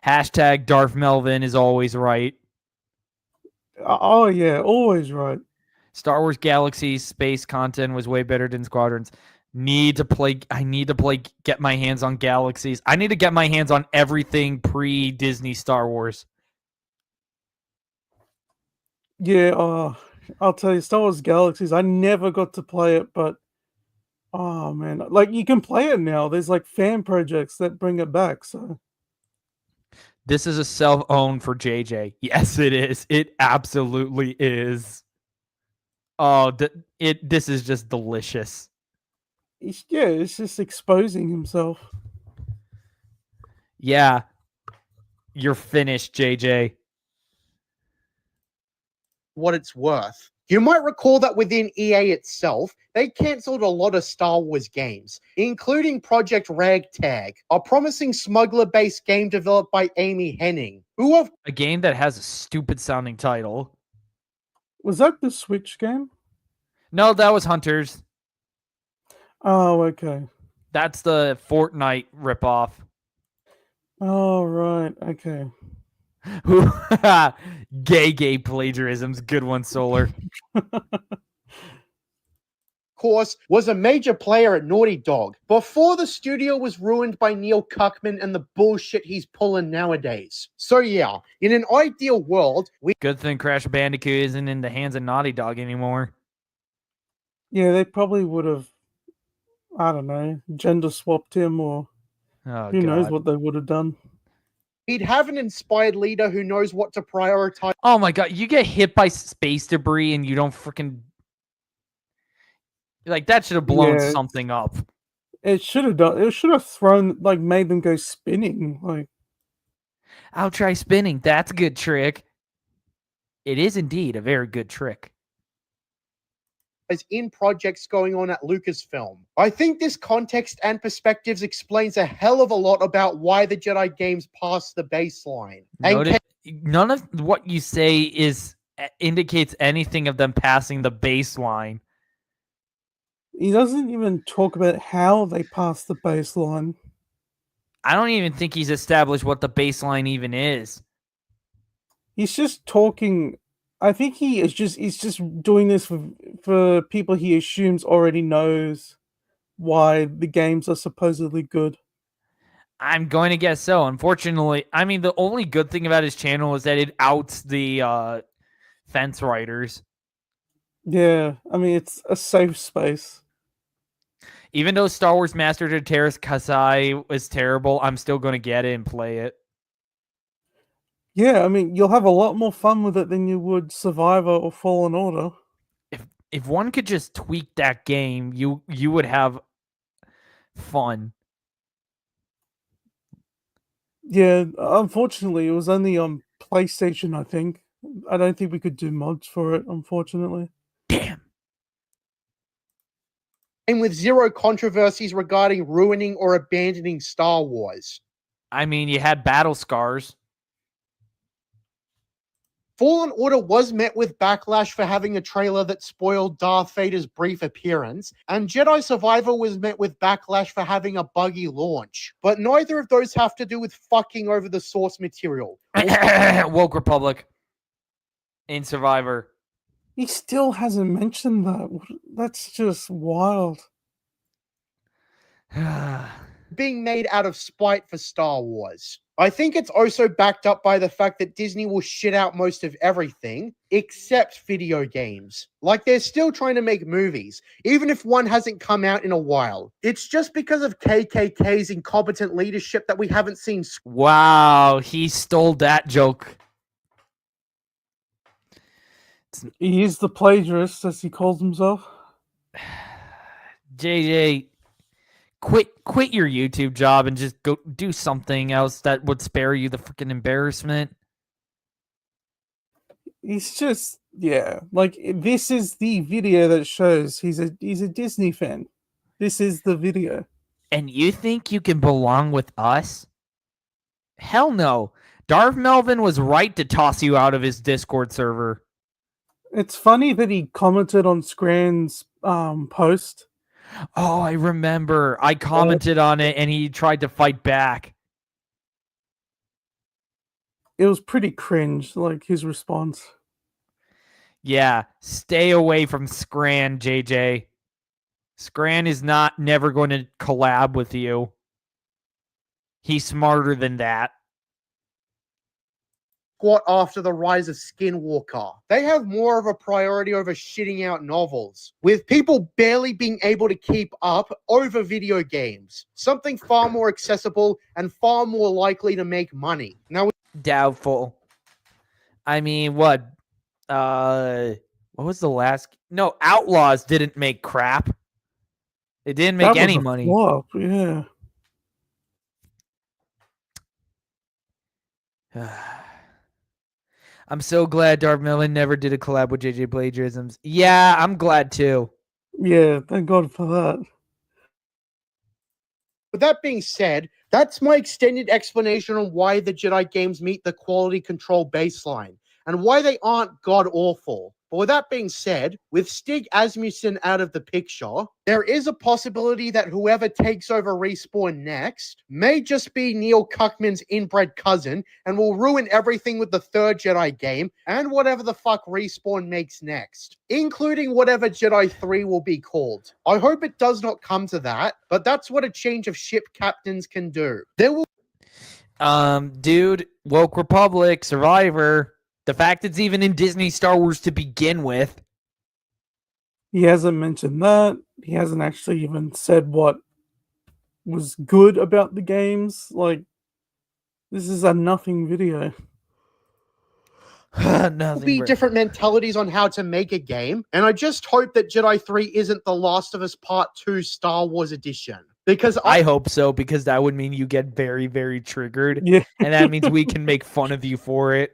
Speaker 1: Hashtag Darth Melvin is always right.
Speaker 4: Oh yeah, always right.
Speaker 1: Star Wars Galaxy's space content was way better than Squadrons. I need to get my hands on Galaxies. I need to get my hands on everything pre-Disney Star Wars.
Speaker 4: Yeah, I'll tell you, Star Wars Galaxies, I never got to play it, but oh man, like you can play it now. There's like fan projects that bring it back, so
Speaker 1: This is a self-owned for JJ. Yes, it is. It absolutely is. Oh, this is just delicious.
Speaker 4: it's just exposing himself.
Speaker 1: Yeah. You're finished, JJ.
Speaker 5: what it's worth. You might recall that within EA itself, they cancelled a lot of Star Wars games, including Project Ragtag, a promising smuggler-based game developed by Amy Hennig, who have
Speaker 1: A game that has a stupid sounding title.
Speaker 4: Was that the Switch game?
Speaker 1: No, that was Hunters.
Speaker 4: Oh, okay.
Speaker 1: That's the Fortnite ripoff.
Speaker 4: Oh, right. Okay.
Speaker 1: Gay plagiarisms. Good one, Solar.
Speaker 5: course, was a major player at Naughty Dog before the studio was ruined by Neil Cuckman and the bullshit he's pulling nowadays. So yeah, in an ideal world, we
Speaker 1: Good thing Crash Bandicoot isn't in the hands of Naughty Dog anymore.
Speaker 4: Yeah, they probably would have, I don't know, gender swapped him, or
Speaker 1: Oh,
Speaker 4: who knows
Speaker 1: God.
Speaker 4: what they would have done.
Speaker 5: we'd have an inspired leader who knows what to prioritize.
Speaker 1: Oh my God, you get hit by space debris and you don't freaking... Like, that should have blown
Speaker 4: Yeah.
Speaker 1: something up.
Speaker 4: It should have done. It should have thrown, like, made them go spinning. Like,
Speaker 1: I'll try spinning. That's a good trick. It is indeed a very good trick.
Speaker 5: In projects going on at Lucasfilm. I think this context and perspectives explains a hell of a lot about why the Jedi games passed the baseline. And
Speaker 1: Notice, none of what you say indicates anything of them passing the baseline.
Speaker 4: he doesn't even talk about how they passed the baseline.
Speaker 1: I don't even think he's established what the baseline even is.
Speaker 4: He's just talking. I think he's just doing this for people he assumes already knows why the games are supposedly good.
Speaker 1: I'm going to guess so. Unfortunately, I mean, the only good thing about his channel is that it outs the fence writers.
Speaker 4: Yeah, I mean, it's a safe space.
Speaker 1: Even though Star Wars Master of Terrace Kasai was terrible, I'm still going to get it and play it.
Speaker 4: Yeah, I mean, you'll have a lot more fun with it than you would Survivor or Fallen Order.
Speaker 1: If one could just tweak that game, you would have fun.
Speaker 4: Yeah, unfortunately, it was only on PlayStation, I think. I don't think we could do mods for it, unfortunately.
Speaker 1: Damn.
Speaker 5: and with zero controversies regarding ruining or abandoning Star Wars.
Speaker 1: I mean, you had battle scars.
Speaker 5: Fallen Order was met with backlash for having a trailer that spoiled Darth Vader's brief appearance, and Jedi Survivor was met with backlash for having a buggy launch. But neither of those have to do with fucking over the source material.
Speaker 1: Woke Republic in Survivor.
Speaker 4: He still hasn't mentioned that. That's just wild.
Speaker 5: being made out of spite for Star Wars. I think it's also backed up by the fact that Disney will shit out most of everything except video games. Like they're still trying to make movies, even if one hasn't come out in a while. It's just because of KKK's incompetent leadership that we haven't seen.
Speaker 1: Wow, he stole that joke.
Speaker 4: He is the plagiarist, as he calls himself.
Speaker 1: JJ, quit your YouTube job and just go do something else that would spare you the freaking embarrassment.
Speaker 4: He's just, yeah, like this is the video that shows he's a Disney fan. This is the video.
Speaker 1: And you think you can belong with us? Hell no. Darth Melvin was right to toss you out of his Discord server.
Speaker 4: It's funny that he commented on Scran's post.
Speaker 1: Oh, I remember. I commented on it and he tried to fight back.
Speaker 4: It was pretty cringe, like his response.
Speaker 1: Yeah, stay away from Scran, JJ. Scran is never going to collab with you. He's smarter than that.
Speaker 5: Squat after the rise of Skinwalker. They have more of a priority over shitting out novels, with people barely being able to keep up over video games. Something far more accessible and far more likely to make money. Now,
Speaker 1: Doubtful. I mean, what? What was the last? No, Outlaws didn't make crap. It didn't make
Speaker 4: That was
Speaker 1: any
Speaker 4: a
Speaker 1: money.
Speaker 4: flop, yeah.
Speaker 1: I'm so glad Darth Melvin never did a collab with JJ Plagiarisms. Yeah, I'm glad too.
Speaker 4: Yeah, thank God for that.
Speaker 5: with that being said, that's my extended explanation on why the Jedi games meet the quality control baseline and why they aren't god-awful. But with that being said, with Stig Asmussen out of the picture, there is a possibility that whoever takes over Respawn next may just be Neil Cuckman's inbred cousin and will ruin everything with the third Jedi game and whatever the fuck Respawn makes next, including whatever Jedi 3 will be called. I hope it does not come to that, but that's what a change of ship captains can do. There will
Speaker 1: Dude, Woke Republic, Survivor, the fact it's even in Disney Star Wars to begin with.
Speaker 4: He hasn't mentioned that. He hasn't actually even said what was good about the games. Like, this is a nothing video.
Speaker 1: Nothing
Speaker 5: be
Speaker 1: but-
Speaker 5: different mentalities on how to make a game, and I just hope that Jedi 3 isn't The Last of Us Part 2 Star Wars Edition. Because
Speaker 1: I hope so, because that would mean you get very, very triggered.
Speaker 4: Yeah.
Speaker 1: And that means we can make fun of you for it.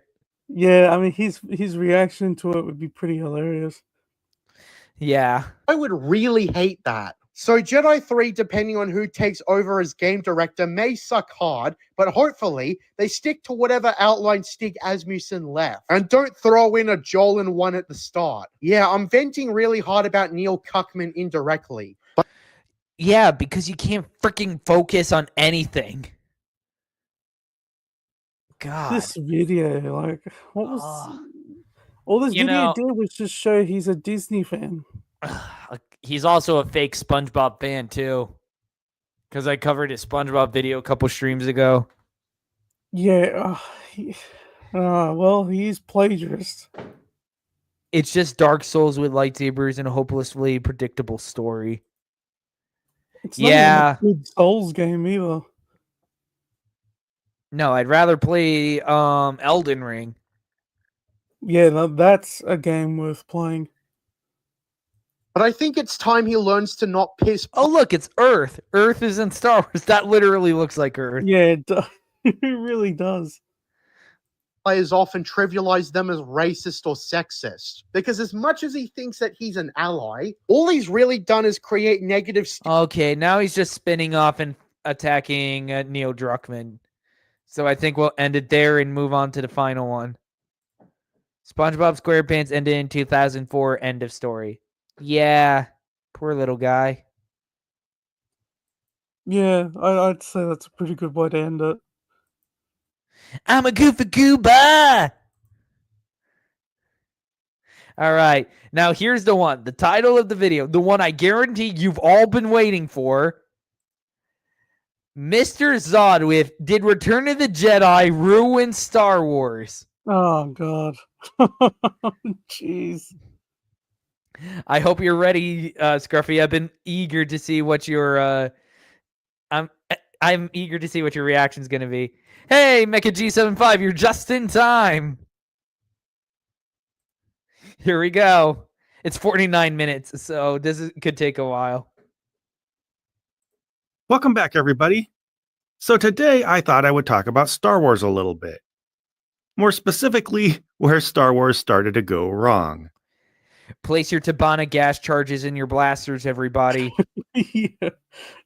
Speaker 4: Yeah, I mean, his reaction to it would be pretty hilarious.
Speaker 1: Yeah.
Speaker 5: I would really hate that. So Jedi 3, depending on who takes over as game director, may suck hard, but hopefully they stick to whatever outline Stig Asmussen left, and don't throw in a Jolan one at the start. Yeah, I'm venting really hard about Neil Cuckman indirectly. But
Speaker 1: Yeah, because you can't freaking focus on anything. God.
Speaker 4: This video, like, what was...
Speaker 1: Ugh.
Speaker 4: all this
Speaker 1: You
Speaker 4: video
Speaker 1: know-
Speaker 4: did was just show he's a Disney fan.
Speaker 1: He's also a fake SpongeBob fan, too. Because I covered his SpongeBob video a couple streams ago.
Speaker 4: Yeah, well, he's plagiarist.
Speaker 1: It's just Dark Souls with lightsabers and a hopelessly predictable story.
Speaker 4: It's not
Speaker 1: Yeah.
Speaker 4: even a good Souls game either.
Speaker 1: No, I'd rather play Elden Ring.
Speaker 4: Yeah, that's a game worth playing.
Speaker 5: I think it's time he learns to not piss
Speaker 1: Oh, look, it's Earth. Earth is in Star Wars. That literally looks like Earth.
Speaker 4: Yeah, it really does.
Speaker 5: players off and trivialize them as racist or sexist. Because as much as he thinks that he's an ally, all he's really done is create negative
Speaker 1: Okay, now he's just spinning off and attacking Neil Druckmann. So I think we'll end it there and move on to the final one. SpongeBob SquarePants ended in 2004. End of story. Yeah, poor little guy.
Speaker 4: Yeah, I'd say that's a pretty good way to end it.
Speaker 1: I'm a goofy gooba. All right, now here's the one. The title of the video, the one I guarantee you've all been waiting for. Mr. Zod with Did Return of the Jedi ruin Star Wars?
Speaker 4: Oh God. Jeez.
Speaker 1: I hope you're ready, Scruffy. I've been eager to see what your I'm eager to see what your reaction's gonna be. Hey, Mecha G75, you're just in time. Here we go. It's 49 minutes, so could take a while.
Speaker 7: Welcome back, everybody. So today I thought I would talk about Star Wars a little bit. More specifically, where Star Wars started to go wrong.
Speaker 1: Place your Tabana gas charges in your blasters, everybody.
Speaker 4: Yeah.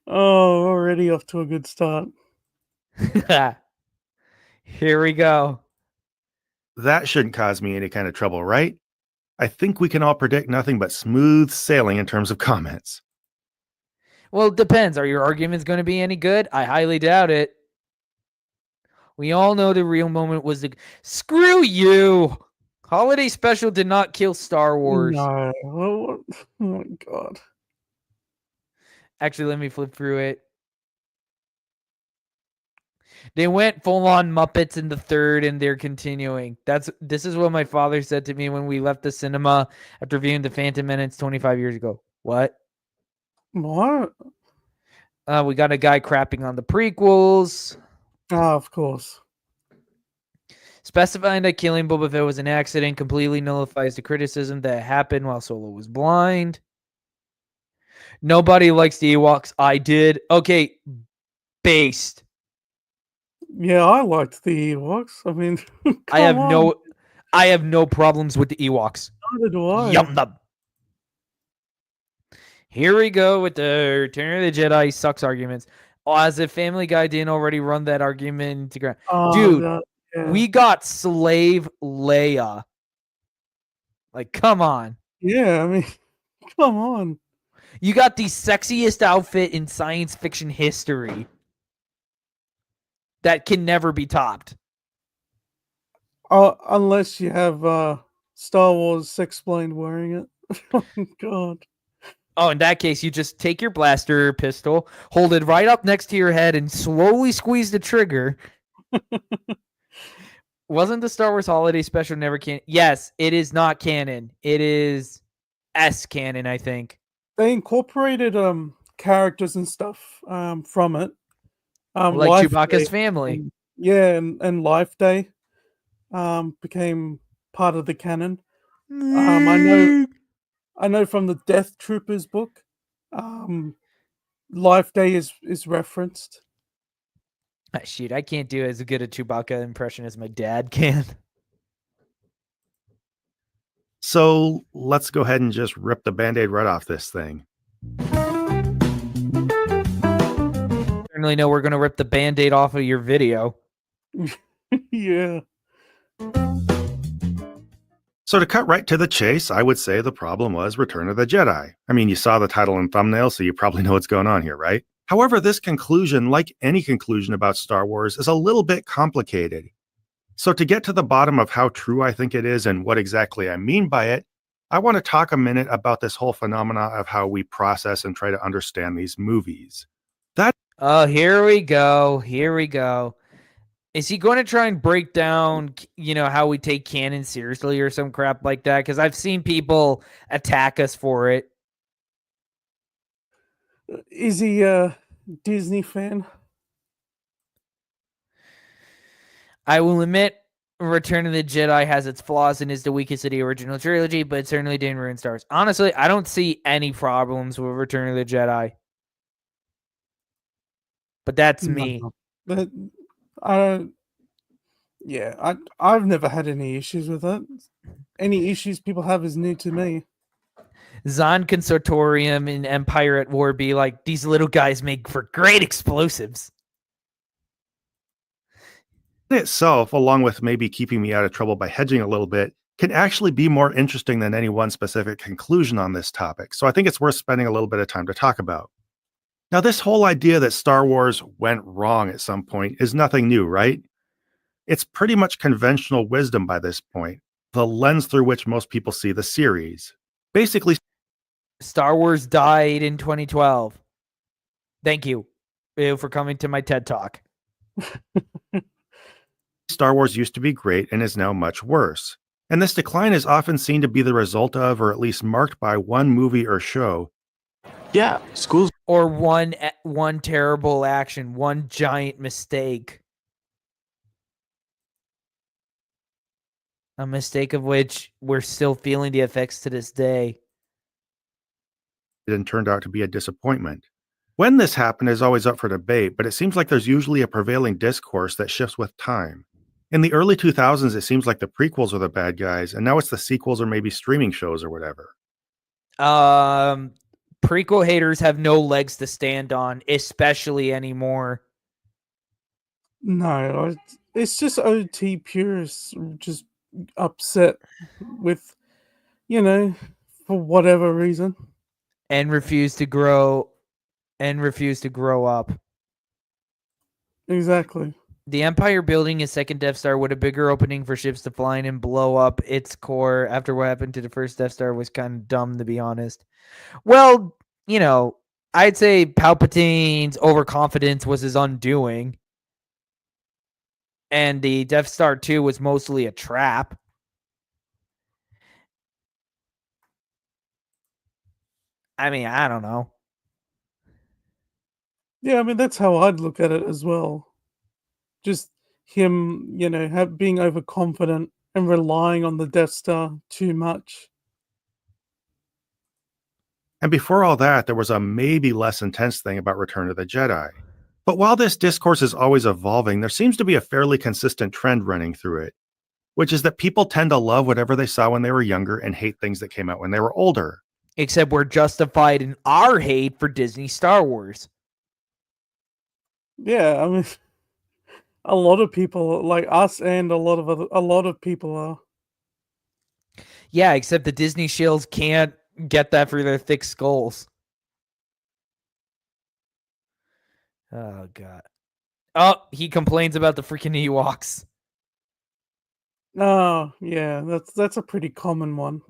Speaker 4: Oh, already off to a good start.
Speaker 1: Here we go.
Speaker 7: That shouldn't cause me any kind of trouble, right? I think we can all predict nothing but smooth sailing in terms of comments.
Speaker 1: Well, it depends. Are your arguments going to be any good? I highly doubt it. We all know the real moment was the... Screw you! Holiday Special did not kill Star Wars.
Speaker 4: No. Oh my God.
Speaker 1: Actually, let me flip through it. They went full-on Muppets in the third, and they're continuing. This is what my father said to me when we left the cinema after viewing The Phantom Menace 25 years ago. What?
Speaker 4: What?
Speaker 1: We got a guy crapping on the prequels.
Speaker 4: Ah, of course.
Speaker 1: Specifying that killing Boba Fett was an accident completely nullifies the criticism that happened while Solo was blind. Nobody likes the Ewoks. I did. Okay, based.
Speaker 4: Yeah, I liked the Ewoks. I mean,
Speaker 1: I have no problems with the Ewoks.
Speaker 4: Neither do I.
Speaker 1: Yum them. Here we go with the Return of the Jedi sucks arguments. Oh, as if Family Guy didn't already run that argument to ground. Dude,
Speaker 4: yeah.
Speaker 1: we got Slave Leia. Like, come on.
Speaker 4: Yeah, I mean, come on.
Speaker 1: You got the sexiest outfit in science fiction history that can never be topped.
Speaker 4: Unless you have Star Wars Sexplained wearing it. Oh, God.
Speaker 1: Oh, in that case, you just take your blaster pistol, hold it right up next to your head, and slowly squeeze the trigger. Wasn't the Star Wars Holiday Special never canon? Yes, it is not canon. It is canon, I think.
Speaker 4: They incorporated characters and stuff from it.
Speaker 1: Like
Speaker 4: Life
Speaker 1: Chewbacca's
Speaker 4: Day,
Speaker 1: family.
Speaker 4: Yeah, and Life Day became part of the canon. I know from the Death Troopers book, Life Day is referenced.
Speaker 1: Shoot, I can't do as good a Chewbacca impression as my dad can.
Speaker 7: So let's go ahead and just rip the Band-Aid right off this thing.
Speaker 1: Certainly know we're going to rip the Band-Aid off of your video.
Speaker 4: Yeah.
Speaker 7: So to cut right to the chase, I would say the problem was Return of the Jedi. I mean, you saw the title and thumbnail, so you probably know what's going on here, right? However, this conclusion, like any conclusion about Star Wars, is a little bit complicated. So to get to the bottom of how true I think it is and what exactly I mean by it, I want to talk a minute about this whole phenomena of how we process and try to understand these movies.
Speaker 1: Oh, here we go. Here we go. Is he going to try and break down, how we take canon seriously or some crap like that? Because I've seen people attack us for it.
Speaker 4: Is he a Disney fan?
Speaker 1: I will admit, Return of the Jedi has its flaws and is the weakest of the original trilogy, but it certainly didn't ruin Star Wars. Honestly, I don't see any problems with Return of the Jedi. But that's me.
Speaker 4: I've never had any issues with it. Any issues people have is new to me.
Speaker 1: Zahn Consortium and Empire at War be like, these little guys make for great explosives.
Speaker 7: In itself, along with maybe keeping me out of trouble by hedging a little bit, can actually be more interesting than any one specific conclusion on this topic. So I think it's worth spending a little bit of time to talk about. Now, this whole idea that Star Wars went wrong at some point is nothing new, right? It's pretty much conventional wisdom by this point, the lens through which most people see the series. Basically,
Speaker 1: Star Wars died in 2012. Thank you. for coming to my TED Talk.
Speaker 7: Star Wars used to be great and is now much worse. And this decline is often seen to be the result of, or at least marked by, one movie or show.
Speaker 3: Yeah, schools
Speaker 1: Or one terrible action, one giant mistake. A mistake of which we're still feeling the effects to this day.
Speaker 7: And turned out to be a disappointment. When this happened is always up for debate, but it seems like there's usually a prevailing discourse that shifts with time. In the early 2000s, it seems like the prequels were the bad guys, and now it's the sequels or maybe streaming shows or whatever.
Speaker 1: Prequel haters have no legs to stand on, especially anymore.
Speaker 4: No, it's just OT purists just upset with, for whatever reason.
Speaker 1: And refuse to grow up.
Speaker 4: Exactly.
Speaker 1: The Empire building a second Death Star with a bigger opening for ships to fly in and blow up its core after what happened to the first Death Star was kind of dumb, to be honest. Well, I'd say Palpatine's overconfidence was his undoing. And the Death Star 2 was mostly a trap. I mean, I don't know.
Speaker 4: Yeah, I mean, that's how I'd look at it as well. Just him, being overconfident and relying on the Death Star too much.
Speaker 7: And before all that, there was a maybe less intense thing about Return of the Jedi. But while this discourse is always evolving, there seems to be a fairly consistent trend running through it, which is that people tend to love whatever they saw when they were younger and hate things that came out when they were older.
Speaker 1: Except we're justified in our hate for Disney Star Wars.
Speaker 4: Yeah, I mean, a lot of people like us, and a lot of people are.
Speaker 1: Yeah, except the Disney shills can't get that for their thick skulls. Oh, God. Oh, he complains about the freaking Ewoks.
Speaker 4: Oh, yeah, that's a pretty common one.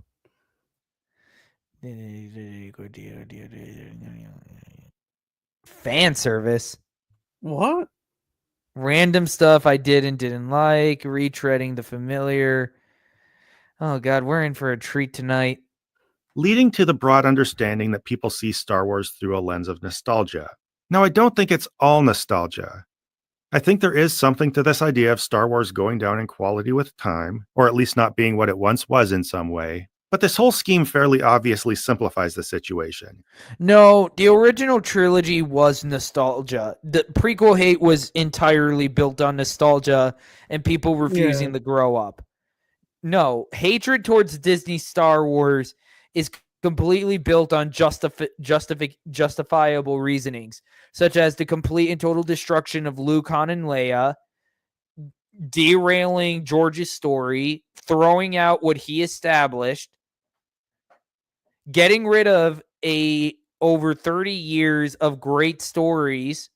Speaker 1: Fan service.
Speaker 4: What?
Speaker 1: Random stuff I did and didn't like. Retreading the familiar. Oh, God, we're in for a treat tonight.
Speaker 7: Leading to the broad understanding that people see Star Wars through a lens of nostalgia. Now, I don't think it's all nostalgia. I think there is something to this idea of Star Wars going down in quality with time, or at least not being what it once was in some way. But this whole scheme fairly obviously simplifies the situation.
Speaker 1: No, the original trilogy was nostalgia. The prequel hate was entirely built on nostalgia and people refusing to grow up. No, hatred towards Disney Star Wars is completely built on justifiable reasonings, such as the complete and total destruction of Luke, Han, and Leia, derailing George's story, throwing out what he established, getting rid of over 30 years of great stories,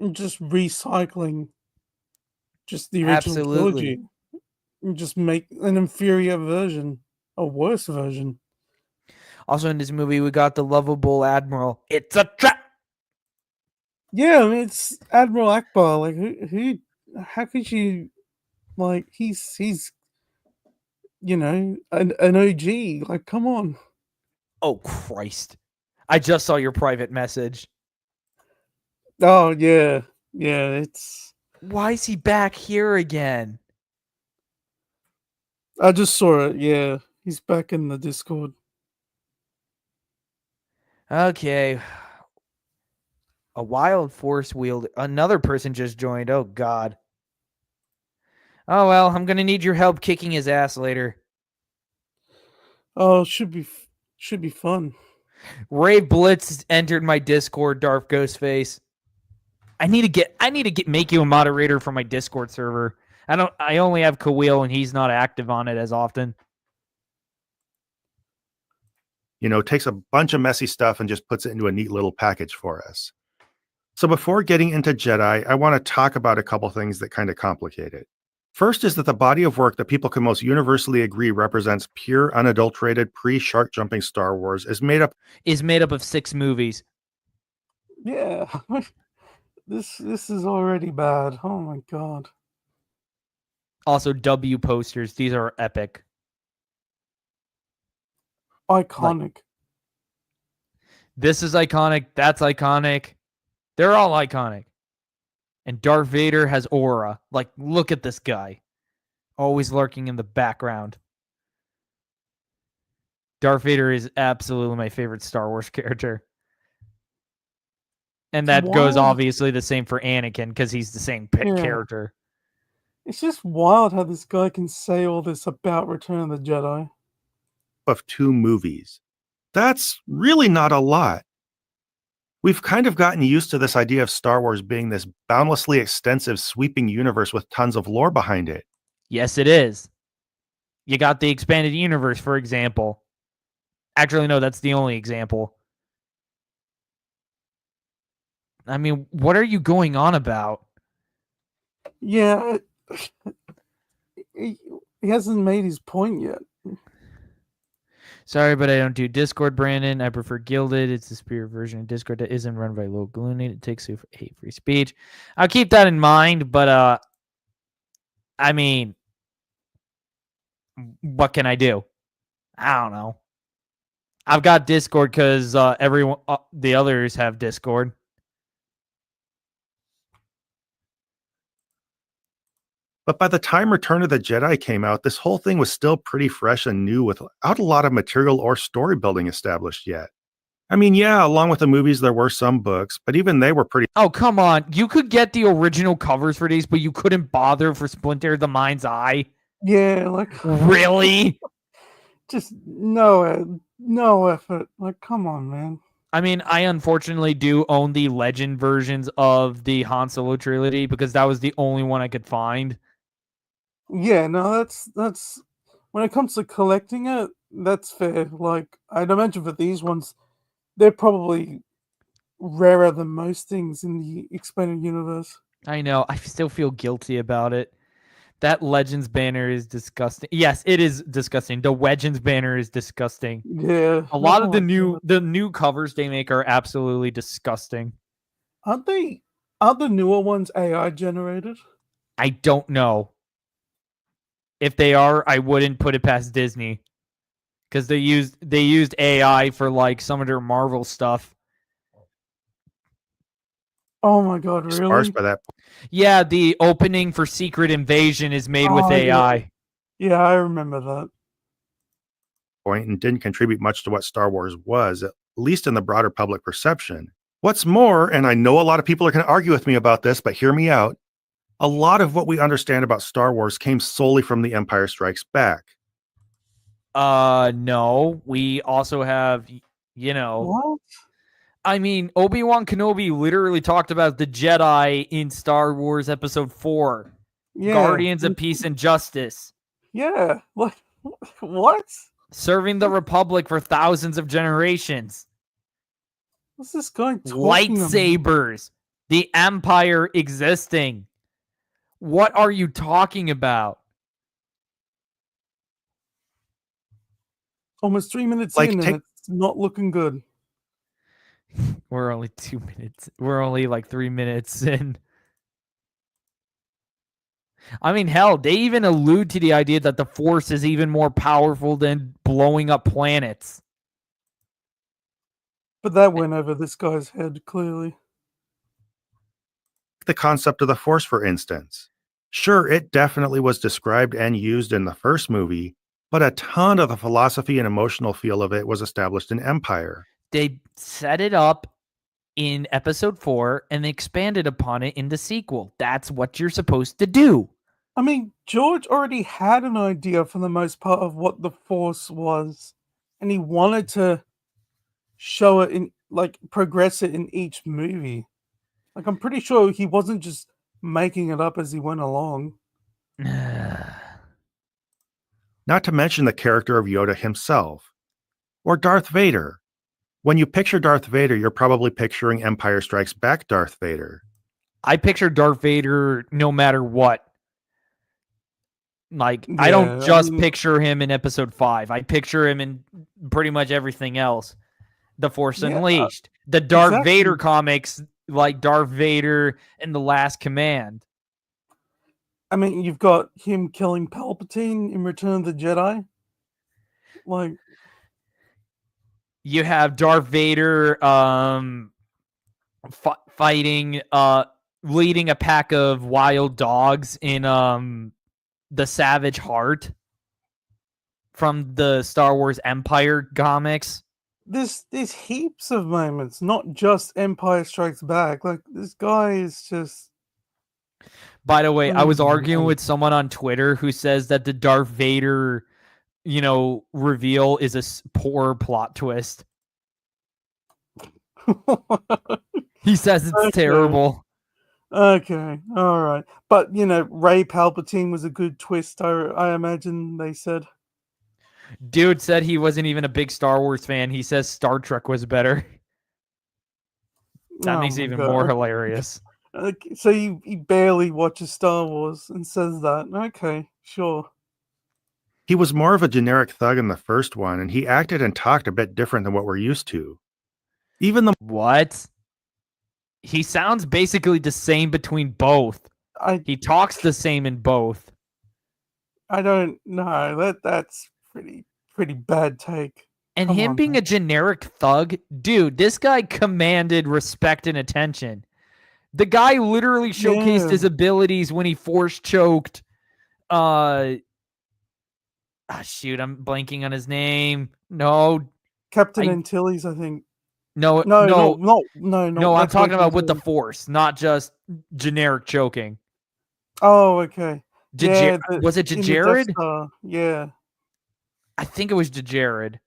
Speaker 4: And just recycling just the original trilogy. And just make an inferior version, a worse version.
Speaker 1: Also in this movie, we got the lovable Admiral. It's a trap!
Speaker 4: Yeah, I mean, it's Admiral Akbar. Like, how could you, like, he's an OG. Like, come on.
Speaker 1: Oh, Christ. I just saw your private message.
Speaker 4: Oh, yeah. Yeah, it's...
Speaker 1: Why is he back here again?
Speaker 4: I just saw it, yeah. He's back in the Discord.
Speaker 1: Okay. A wild force wielder. Another person just joined. Oh, God. Oh, well, I'm going to need your help kicking his ass later.
Speaker 4: Oh, should be fun.
Speaker 1: Ray Blitz entered my Discord, Darth Ghostface. I need to make you a moderator for my Discord server. I only have Kawil and he's not active on it as often.
Speaker 7: Takes a bunch of messy stuff and just puts it into a neat little package for us. So before getting into Jedi, I want to talk about a couple things that kind of complicate it. First is that the body of work that people can most universally agree represents pure, unadulterated, pre-shark jumping Star Wars is made up
Speaker 1: of 6 movies.
Speaker 4: Yeah. This is already bad. Oh my god.
Speaker 1: Also, W posters. These are epic.
Speaker 4: Iconic.
Speaker 1: This is iconic. That's iconic. They're all iconic. And Darth Vader has aura. Like, look at this guy. Always lurking in the background. Darth Vader is absolutely my favorite Star Wars character. And that goes
Speaker 4: Wild.
Speaker 1: obviously the same for Anakin because he's the same
Speaker 4: Yeah.
Speaker 1: character.
Speaker 4: It's just wild how this guy can say all this about Return of the Jedi.
Speaker 7: Of 2 movies. That's really not a lot. We've kind of gotten used to this idea of Star Wars being this boundlessly extensive, sweeping universe with tons of lore behind it.
Speaker 1: Yes, it is. You got the expanded universe, for example. Actually, no, that's the only example. I mean, what are you going on about?
Speaker 4: Yeah. He hasn't made his point yet.
Speaker 1: Sorry, but I don't do Discord, Brandon. I prefer Gilded. It's the superior version of Discord that isn't run by Lil Glooney. It takes you for hate free speech. I'll keep that in mind, but I mean, what can I do? I don't know. I've got Discord because everyone, the others have Discord.
Speaker 7: But by the time Return of the Jedi came out, this whole thing was still pretty fresh and new without a lot of material or story building established yet. I mean, yeah, along with the movies, there were some books, but even they were pretty.
Speaker 1: Oh, come on. You could get the original covers for these, but you couldn't bother for Splinter the Mind's Eye?
Speaker 4: Yeah, like
Speaker 1: Really?
Speaker 4: just no effort. Like, come on, man.
Speaker 1: I mean, I unfortunately do own the Legend versions of the Han Solo trilogy because that was the only one I could find.
Speaker 4: Yeah, no, that's when it comes to collecting it, that's fair. Like, I'd imagine for these ones, they're probably rarer than most things in the expanded universe.
Speaker 1: I know. I still feel guilty about it. That Legends banner is disgusting. Yes, it is disgusting. The Legends banner is disgusing.
Speaker 4: Yeah.
Speaker 1: A lot of
Speaker 4: oh my
Speaker 1: the
Speaker 4: God.
Speaker 1: new covers they make are absolutely disgusting.
Speaker 4: Aren't the newer ones AI generated?
Speaker 1: I don't know. If they are, I wouldn't put it past Disney. Because they used AI for like some of their Marvel stuff.
Speaker 4: Oh my god,
Speaker 7: Sparse
Speaker 4: really?
Speaker 7: by that
Speaker 1: Yeah, the opening for Secret Invasion is made with
Speaker 4: Oh, yeah.
Speaker 1: AI.
Speaker 4: Yeah, I remember that.
Speaker 7: point and didn't contribute much to what Star Wars was, at least in the broader public perception. What's more, and I know a lot of people are going to argue with me about this, but hear me out, a lot of what we understand about Star Wars came solely from The Empire Strikes Back.
Speaker 1: No. We also have,
Speaker 4: What?
Speaker 1: I mean, Obi-Wan Kenobi literally talked about the Jedi in Star Wars Episode 4.
Speaker 4: Yeah.
Speaker 1: Guardians of Peace and Justice.
Speaker 4: Yeah. Like, what?
Speaker 1: Serving the Republic for thousands of generations.
Speaker 4: What's this guy talking about?
Speaker 1: Lightsabers. The Empire existing. What are you talking about?
Speaker 4: Almost 3 minutes
Speaker 7: Like,
Speaker 4: in
Speaker 7: take-
Speaker 4: and it's not looking good.
Speaker 1: We're only 2 minutes. We're only like 3 minutes in. I mean, hell, they even allude to the idea that the Force is even more powerful than blowing up planets.
Speaker 4: But that went over this guy's head, clearly.
Speaker 7: The concept of the Force, for instance. Sure, it definitely was described and used in the first movie, but a ton of the philosophy and emotional feel of it was established in Empire.
Speaker 1: They set it up in Episode 4 and they expanded upon it in the sequel. That's what you're supposed to do.
Speaker 4: I mean, George already had an idea for the most part of what the Force was, and he wanted to show it in, like, progress it in each movie. Like, I'm pretty sure he wasn't just making it up as he went along.
Speaker 7: Not to mention the character of Yoda himself. Or Darth Vader. When you picture Darth Vader, you're probably picturing Empire Strikes Back Darth Vader.
Speaker 1: I picture Darth Vader no matter what. Like, I don't
Speaker 4: Yeah,
Speaker 1: just
Speaker 4: I mean-
Speaker 1: picture him in Episode 5. I picture him in pretty much everything else. The Force
Speaker 4: Yeah,
Speaker 1: Unleashed. The Darth
Speaker 4: Exactly.
Speaker 1: Vader comics, like Darth Vader and The Last Command.
Speaker 4: I mean, you've got him killing Palpatine in Return of the Jedi. Like,
Speaker 1: You have Darth Vader fighting, leading a pack of wild dogs in the Savage Heart from the Star Wars Empire comics.
Speaker 4: there's heaps of moments, not just Empire Strikes Back. Like, this guy is just.
Speaker 1: By the way, I was
Speaker 4: Oh,
Speaker 1: arguing
Speaker 4: man.
Speaker 1: with someone on Twitter who says that the Darth Vader, reveal is a poor plot twist. He says it's
Speaker 4: Okay.
Speaker 1: terrible.
Speaker 4: Okay, all right. But, Ray Palpatine was a good twist, I imagine they said.
Speaker 1: Dude said he wasn't even a big Star Wars fan. He says Star Trek was better. That
Speaker 4: Oh
Speaker 1: makes it
Speaker 4: my
Speaker 1: even
Speaker 4: God.
Speaker 1: more hilarious.
Speaker 4: Okay, so he barely watches Star Wars and says that. Okay, sure.
Speaker 7: He was more of a generic thug in the first one, and he acted and talked a bit different than what we're used to. Even the
Speaker 1: What? He sounds basically the same between both. He talks the same in both.
Speaker 4: I don't know. That's pretty bad take.
Speaker 1: And
Speaker 4: Come
Speaker 1: him
Speaker 4: on,
Speaker 1: being
Speaker 4: man.
Speaker 1: a generic thug, dude, this guy commanded respect and attention. The guy literally showcased
Speaker 4: Yeah.
Speaker 1: his abilities when he force choked. Shoot, I'm blanking on his name. No,
Speaker 4: Captain Antilles, I think.
Speaker 1: no.
Speaker 4: No,
Speaker 1: I'm
Speaker 4: that's
Speaker 1: talking about
Speaker 4: Waking
Speaker 1: with the
Speaker 4: Antilles.
Speaker 1: force, not just generic choking.
Speaker 4: Oh, okay. Yeah,
Speaker 1: Was it
Speaker 4: in the Death
Speaker 1: Jared?
Speaker 4: Star. Yeah.
Speaker 1: I think it was Jared.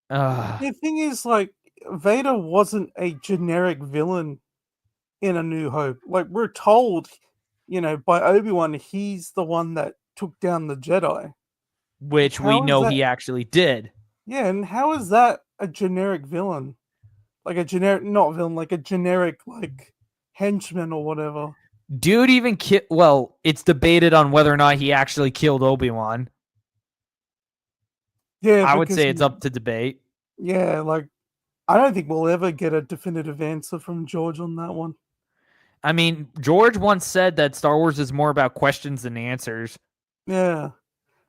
Speaker 4: The thing is, like, Vader wasn't a generic villain in A New Hope. Like, we're told, by Obi-Wan, he's the one that took down the Jedi.
Speaker 1: Which we
Speaker 4: How is
Speaker 1: know
Speaker 4: that?
Speaker 1: he actually did.
Speaker 4: Yeah, and how is that a generic villain? Like a generic, not villain, like a generic, like, henchman or whatever.
Speaker 1: Dude even well, it's debated on whether or not he actually killed Obi-Wan.
Speaker 4: Yeah,
Speaker 1: I would
Speaker 4: because
Speaker 1: say it's up to debate.
Speaker 4: Yeah, like, I don't think we'll ever get a definitive answer from George on that one.
Speaker 1: I mean, George once said that Star Wars is more about questions than answers.
Speaker 4: Yeah.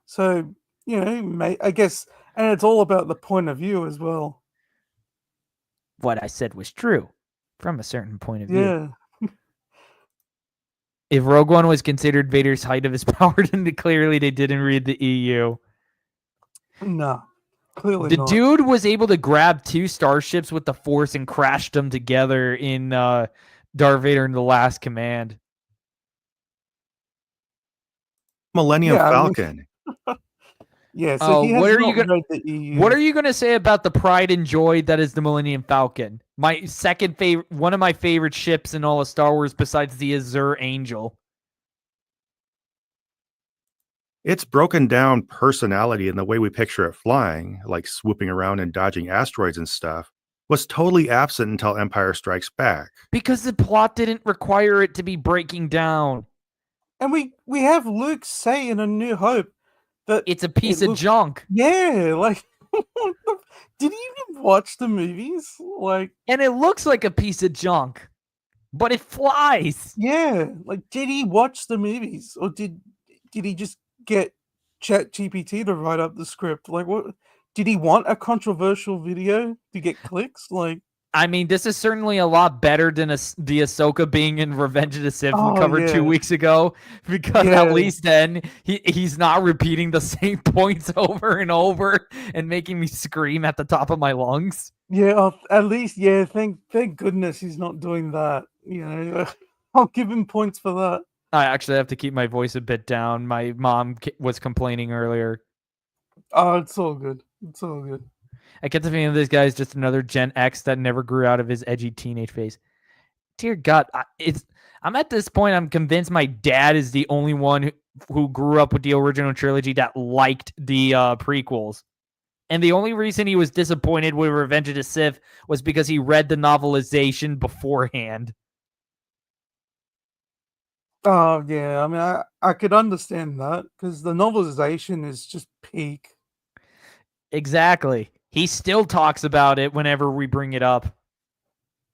Speaker 4: So, I guess, and it's all about the point of view as well.
Speaker 1: What I said was true from a certain point of view.
Speaker 4: Yeah.
Speaker 1: If Rogue One was considered Vader's height of his power, then clearly they didn't read the EU.
Speaker 4: No, clearly
Speaker 1: The
Speaker 4: not.
Speaker 1: dude was able to grab two starships with the Force and crash them together in Darth Vader and The Last Command.
Speaker 7: Millennium
Speaker 4: Yeah, I mean-
Speaker 7: Falcon.
Speaker 4: Yeah, so he has
Speaker 1: what are
Speaker 4: not
Speaker 1: you gonna
Speaker 4: read the EU.
Speaker 1: What are you gonna say about the pride and joy that is the Millennium Falcon? My second favorite, one of my favorite ships in all of Star Wars, besides the Azure Angel.
Speaker 7: Its broken down personality and the way we picture it flying, like swooping around and dodging asteroids and stuff, was totally absent until Empire Strikes Back.
Speaker 1: Because the plot didn't require it to be breaking down.
Speaker 4: And we have Luke say in A New Hope that
Speaker 1: It's a piece of junk.
Speaker 4: Yeah, like, did he even watch the movies? Like,
Speaker 1: and it looks like a piece of junk, but it flies.
Speaker 4: Yeah, like, did he watch the movies, or did he just get ChatGPT to write up the script? Like, what? Did he want a controversial video to get clicks? Like,
Speaker 1: I mean, this is certainly a lot better than the Ahsoka being in Revenge of the Sith we covered 2 weeks ago, because at least then he's not repeating the same points over and over and making me scream at the top of my lungs.
Speaker 4: Yeah, at least, yeah, thank goodness he's not doing that. I'll give him points for that.
Speaker 1: I actually have to keep my voice a bit down. My mom was complaining earlier.
Speaker 4: Oh, it's all good. It's all good.
Speaker 1: I get the feeling this guy is just another Gen X that never grew out of his edgy teenage phase. Dear God, I'm at this point, I'm convinced my dad is the only one who grew up with the original trilogy that liked the prequels. And the only reason he was disappointed with Revenge of the Sith was because he read the novelization beforehand.
Speaker 4: Oh, yeah, I mean, I could understand that, because the novelization is just peak.
Speaker 1: Exactly. He still talks about it whenever we bring it up.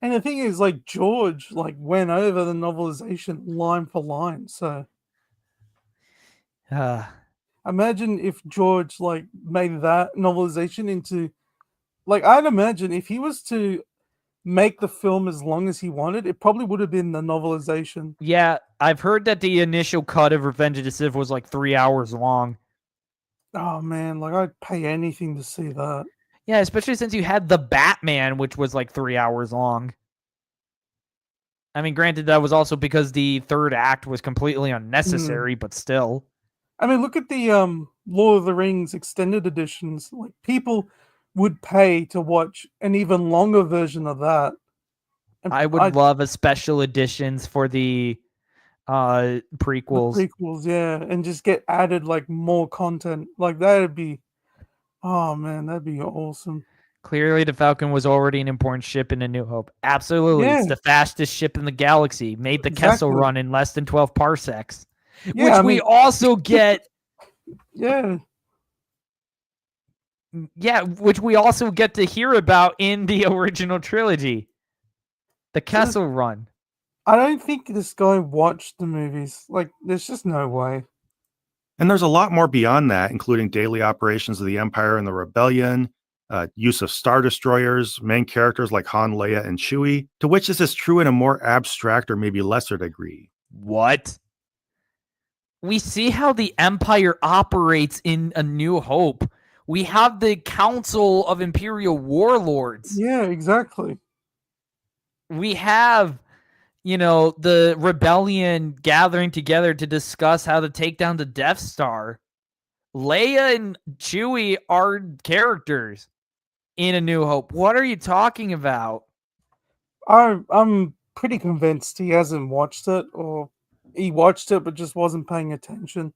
Speaker 4: And the thing is, like, George went over the novelization line for line. So imagine if George made that novelization into I'd imagine if he was to make the film as long as he wanted, it probably would have been the novelization.
Speaker 1: Yeah, I've heard that the initial cut of Revenge of the Sith was like 3 hours long.
Speaker 4: Oh man, I'd pay anything to see that.
Speaker 1: Yeah, especially since you had the Batman, which was like 3 hours long. I mean, granted, that was also because the third act was completely unnecessary, but still.
Speaker 4: I mean, look at the Lord of the Rings extended editions. Like, people would pay to watch an even longer version of that. And
Speaker 1: I would love a special editions for the prequels.
Speaker 4: The prequels, yeah, and just get added more content. That'd be, oh man, that'd be awesome.
Speaker 1: Clearly, the Falcon was already an important ship in A New Hope. Absolutely,
Speaker 4: Yeah.
Speaker 1: it's the fastest ship in the galaxy. Made the Kessel
Speaker 4: Exactly.
Speaker 1: Run in less than 12 parsecs,
Speaker 4: Yeah,
Speaker 1: which we also get.
Speaker 4: Yeah.
Speaker 1: Yeah, which we also get to hear about in the original trilogy. The Kessel Run.
Speaker 4: I don't think this guy watched the movies. There's just no way.
Speaker 7: And there's a lot more beyond that, including daily operations of the Empire and the Rebellion, use of Star Destroyers, main characters like Han, Leia, and Chewie, to which this is true in a more abstract or maybe lesser degree.
Speaker 1: What? We see how the Empire operates in A New Hope. We have the Council of Imperial Warlords.
Speaker 4: Yeah, exactly.
Speaker 1: We have, the Rebellion gathering together to discuss how to take down the Death Star. Leia and Chewie are characters in A New Hope. What are you talking about?
Speaker 4: I'm pretty convinced he hasn't watched it, or he watched it but just wasn't paying attention.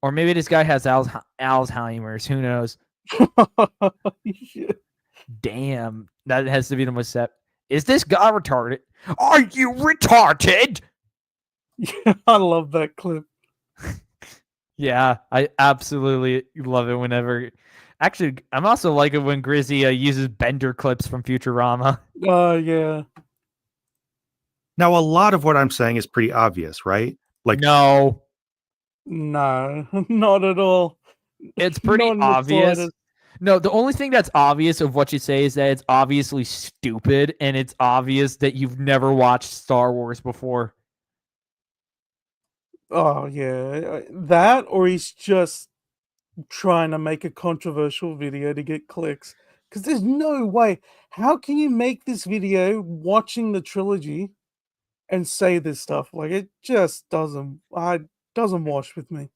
Speaker 1: Or maybe this guy has Alzheimer's. Who knows?
Speaker 4: Yeah.
Speaker 1: Damn, that has to be the most set. Is this guy retarded? Are you retarded?
Speaker 4: Yeah, I love that clip.
Speaker 1: Yeah, I absolutely love it whenever. Actually, I'm also like it when Grizzy uses Bender clips from Futurama.
Speaker 4: Yeah.
Speaker 7: Now, a lot of what I'm saying is pretty obvious, right?
Speaker 1: No,
Speaker 4: not at all.
Speaker 1: it's pretty
Speaker 4: Not in the
Speaker 1: obvious.
Speaker 4: slightest.
Speaker 1: No, the only thing that's obvious of what you say is that it's obviously stupid, and it's obvious that you've never watched Star Wars before.
Speaker 4: Oh yeah, that, or he's just trying to make a controversial video to get clicks. Because there's no way. How can you make this video watching the trilogy and say this stuff? It just doesn't wash with me.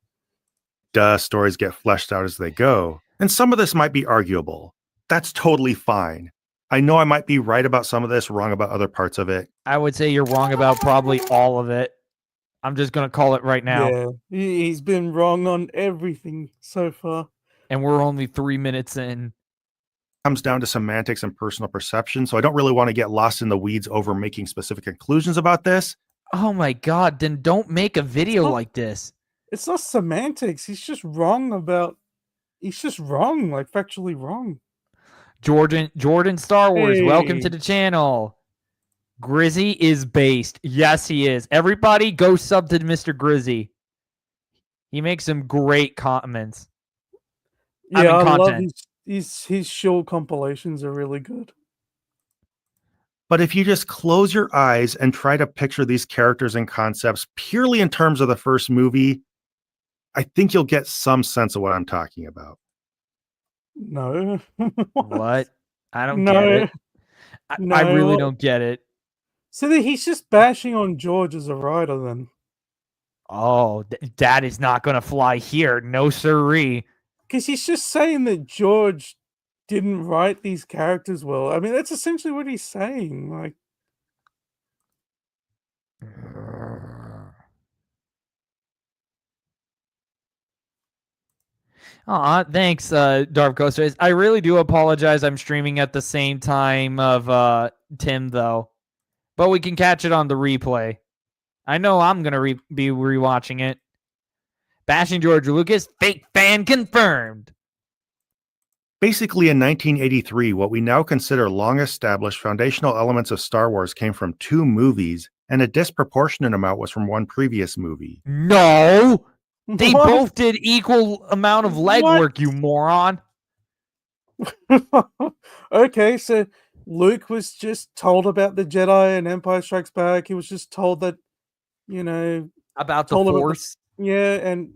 Speaker 7: Stories get fleshed out as they go. And some of this might be arguable. That's totally fine. I know I might be right about some of this, wrong about other parts of it.
Speaker 1: I would say you're wrong about probably all of it. I'm just going to call it right now.
Speaker 4: Yeah, he's been wrong on everything so far.
Speaker 1: And we're only 3 minutes in.
Speaker 7: Comes down to semantics and personal perception, so I don't really want to get lost in the weeds over making specific conclusions about this.
Speaker 1: Oh my god, then don't make a video like this.
Speaker 4: It's not semantics. He's just wrong, factually wrong.
Speaker 1: Jordan Star Wars, welcome to
Speaker 4: Hey.
Speaker 1: the channel. Grizzy is based. Yes, he is. Everybody go sub to Mr. Grizzy. He makes some great comments.
Speaker 4: Yeah, I love
Speaker 1: content.
Speaker 4: his show compilations are really good.
Speaker 7: But if you just close your eyes and try to picture these characters and concepts purely in terms of the first movie, I think you'll get some sense of what I'm talking about.
Speaker 4: No.
Speaker 1: What? I don't
Speaker 4: No.
Speaker 1: get it. I really
Speaker 4: No.
Speaker 1: don't get it.
Speaker 4: So he's just bashing on George as a writer then.
Speaker 1: Oh, that is not going to fly here. No siree.
Speaker 4: Because he's just saying that George didn't write these characters well. I mean, that's essentially what he's saying.
Speaker 1: Thanks, Dark Ghost Rays. I really do apologize. I'm streaming at the same time of Tim, though. But we can catch it on the replay. I know I'm going to be rewatching it. Bashing George Lucas, fake fan confirmed.
Speaker 7: Basically, in 1983, what we now consider long-established foundational elements of Star Wars came from 2 movies, and a disproportionate amount was from one previous movie.
Speaker 1: No, they
Speaker 4: What?
Speaker 1: both did equal amount of
Speaker 4: What?
Speaker 1: legwork, you moron.
Speaker 4: Okay, so Luke was just told about the Jedi and Empire Strikes Back. He was just told that, you know,
Speaker 1: About the
Speaker 4: told about
Speaker 1: Force,
Speaker 4: yeah, and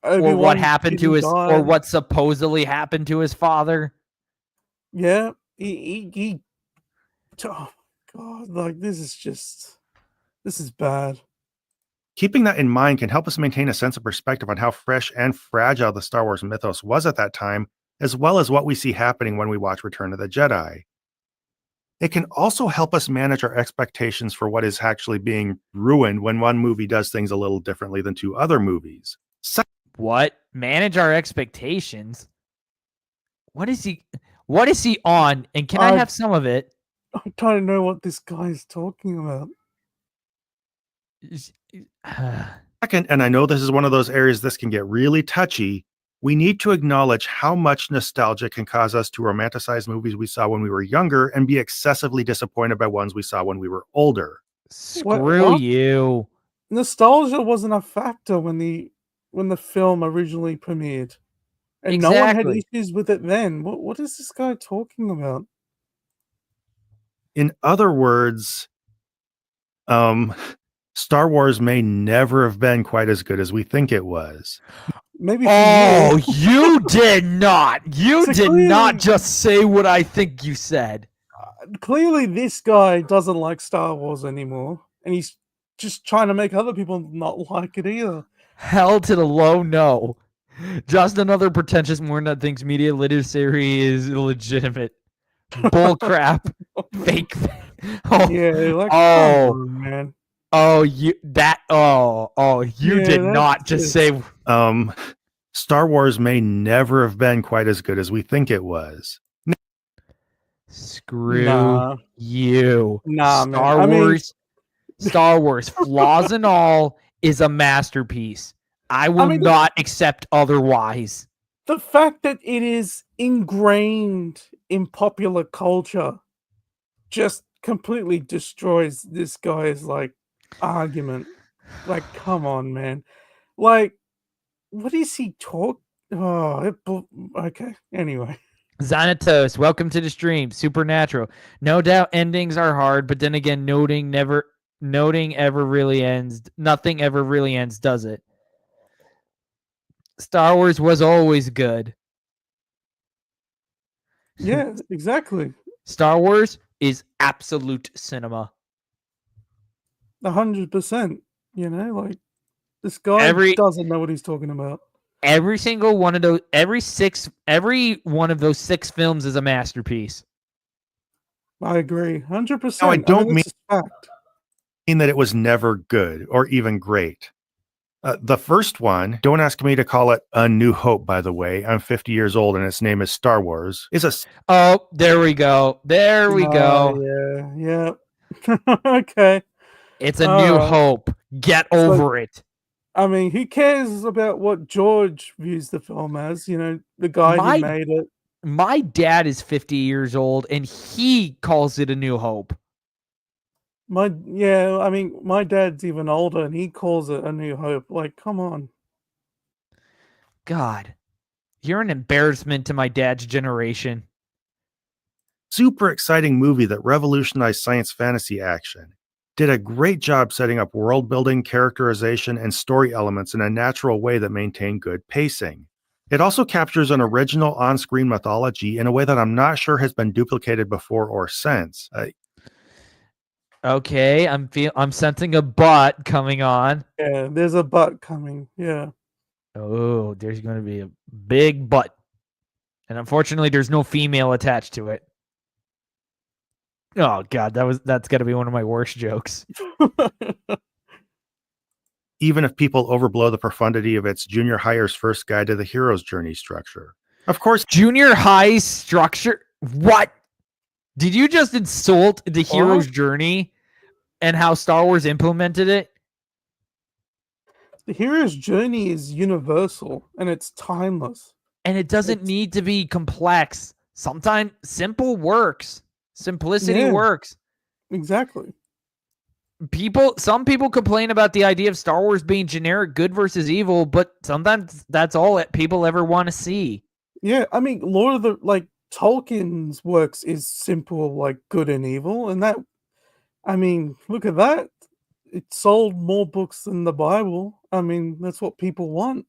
Speaker 1: or what
Speaker 4: Obi-Wan
Speaker 1: happened to
Speaker 4: didn't
Speaker 1: his,
Speaker 4: die.
Speaker 1: or what supposedly happened to his father.
Speaker 4: Yeah, he oh god, like this is bad.
Speaker 7: Keeping that in mind can help us maintain a sense of perspective on how fresh and fragile the Star Wars mythos was at that time, as well as what we see happening when we watch Return of the Jedi. It can also help us manage our expectations for what is actually being ruined when one movie does things a little differently than 2 other movies.
Speaker 1: What? Manage our expectations? What is he on? And can I
Speaker 4: I-
Speaker 1: have some of it?
Speaker 4: I don't know what this guy is talking about.
Speaker 7: Second, and I know this is one of those areas this can get really touchy, we need to acknowledge how much nostalgia can cause us to romanticize movies we saw when we were younger and be excessively disappointed by ones we saw when we were older.
Speaker 1: Screw
Speaker 4: what?
Speaker 1: you.
Speaker 4: Nostalgia wasn't a factor when the film originally premiered. And no one had
Speaker 1: Exactly.
Speaker 4: issues with it then. What is this guy talking about?
Speaker 7: In other words, Star Wars may never have been quite as good as we think it was.
Speaker 4: Maybe for
Speaker 1: Oh,
Speaker 4: you.
Speaker 1: you did not. You
Speaker 4: So
Speaker 1: did not
Speaker 4: clearly-
Speaker 1: just say what I think you said.
Speaker 4: Clearly this guy doesn't like Star Wars anymore. And he's just trying to make other people not like it either.
Speaker 1: Hell to the low no. Just another pretentious moron that thinks media literacy is illegitimate. Bull crap. Fake. Oh,
Speaker 4: Yeah, like
Speaker 1: oh.
Speaker 4: come on, man.
Speaker 1: oh, you
Speaker 4: Yeah,
Speaker 1: did not
Speaker 4: that's
Speaker 1: just
Speaker 4: it.
Speaker 1: say.
Speaker 7: Star Wars may never have been quite as good as we think it was.
Speaker 1: Screw
Speaker 4: Nah.
Speaker 1: you.
Speaker 4: Nah, man.
Speaker 1: Star
Speaker 4: I mean-
Speaker 1: Wars, Star Wars, flaws and all, is a masterpiece. I will
Speaker 4: mean,
Speaker 1: not accept otherwise.
Speaker 4: The fact that it is ingrained in popular culture just completely destroys this guy's like argument. Like, come on, man. Like, what is he talk? Okay. Anyway,
Speaker 1: Xanatos, welcome to the stream. Supernatural. No doubt endings are hard, but then again, noting ever really ends. Nothing ever really ends, does it? Star Wars was always good.
Speaker 4: yeah, exactly.
Speaker 1: Star Wars is absolute cinema.
Speaker 4: 100%. You know, like this guy doesn't know what he's talking about.
Speaker 1: Every single one of those, every one of those 6 films is a masterpiece.
Speaker 4: I agree, 100%.
Speaker 7: Now, I don't
Speaker 4: that's a fact.
Speaker 7: mean that it was never good or even great. The first one, don't ask me to call it A New Hope, by the way. I'm 50 years old and its name is Star Wars.
Speaker 1: Oh, there we go. There we go.
Speaker 4: Yeah. Okay.
Speaker 1: It's A New Hope. Get over it.
Speaker 4: I mean, who cares about what George views the film as? You know, the guy who made it.
Speaker 1: My dad is 50 years old and he calls it A New Hope.
Speaker 4: I mean, my dad's even older and he calls it A New Hope. Like, come on.
Speaker 1: God, you're an embarrassment to my dad's generation.
Speaker 7: Super exciting movie that revolutionized science fantasy action. Did a great job setting up world building, characterization, and story elements in a natural way that maintained good pacing. It also captures an original on-screen mythology in a way that I'm not sure has been duplicated before or since.
Speaker 1: Okay, I'm sensing a butt coming on.
Speaker 4: Yeah, there's a butt coming. Yeah.
Speaker 1: Oh, there's going to be a big butt. And unfortunately, there's no female attached to it. Oh God, that's got to be one of my worst jokes.
Speaker 7: Even if people overblow the profundity of its junior high's first guide to the hero's journey structure. Of course,
Speaker 1: junior high structure. What? Did you just insult the hero's journey and how Star Wars implemented it?
Speaker 4: The hero's journey is universal and it's timeless.
Speaker 1: And it doesn't need to be complex. Sometimes simple works. Simplicity works.
Speaker 4: Exactly.
Speaker 1: Some people complain about the idea of Star Wars being generic good versus evil, but sometimes that's all that people ever want to see.
Speaker 4: Yeah, I mean, Lord of the Tolkien's works is simple, like good and evil, and that, I mean, look at that. It sold more books than the Bible. I mean, that's what people want.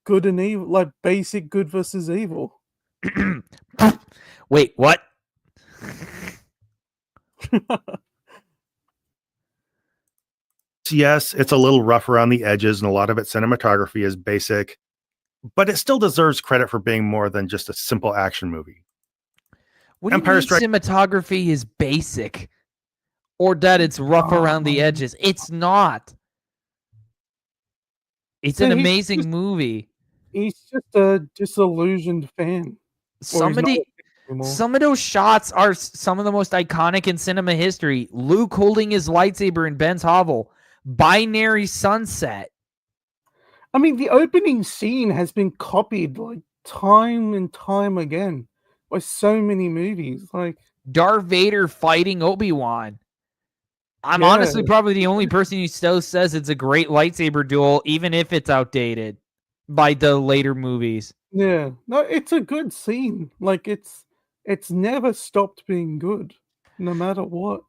Speaker 4: Good and evil, like basic good versus evil.
Speaker 1: Wait, what?
Speaker 7: Yes, it's a little rough around the edges, and a lot of its cinematography is basic, but it still deserves credit for being more than just a simple action movie.
Speaker 1: What do you mean cinematography is basic? Or that it's rough around the edges? It's not. It's an amazing movie.
Speaker 4: He's just a disillusioned fan.
Speaker 1: Some of those shots are some of the most iconic in cinema history. Luke holding his lightsaber in Ben's hovel. Binary sunset.
Speaker 4: I mean, the opening scene has been copied like time and time again by so many movies. Like
Speaker 1: Darth Vader fighting Obi-Wan. I'm honestly probably the only person who still says it's a great lightsaber duel, even if it's outdated by the later movies.
Speaker 4: Yeah, no, it's a good scene. Like it's never stopped being good, no matter what.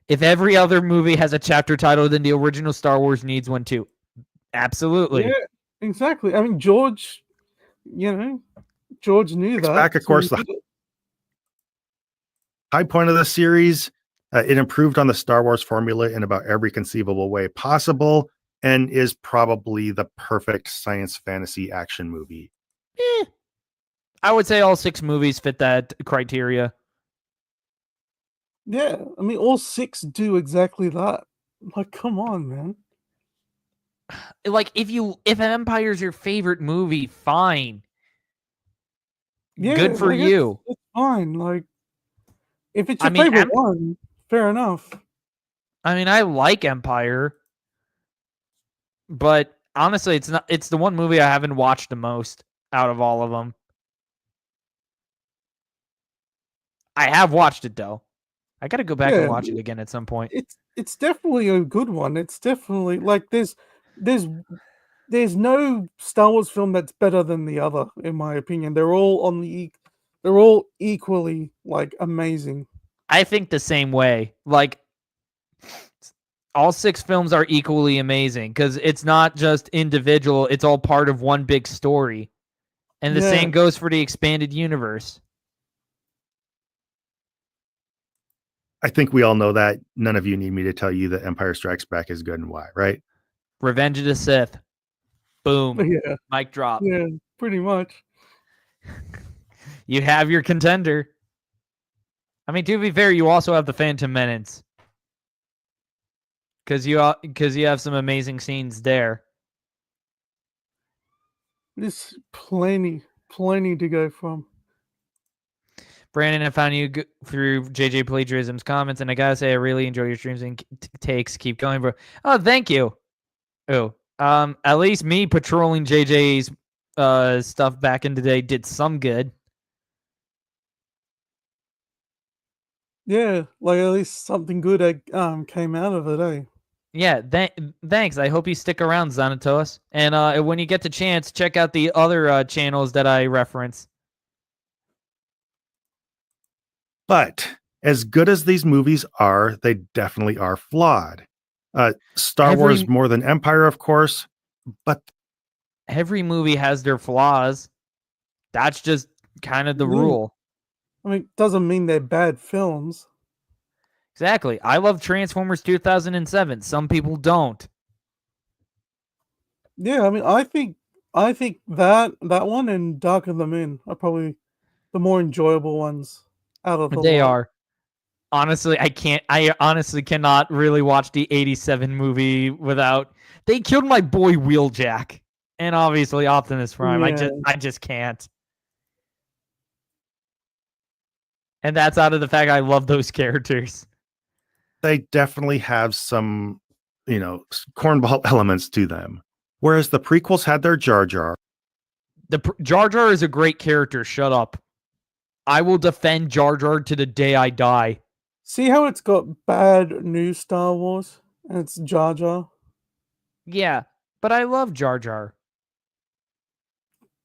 Speaker 1: If every other movie has a chapter title, then the original Star Wars needs one too. Absolutely.
Speaker 4: Yeah, exactly. I mean, George knew that.
Speaker 7: Back, of course, the high point of the series. It improved on the Star Wars formula in about every conceivable way possible, and is probably the perfect science fantasy action movie.
Speaker 1: I would say all 6 movies fit that criteria.
Speaker 4: Yeah, I mean, all 6 do exactly that. Like, come on, man.
Speaker 1: Like, if Empire's your favorite movie, fine.
Speaker 4: Yeah,
Speaker 1: good for you.
Speaker 4: It's fine. Like, if it's your favorite one, fair enough.
Speaker 1: I mean, I like Empire, but honestly, it's the one movie I haven't watched the most out of all of them. I have watched it though. I got to go back and watch it again at some point.
Speaker 4: It's definitely a good one. It's definitely like there's no Star Wars film that's better than the other, in my opinion. They're all equally like amazing.
Speaker 1: I think the same way. Like, all 6 films are equally amazing because it's not just individual, it's all part of one big story. And the same goes for the expanded universe.
Speaker 7: I think we all know that. None of you need me to tell you that Empire Strikes Back is good and why, right?
Speaker 1: Revenge of the Sith. Boom.
Speaker 4: Yeah.
Speaker 1: Mic drop.
Speaker 4: Yeah, pretty much.
Speaker 1: You have your contender. I mean, to be fair, you also have the Phantom Menace. Because you have some amazing scenes there.
Speaker 4: There's plenty to go from.
Speaker 1: Brandon, I found you through JJ Plagiarisms comments, and I gotta say, I really enjoy your streams and takes. Keep going, bro. Oh, thank you. Oh, at least me patrolling JJ's stuff back in the day did some good.
Speaker 4: Yeah, like at least something good came out of it, eh?
Speaker 1: Yeah, thanks. I hope you stick around, Xanatos. And when you get the chance, check out the other channels that I reference.
Speaker 7: But as good as these movies are, they definitely are flawed. Star Wars more than Empire, of course, but
Speaker 1: every movie has their flaws. That's just kind of the rule.
Speaker 4: I mean, it doesn't mean they're bad films.
Speaker 1: Exactly. I love Transformers 2007. Some people don't.
Speaker 4: Yeah, I mean, I think that one and Dark of the Moon are probably the more enjoyable ones out of the
Speaker 1: They
Speaker 4: lot.
Speaker 1: are. Honestly, I honestly cannot really watch the 87 movie without... They killed my boy Wheeljack. And obviously Optimus Prime.
Speaker 4: Yeah.
Speaker 1: I just can't. And that's out of the fact I love those characters.
Speaker 7: They definitely have some, cornball elements to them. Whereas the prequels had their Jar Jar.
Speaker 1: Jar Jar is a great character. Shut up. I will defend Jar Jar to the day I die.
Speaker 4: See how it's got bad new Star Wars? And it's Jar Jar?
Speaker 1: Yeah, but I love Jar Jar.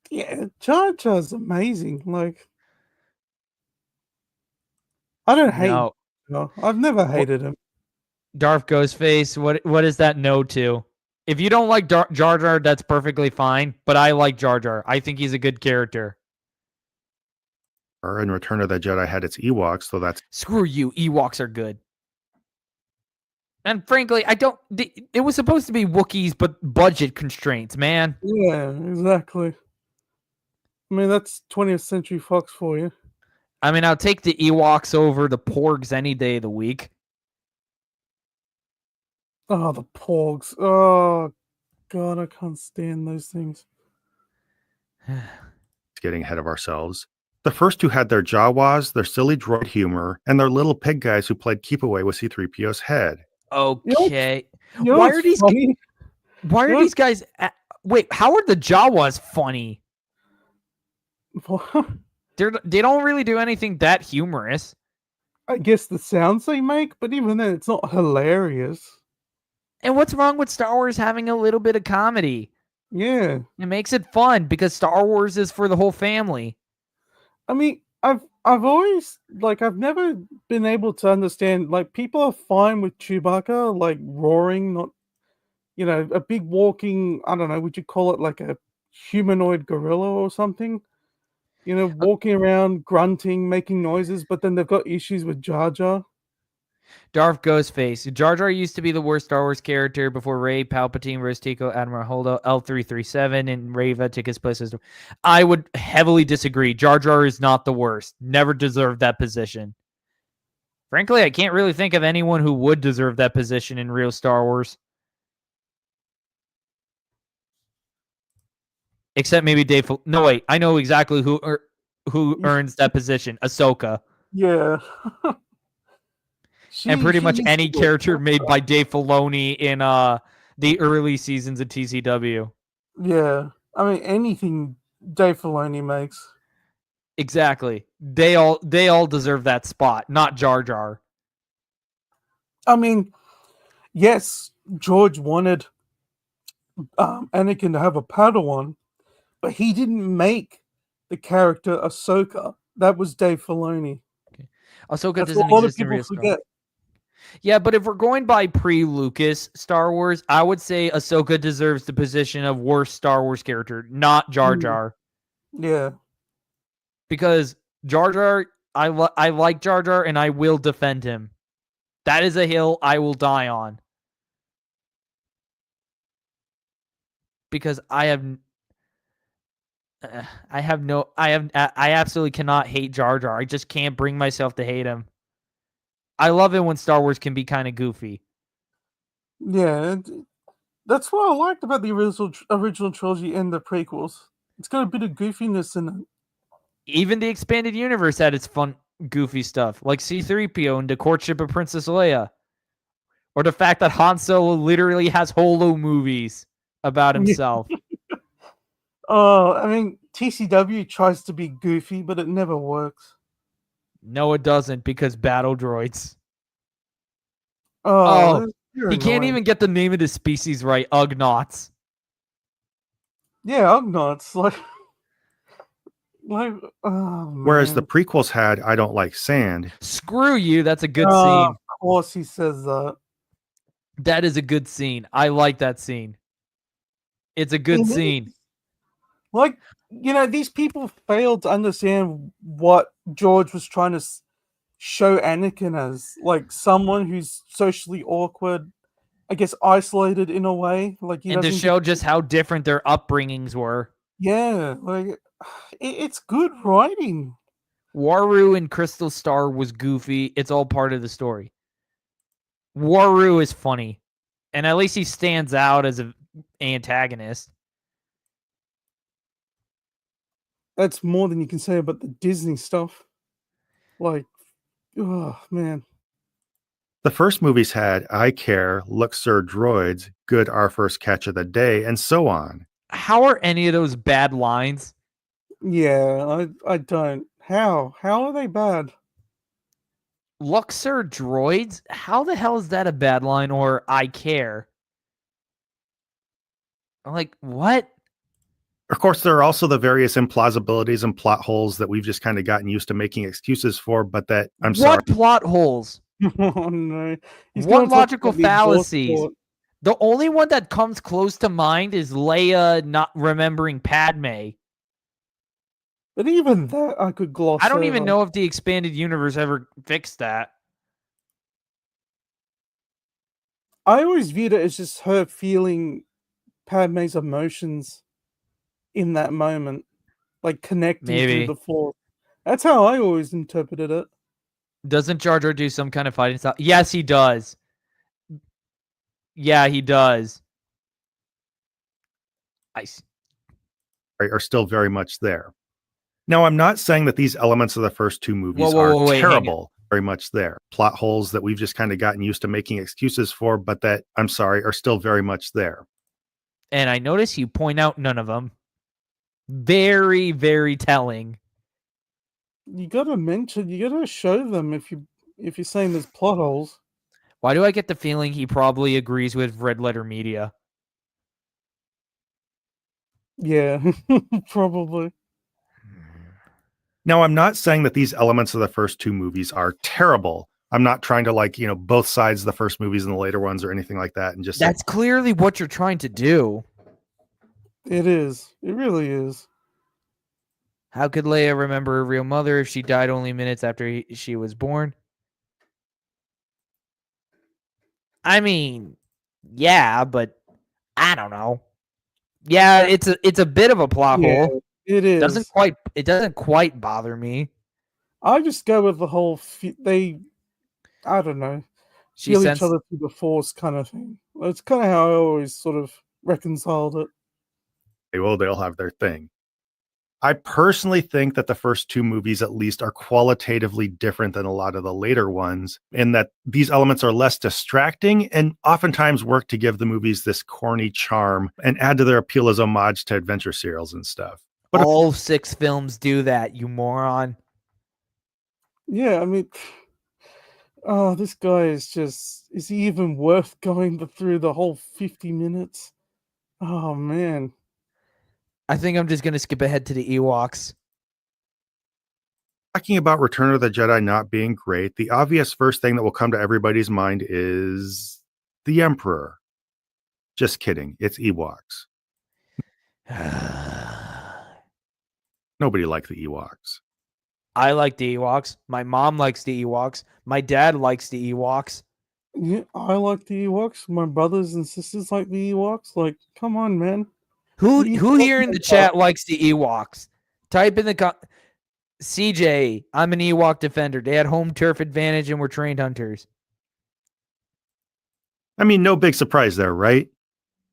Speaker 4: Yeah, Jar Jar's amazing. Like, I don't hate
Speaker 1: No.
Speaker 4: Jar. I've never hated him.
Speaker 1: Darth Ghostface, what is that no to? If you don't like Jar Jar, that's perfectly fine, but I like Jar Jar. I think he's a good character.
Speaker 7: And Return of the Jedi had its Ewoks, so that's...
Speaker 1: Screw you, Ewoks are good. And frankly, it was supposed to be Wookiees, but budget constraints, man.
Speaker 4: Yeah, exactly. I mean, that's 20th Century Fox for you.
Speaker 1: I mean, I'll take the Ewoks over the Porgs any day of the week.
Speaker 4: Oh, the Porgs. Oh, God, I can't stand those things.
Speaker 7: Getting ahead of ourselves. The first two had their Jawas, their silly droid humor, and their little pig guys who played keep away with C-3PO's head.
Speaker 1: Okay.
Speaker 4: You know
Speaker 1: Why
Speaker 4: what's
Speaker 1: are these
Speaker 4: funny?
Speaker 1: Why are these guys wait, how are the Jawas funny? They don't really do anything that humorous.
Speaker 4: I guess the sounds they make, but even then, it's not hilarious.
Speaker 1: And what's wrong with Star Wars having a little bit of comedy?
Speaker 4: Yeah.
Speaker 1: It makes it fun because Star Wars is for the whole family.
Speaker 4: I mean, I've always, like, I've never been able to understand, like, people are fine with Chewbacca, like, roaring, not, you know, a big walking, I don't know, would you call it like a humanoid gorilla or something? You know, walking around, grunting, making noises, but then they've got issues with Jar Jar.
Speaker 1: Darth Ghostface. Jar Jar used to be the worst Star Wars character before Rey, Palpatine, Rose Tico, Admiral Holdo, L337, and Reva took his place. I would heavily disagree. Jar Jar is not the worst. Never deserved that position. Frankly, I can't really think of anyone who would deserve that position in real Star Wars. Except maybe Dave. No, wait. I know exactly who earns that position. Ahsoka.
Speaker 4: Yeah.
Speaker 1: And pretty much
Speaker 4: she's
Speaker 1: any
Speaker 4: good.
Speaker 1: character made by Dave Filoni in the early seasons of TCW.
Speaker 4: Yeah. I mean, anything Dave Filoni makes.
Speaker 1: Exactly. They all deserve that spot, not Jar Jar.
Speaker 4: I mean, yes, George wanted Anakin to have a Padawan, but he didn't make the character Ahsoka. That was Dave Filoni.
Speaker 1: Ahsoka
Speaker 4: That's
Speaker 1: doesn't
Speaker 4: what a lot of
Speaker 1: exist in
Speaker 4: people
Speaker 1: real Star
Speaker 4: forget.
Speaker 1: Wars. Yeah, but if we're going by pre-Lucas Star Wars, I would say Ahsoka deserves the position of worst Star Wars character, not Jar Jar.
Speaker 4: Yeah.
Speaker 1: Because Jar Jar, I like Jar Jar, and I will defend him. That is a hill I will die on. Because I absolutely cannot hate Jar Jar. I just can't bring myself to hate him. I love it when Star Wars can be kind of goofy.
Speaker 4: Yeah. That's what I liked about the original trilogy and the prequels. It's got a bit of goofiness in it.
Speaker 1: Even the expanded universe had its fun, goofy stuff, like C-3PO and the courtship of Princess Leia. Or the fact that Han Solo literally has holo movies about himself.
Speaker 4: Oh, I mean, TCW tries to be goofy, but it never works.
Speaker 1: No, it doesn't, because battle droids.
Speaker 4: Oh,
Speaker 1: he can't even get the name of the species right. Ugnaughts.
Speaker 4: Yeah, Ugnaughts.
Speaker 7: Whereas the prequels had I Don't Like Sand.
Speaker 1: Screw you. That's a good scene.
Speaker 4: Of course he says that.
Speaker 1: That is a good scene. I like that scene. It's a good scene.
Speaker 4: Like, you know, these people failed to understand what George was trying to show Anakin as. Like, someone who's socially awkward, I guess isolated in a way. Like,
Speaker 1: and to show just how different their upbringings were.
Speaker 4: Yeah, like, it's good writing.
Speaker 1: Waru in Crystal Star was goofy. It's all part of the story. Waru is funny. And at least he stands out as an antagonist.
Speaker 4: That's more than you can say about the Disney stuff. Like, oh, man.
Speaker 7: The first movies had I care, look sir droids, good our first catch of the day, and so on.
Speaker 1: How are any of those bad lines?
Speaker 4: Yeah, I don't. How are they bad?
Speaker 1: Luxor droids? How the hell is that a bad line? Or I care? Like, what?
Speaker 7: Of course, there are also the various implausibilities and plot holes that we've just kind of gotten used to making excuses for, but that, I'm sorry.
Speaker 1: What plot holes?
Speaker 4: Oh no. He's
Speaker 1: What
Speaker 4: gonna talk
Speaker 1: logical
Speaker 4: about the exhaust
Speaker 1: fallacies?
Speaker 4: port.
Speaker 1: The only one that comes close to mind is Leia not remembering Padme.
Speaker 4: But even that I could gloss
Speaker 1: I don't even
Speaker 4: over.
Speaker 1: know if the expanded universe ever fixed that.
Speaker 4: I always viewed it as just her feeling Padme's emotions in that moment, like connecting through
Speaker 1: Maybe.
Speaker 4: the Force. That's how I always interpreted it.
Speaker 1: Doesn't Jar Jar do some kind of fighting style? Yes, he does. Yeah, he does. I see.
Speaker 7: Are still very much there. Now, I'm not saying that these elements of the first two movies
Speaker 1: whoa,
Speaker 7: are
Speaker 1: wait, hang on.
Speaker 7: terrible, very much there. Plot holes that we've just kind of gotten used to making excuses for, but that, I'm sorry, are still very much there.
Speaker 1: And I notice you point out none of them. Very, very telling.
Speaker 4: You gotta show them if you're saying there's plot holes.
Speaker 1: Why do I get the feeling he probably agrees with Red Letter Media?
Speaker 4: Yeah, probably.
Speaker 7: Now, I'm not saying that these elements of the first two movies are terrible. I'm not trying to both sides of the first movies and the later ones or anything like that. And just
Speaker 1: That's clearly what you're trying to do.
Speaker 4: It is. It really is.
Speaker 1: How could Leia remember her real mother if she died only minutes after she was born? I mean, yeah, but I don't know. Yeah, it's a bit of a plot hole.
Speaker 4: It is.
Speaker 1: It doesn't quite bother me.
Speaker 4: I just go with the whole I don't know,
Speaker 1: She
Speaker 4: feel
Speaker 1: sends
Speaker 4: each other through the Force kind of thing. That's kind of how I always sort of reconciled it.
Speaker 7: they'll have their thing. I personally think that the first two movies, at least, are qualitatively different than a lot of the later ones, in that these elements are less distracting and oftentimes work to give the movies this corny charm and add to their appeal as homage to adventure serials and stuff. But
Speaker 1: all 6 films do that, you moron.
Speaker 4: Yeah, I mean, oh, this guy is he even worth going through the whole 50 minutes? Oh, man.
Speaker 1: I think I'm just going to skip ahead to the Ewoks.
Speaker 7: talking about Return of the Jedi not being great, the obvious first thing that will come to everybody's mind is the Emperor. Just kidding. It's Ewoks. Nobody liked the Ewoks.
Speaker 1: I like the Ewoks. My mom likes the Ewoks. My dad likes the Ewoks.
Speaker 4: Yeah, I like the Ewoks. My brothers and sisters like the Ewoks. Like, come on, man.
Speaker 1: Who
Speaker 4: What are you
Speaker 1: here in
Speaker 4: talking
Speaker 1: the
Speaker 4: about?
Speaker 1: chat likes the Ewoks? Type in the CJ, I'm an Ewok defender. They had home turf advantage and were trained hunters.
Speaker 7: I mean, no big surprise there, right?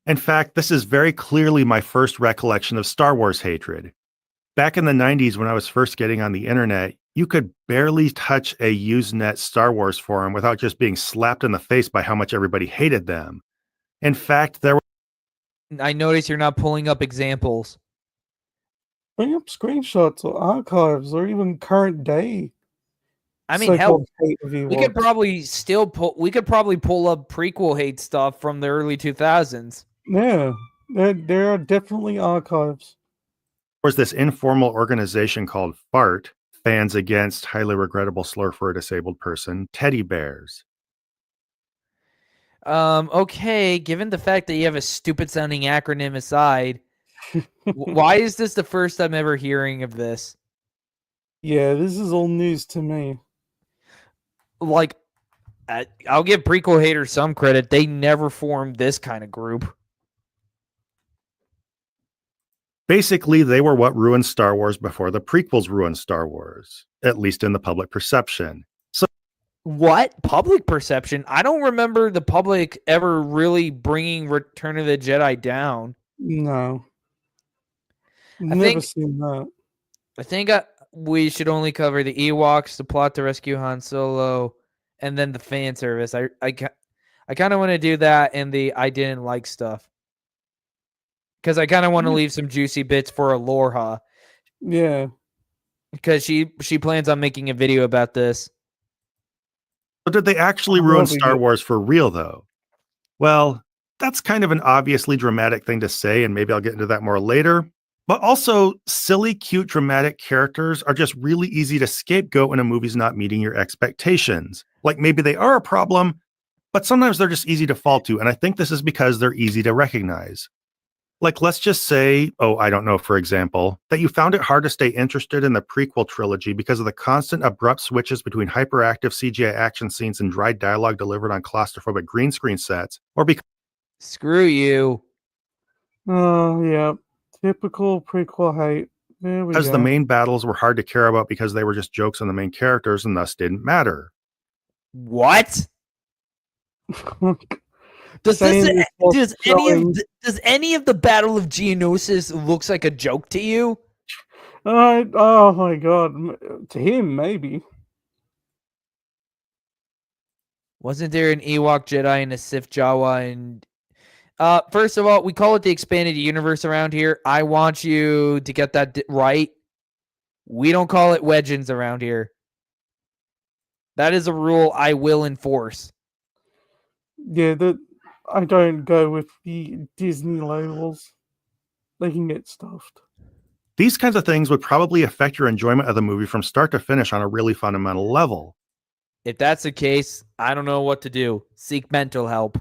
Speaker 7: In fact, this is very clearly my first recollection of Star Wars hatred. Back in the 90s, when I was first getting on the internet, you could barely touch a Usenet Star Wars forum without just being slapped in the face by how much everybody hated them. In fact, there were
Speaker 1: I notice you're not pulling up examples.
Speaker 4: Bring up screenshots or archives or even current day.
Speaker 1: I mean, hell,
Speaker 4: so-called hate of
Speaker 1: we could
Speaker 4: Ewoks.
Speaker 1: probably pull up prequel hate stuff from the early 2000s.
Speaker 4: Yeah, there are definitely archives.
Speaker 7: was this informal organization called FART, Fans Against Highly Regrettable Slur for a Disabled Person, Teddy Bears.
Speaker 1: Okay, given the fact that you have a stupid sounding acronym aside, why is this the first I'm ever hearing of this?
Speaker 4: Yeah, this is all news to me.
Speaker 1: Like, I'll give prequel haters some credit. They never formed this kind of group.
Speaker 7: Basically, they were what ruined Star Wars before the prequels ruined Star Wars, at least in the public perception. So,
Speaker 1: What? Public perception? I don't remember the public ever really bringing Return of the Jedi down.
Speaker 4: No. Never seen that.
Speaker 1: I think we should only cover the Ewoks, the plot to rescue Han Solo, and then the fan service. I kind of want to do that and the I didn't like stuff. Because I kind of want to leave some juicy bits for Aloha.
Speaker 4: Yeah.
Speaker 1: Because she plans on making a video about this.
Speaker 7: But did they actually
Speaker 4: Oh,
Speaker 7: ruin
Speaker 4: that'll be
Speaker 7: Star
Speaker 4: good.
Speaker 7: Wars for real, though? Well, that's kind of an obviously dramatic thing to say, and maybe I'll get into that more later. But also, silly, cute, dramatic characters are just really easy to scapegoat when a movie's not meeting your expectations. Like maybe they are a problem, but sometimes they're just easy to fall to, and I think this is because they're easy to recognize. Like, let's just say, I don't know, for example, that you found it hard to stay interested in the prequel trilogy because of the constant abrupt switches between hyperactive CGI action scenes and dry dialogue delivered on claustrophobic green screen sets, or because
Speaker 1: Screw you.
Speaker 4: Oh, yeah. Typical prequel hate. There we
Speaker 7: the
Speaker 4: go.
Speaker 7: main battles were hard to care about because they were just jokes on the main characters and thus didn't matter.
Speaker 1: What? Does
Speaker 4: Saying
Speaker 1: this
Speaker 4: this while
Speaker 1: does
Speaker 4: showing-
Speaker 1: any of the Battle of Geonosis looks like a joke to you?
Speaker 4: Oh my god. To him, maybe.
Speaker 1: Wasn't there an Ewok Jedi and a Sith Jawa? And first of all, we call it the expanded universe around here. I want you to get that right. We don't call it Wedgens around here. That is a rule I will enforce.
Speaker 4: Yeah, I don't go with the Disney labels. They can get stuffed.
Speaker 7: These kinds of things would probably affect your enjoyment of the movie from start to finish on a really fundamental level.
Speaker 1: If that's the case, I don't know what to do. Seek mental help.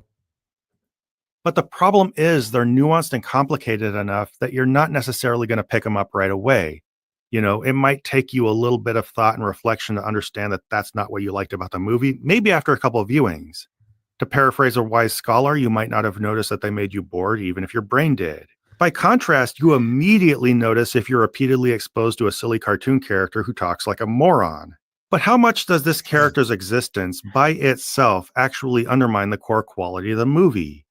Speaker 7: But the problem is they're nuanced and complicated enough that you're not necessarily going to pick them up right away. You know, it might take you a little bit of thought and reflection to understand that that's not what you liked about the movie, maybe after a couple of viewings. To paraphrase a wise scholar, you might not have noticed that they made you bored, even if your brain did. By contrast, you immediately notice if you're repeatedly exposed to a silly cartoon character who talks like a moron. But how much does this character's existence by itself actually undermine the core quality of the movie?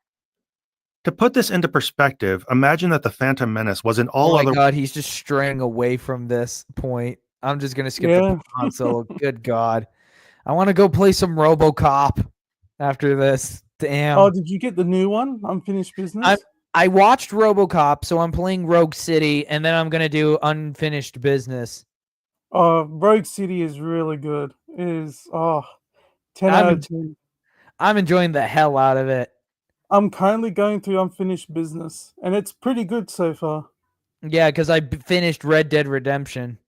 Speaker 7: To put this into perspective, imagine that the Phantom Menace was in all
Speaker 1: Oh my
Speaker 7: other...
Speaker 1: god, he's just straying away from this point. I'm just gonna skip
Speaker 4: Yeah.
Speaker 1: the Han Solo. Good god. I want to go play some RoboCop after this. Damn.
Speaker 4: Oh, did you get the new one? Unfinished Business?
Speaker 1: I watched RoboCop, so I'm playing Rogue City, and then I'm gonna do Unfinished Business.
Speaker 4: Rogue City is really good. It is 10 out of 10.
Speaker 1: I'm enjoying the hell out of it.
Speaker 4: I'm currently going through Unfinished Business, and it's pretty good so far.
Speaker 1: Yeah, because I finished Red Dead Redemption,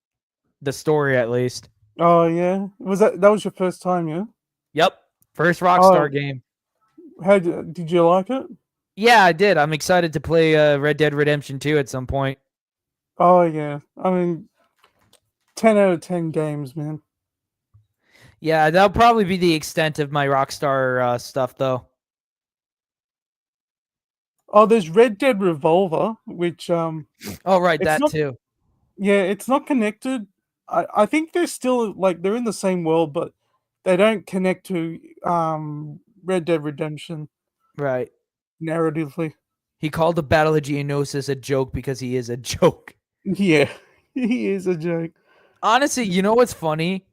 Speaker 1: the story at least.
Speaker 4: Oh yeah, that was your first time, yeah?
Speaker 1: Yep, first Rockstar game.
Speaker 4: How did you like it?
Speaker 1: Yeah, I did. I'm excited to play Red Dead Redemption 2 at some point.
Speaker 4: Oh yeah, I mean, 10 out of 10 games, man.
Speaker 1: Yeah, that'll probably be the extent of my Rockstar stuff, though.
Speaker 4: Oh, there's Red Dead Revolver, which
Speaker 1: Oh, right, that
Speaker 4: not-
Speaker 1: too.
Speaker 4: yeah, it's not connected. I think they're still they're in the same world, but they don't connect to Red Dead Redemption
Speaker 1: Right.
Speaker 4: narratively.
Speaker 1: He called the Battle of Geonosis a joke because he is a joke.
Speaker 4: Yeah, he is a joke.
Speaker 1: Honestly, you know what's funny?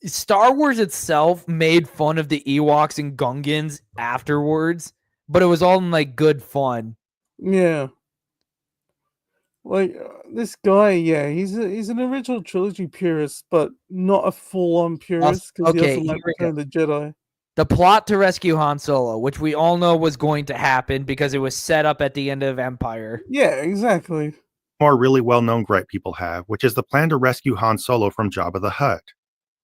Speaker 1: Star Wars itself made fun of the Ewoks and Gungans afterwards, but it was all in good fun.
Speaker 4: Yeah. This guy, yeah, he's an original trilogy purist, but not a full-on purist because he
Speaker 1: okay,
Speaker 4: doesn't like
Speaker 1: here we go.
Speaker 4: Return of the Jedi.
Speaker 1: The plot to rescue Han Solo, which we all know was going to happen because it was set up at the end of Empire.
Speaker 4: Yeah, exactly.
Speaker 7: more really well-known gripe people have, which is the plan to rescue Han Solo from Jabba the Hutt.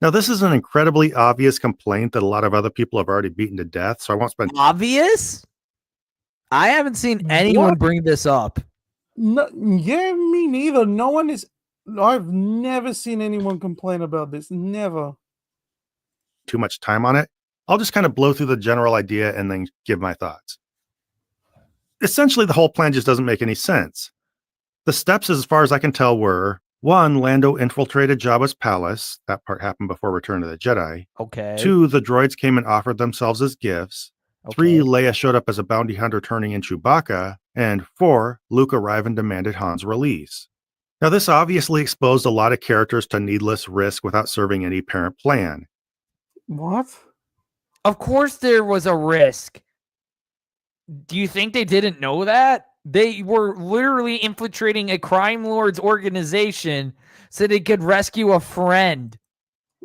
Speaker 7: Now, this is an incredibly obvious complaint that a lot of other people have already beaten to death, so I won't spend...
Speaker 1: Obvious? I haven't seen anyone bring this up.
Speaker 4: No, yeah, me neither. No one is. I've never seen anyone complain about this. Never.
Speaker 7: too much time on it. I'll just kind of blow through the general idea and then give my thoughts. Essentially, the whole plan just doesn't make any sense. The steps, as far as I can tell, were 1. Lando infiltrated Jabba's palace. That part happened before Return of the Jedi.
Speaker 1: Okay.
Speaker 7: 2. The droids came and offered themselves as gifts. 3. Leia showed up as a bounty hunter turning in Chewbacca. And 4. Luke arrived and demanded Han's release. Now, this obviously exposed a lot of characters to needless risk without serving any apparent plan.
Speaker 4: What?
Speaker 1: Of course there was a risk. Do you think they didn't know that? They were literally infiltrating a crime lord's organization so they could rescue a friend.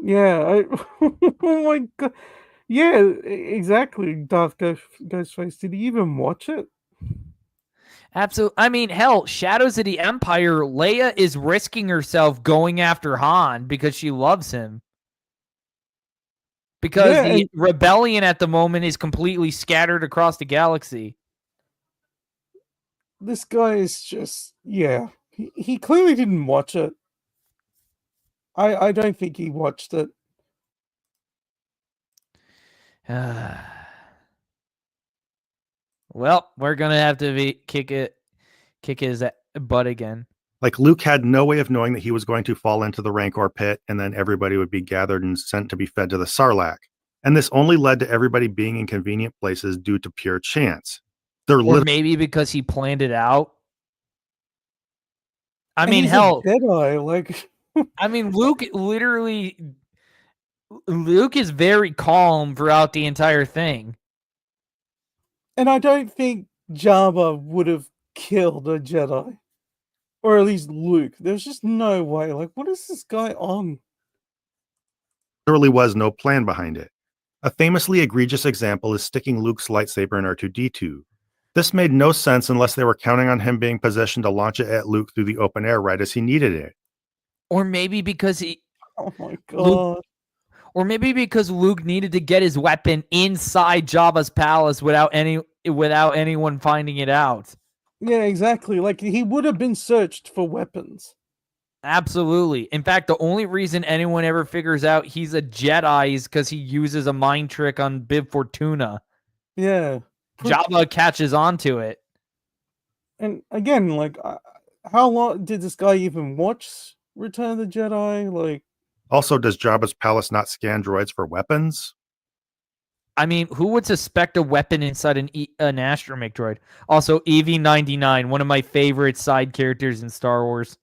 Speaker 4: Yeah. Oh my god. Yeah, exactly. Ghostface. Did he even watch it?
Speaker 1: Absolutely. I mean, hell, Shadows of the Empire, Leia is risking herself going after Han because she loves him. Because
Speaker 4: Yeah,
Speaker 1: the rebellion at the moment is completely scattered across the galaxy.
Speaker 4: this guy is just, yeah. He clearly didn't watch it. I don't think he watched it.
Speaker 1: Well, we're gonna have to kick his butt again.
Speaker 7: Like Luke had no way of knowing that he was going to fall into the Rancor pit, and then everybody would be gathered and sent to be fed to the Sarlacc. And this only led to everybody being in convenient places due to pure chance.
Speaker 1: Or maybe because he planned it out. I mean,
Speaker 4: he's
Speaker 1: hell,
Speaker 4: a Jedi, like.
Speaker 1: I mean, Luke is very calm throughout the entire thing.
Speaker 4: And I don't think Jabba would have killed a Jedi. Or at least Luke. There's just no way. Like, what is this guy on?
Speaker 7: Literally was no plan behind it. A famously egregious example is sticking Luke's lightsaber in R2-D2. This made no sense unless they were counting on him being positioned to launch it at Luke through the open air right as he needed it.
Speaker 1: Or maybe because
Speaker 4: Oh my god.
Speaker 1: Luke needed to get his weapon inside Jabba's palace without anyone finding it out.
Speaker 4: Yeah, exactly. Like, he would have been searched for weapons.
Speaker 1: Absolutely. In fact, the only reason anyone ever figures out he's a Jedi is because he uses a mind trick on Bib Fortuna.
Speaker 4: Yeah.
Speaker 1: Jabba catches onto it.
Speaker 4: And again, like, how long did this guy even watch Return of the Jedi? Like,
Speaker 7: also, does Jabba's palace not scan droids for weapons?
Speaker 1: I mean, who would suspect a weapon inside an astromech droid? Also, EV-99, one of my favorite side characters in Star Wars.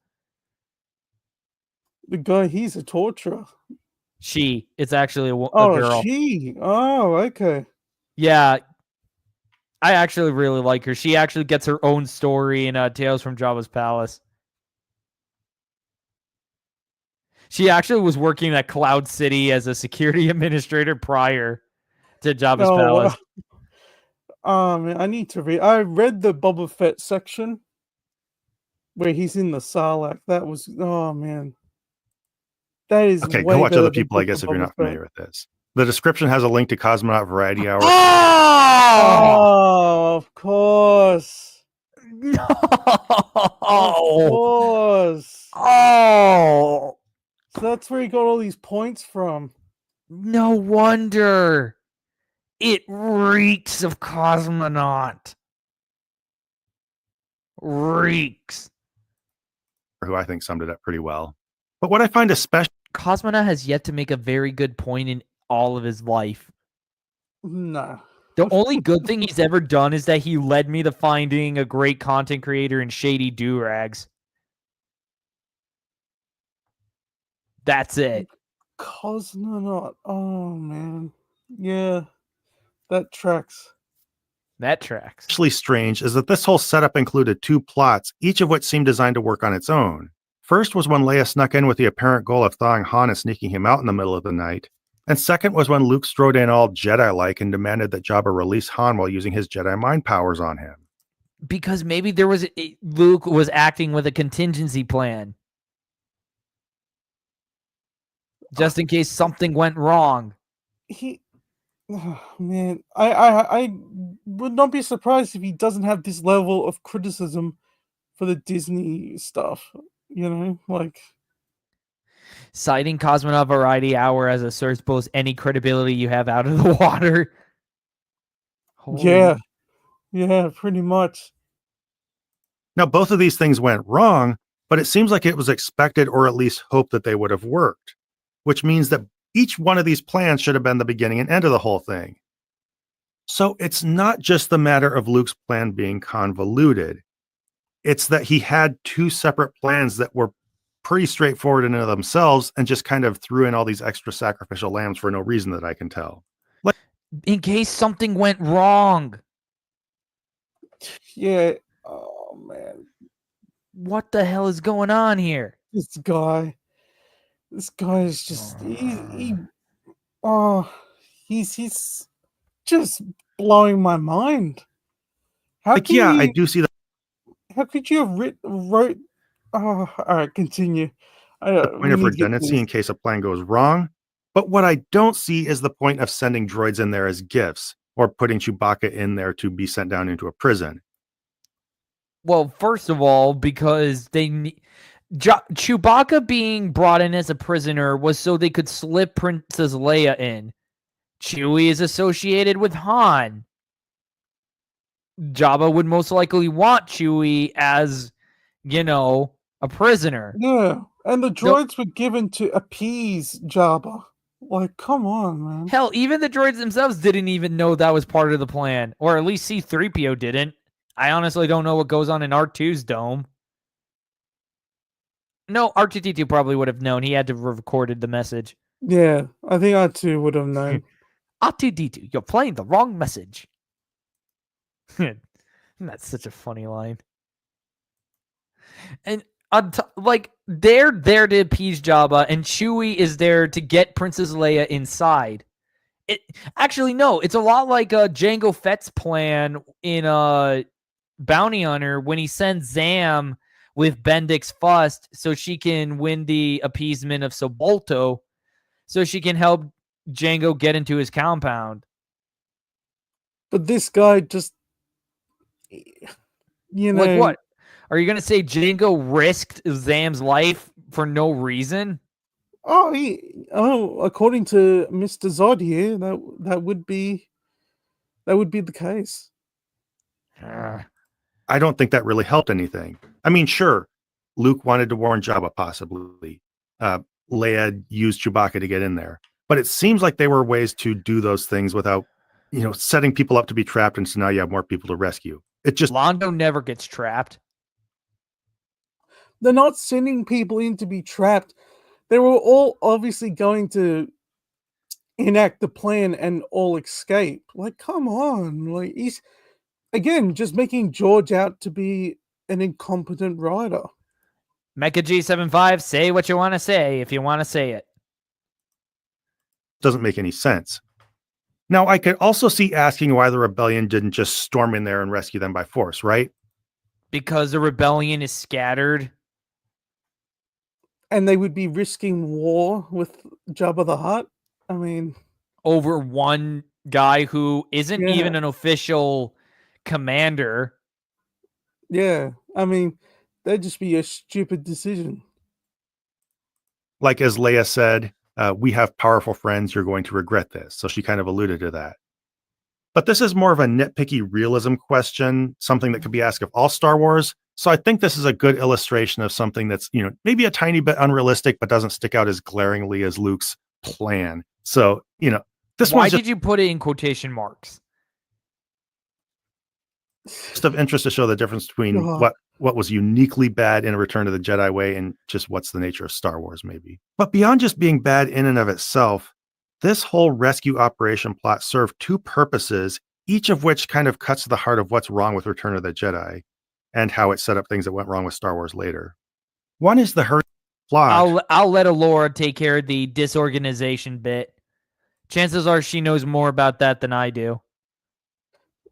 Speaker 4: the guy, he's a torturer.
Speaker 1: It's actually a
Speaker 4: Oh,
Speaker 1: girl.
Speaker 4: she. Oh, okay.
Speaker 1: Yeah. I actually really like her. She actually gets her own story in Tales from Jabba's Palace. She actually was working at Cloud City as a security administrator prior to Jabba's Palace.
Speaker 4: Man, I need to read. I read the Boba Fett section where he's in the Sarlacc. That was, oh man, that is
Speaker 7: okay.
Speaker 4: way
Speaker 7: Go watch
Speaker 4: better
Speaker 7: other
Speaker 4: than
Speaker 7: people, I
Speaker 4: Book
Speaker 7: guess,
Speaker 4: of
Speaker 7: if you're
Speaker 4: Boba
Speaker 7: not
Speaker 4: Fett.
Speaker 7: familiar with this. The description has a link to Cosmonaut Variety Hour.
Speaker 4: Oh, of course.
Speaker 1: No.
Speaker 4: Of course.
Speaker 1: Oh.
Speaker 4: So that's where he got all these points from.
Speaker 1: No wonder. It reeks of Cosmonaut. Reeks.
Speaker 7: Who I think summed it up pretty well. But what I find especially
Speaker 1: Cosmonaut has yet to make a very good point in all of his life.
Speaker 4: No.
Speaker 1: The only good thing he's ever done is that he led me to finding a great content creator in Shady Do-Rags. That's it.
Speaker 4: Cosmonaut. Oh man. Yeah. That tracks.
Speaker 1: That tracks.
Speaker 7: especially strange is that this whole setup included two plots, each of which seemed designed to work on its own. First was when Leia snuck in with the apparent goal of thawing Han and sneaking him out in the middle of the night. And second was when Luke strode in all Jedi-like and demanded that Jabba release Han while using his Jedi mind powers on him.
Speaker 1: Because maybe Luke was acting with a contingency plan. Just in case something went wrong.
Speaker 4: Oh, man, I would not be surprised if he doesn't have this level of criticism for the Disney stuff. You know, like
Speaker 1: Citing Cosmonaut Variety Hour as a source blows any credibility you have out of the water.
Speaker 4: Yeah, pretty much.
Speaker 7: Now, both of these things went wrong, but it seems like it was expected or at least hoped that they would have worked, which means that each one of these plans should have been the beginning and end of the whole thing. So it's not just the matter of Luke's plan being convoluted. It's that he had two separate plans that were pretty straightforward in and of themselves and just kind of threw in all these extra sacrificial lambs for no reason that I can tell.
Speaker 1: in case something went wrong.
Speaker 4: Yeah. Oh man,
Speaker 1: What the hell is going on here?
Speaker 4: this guy is just oh he's just blowing my mind. How
Speaker 7: Like,
Speaker 4: can
Speaker 7: yeah, I
Speaker 4: you?
Speaker 7: do see that
Speaker 4: How could you have wrote? Oh, all right, continue.
Speaker 7: the point
Speaker 4: We
Speaker 7: of
Speaker 4: need to get to
Speaker 7: redundancy
Speaker 4: this.
Speaker 7: in case a plan goes wrong. But what I don't see is the point of sending droids in there as gifts or putting Chewbacca in there to be sent down into a prison.
Speaker 1: Well, first of all, because Chewbacca being brought in as a prisoner was so they could slip Princess Leia in. Chewie is associated with Han. Jabba would most likely want Chewie as, a prisoner.
Speaker 4: Yeah, and the
Speaker 1: No,
Speaker 4: droids were given to appease Jabba. Like, come on, man.
Speaker 1: hell, even the droids themselves didn't even know that was part of the plan, or at least C-3PO didn't. I honestly don't know what goes on in R2's dome. No, R2-D2 probably would have known. He had to have recorded the message.
Speaker 4: Yeah, I think I too would have known.
Speaker 1: R2-D2, you're playing the wrong message. That's such a funny line. And they're there to appease Jabba, and Chewie is there to get Princess Leia inside. Actually, no, it's a lot like Jango Fett's plan in Bounty Hunter when he sends Zam with Bendix Fust so she can win the appeasement of Sobolto, so she can help Jango get into his compound.
Speaker 4: But this guy just,
Speaker 1: Like what? Are you gonna say Jango risked Zam's life for no reason?
Speaker 4: According to Mr. Zod here, that would be the case.
Speaker 7: I don't think that really helped anything. I mean, sure, Luke wanted to warn Jabba, possibly. Leia used Chewbacca to get in there. But it seems like there were ways to do those things without, setting people up to be trapped, and so now you have more people to rescue. It just
Speaker 1: Londo never gets trapped.
Speaker 4: They're not sending people in to be trapped. They were all obviously going to enact the plan and all escape. Like, come on. Like, he's, again, just making George out to be an incompetent writer.
Speaker 1: Mecha G75, say what you want to say if you want to say it.
Speaker 7: doesn't make any sense. Now, I could also see asking why the rebellion didn't just storm in there and rescue them by force, right?
Speaker 1: Because the rebellion is scattered.
Speaker 4: And they would be risking war with Jabba the Hutt. I mean,
Speaker 1: over one guy who isn't
Speaker 4: Yeah.
Speaker 1: even an official commander.
Speaker 4: yeah. I mean, that'd just be a stupid decision.
Speaker 7: Like as Leia said, we have powerful friends, you're going to regret this. So she kind of alluded to that. But this is more of a nitpicky realism question, something that could be asked of all Star Wars. So I think this is a good illustration of something that's, maybe a tiny bit unrealistic, but doesn't stick out as glaringly as Luke's plan. So, this
Speaker 1: Why
Speaker 7: one's
Speaker 1: did you put it in quotation marks?
Speaker 7: just of interest to show the difference between
Speaker 4: God.
Speaker 7: what was uniquely bad in A Return to the Jedi way and just what's the nature of Star Wars, maybe. But beyond just being bad in and of itself, this whole rescue operation plot served two purposes, each of which kind of cuts to the heart of what's wrong with Return of the Jedi and how it set up things that went wrong with Star Wars later. One is the hurry plot.
Speaker 1: I'll let Alora take care of the disorganization bit. Chances are she knows more about that than I do.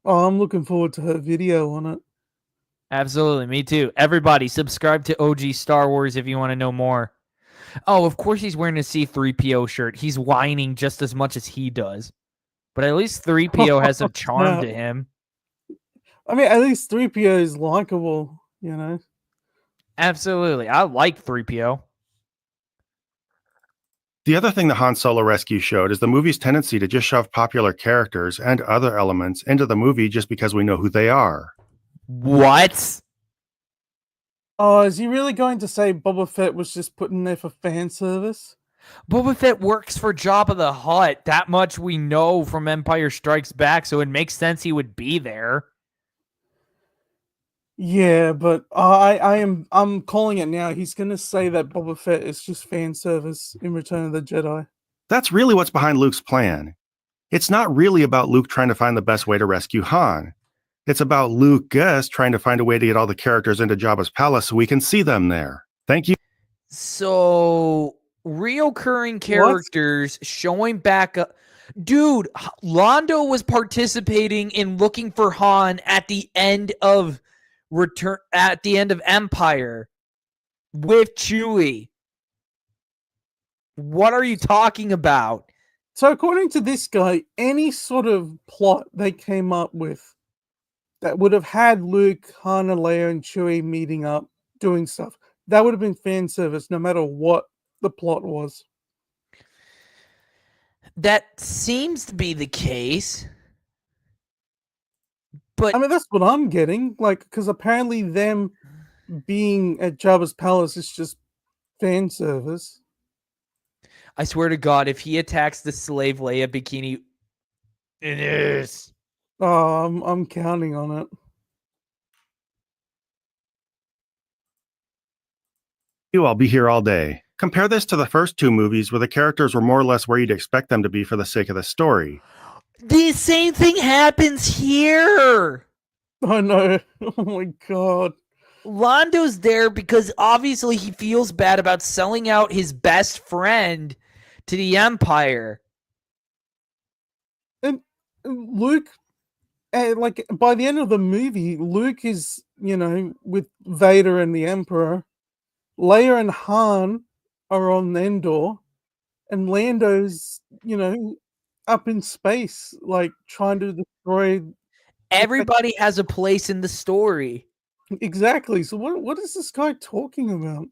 Speaker 4: Oh, I'm looking forward to her video on it.
Speaker 1: Absolutely, me too. Everybody, subscribe to OG Star Wars if you want to know more. Oh, of course he's wearing a C-3PO shirt. He's whining just as much as he does. But at least 3PO has some charm to him.
Speaker 4: I mean, at least 3PO is likable,
Speaker 1: Absolutely. I like 3PO.
Speaker 7: The other thing the Han Solo rescue showed is the movie's tendency to just shove popular characters and other elements into the movie just because we know who they are.
Speaker 1: What?
Speaker 4: Oh, is he really going to say Boba Fett was just put in there for fan service?
Speaker 1: Boba Fett works for Jabba the Hutt. That much we know from Empire Strikes Back, so it makes sense he would be there.
Speaker 4: Yeah, but I'm calling it now. He's going to say that Boba Fett is just fan service in Return of the Jedi.
Speaker 7: That's really what's behind Luke's plan. It's not really about Luke trying to find the best way to rescue Han. It's about Lucas trying to find a way to get all the characters into Jabba's palace so we can see them there. Thank you.
Speaker 1: So, reoccurring characters showing back up. Dude, Londo was participating in looking for Han at the end of Empire with Chewie. What are you talking about?
Speaker 4: So according to this guy, any sort of plot they came up with that would have had Luke, Han, and Leia, and Chewie meeting up, doing stuff, that would have been fan service, no matter what the plot was.
Speaker 1: That seems to be the case. But
Speaker 4: I mean, that's what I'm getting. Like, because apparently them being at Jabba's palace is just fan service.
Speaker 1: I swear to God, if he attacks the slave Leia bikini, it is.
Speaker 4: Oh, I'm counting on it.
Speaker 7: I'll be here all day. Compare this to the first two movies where the characters were more or less where you'd expect them to be for the sake of the story.
Speaker 1: The same thing happens here.
Speaker 4: I know. Oh my God.
Speaker 1: Londo's there because obviously he feels bad about selling out his best friend to the Empire.
Speaker 4: And Luke, like by the end of the movie, Luke is, with Vader and the Emperor. Leia and Han are on Endor, and Lando's, up in space, like trying to destroy.
Speaker 1: Everybody has a place in the story.
Speaker 4: Exactly. So what is this guy talking about?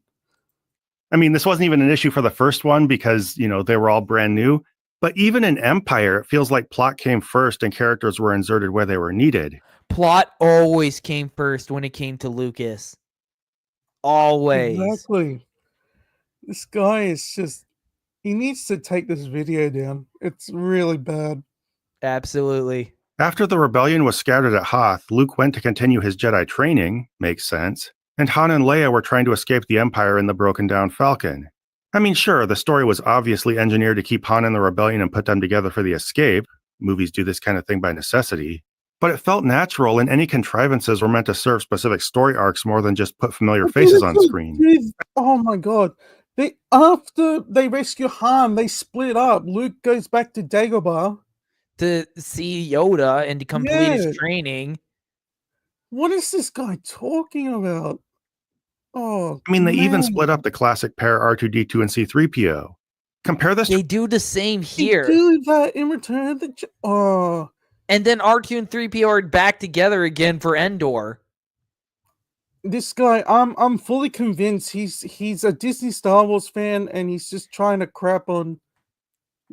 Speaker 7: I mean, this wasn't even an issue for the first one because, they were all brand new. But even in Empire, it feels like plot came first and characters were inserted where they were needed.
Speaker 1: Plot always came first when it came to Lucas. Always.
Speaker 4: Exactly. This guy is just, he needs to take this video down. It's really bad.
Speaker 1: Absolutely.
Speaker 7: After the rebellion was scattered at Hoth, Luke went to continue his Jedi training, makes sense, and Han and Leia were trying to escape the Empire in the broken down Falcon. I mean, sure, the story was obviously engineered to keep Han in the rebellion and put them together for the escape. Movies do this kind of thing by necessity. But it felt natural, and any contrivances were meant to serve specific story arcs more than just put familiar faces on screen.
Speaker 4: Oh my God. After they rescue Han, they split up. Luke goes back to Dagobah
Speaker 1: to see Yoda and to complete his training.
Speaker 4: What is this guy talking about? Oh,
Speaker 7: I mean, they even split up the classic pair R2-D2 and C-3PO. Compare this.
Speaker 1: They do the same here.
Speaker 4: They do that in Return of the
Speaker 1: And then R2 and 3PO are back together again for Endor.
Speaker 4: This guy, I'm fully convinced he's a Disney Star Wars fan and he's just trying to crap on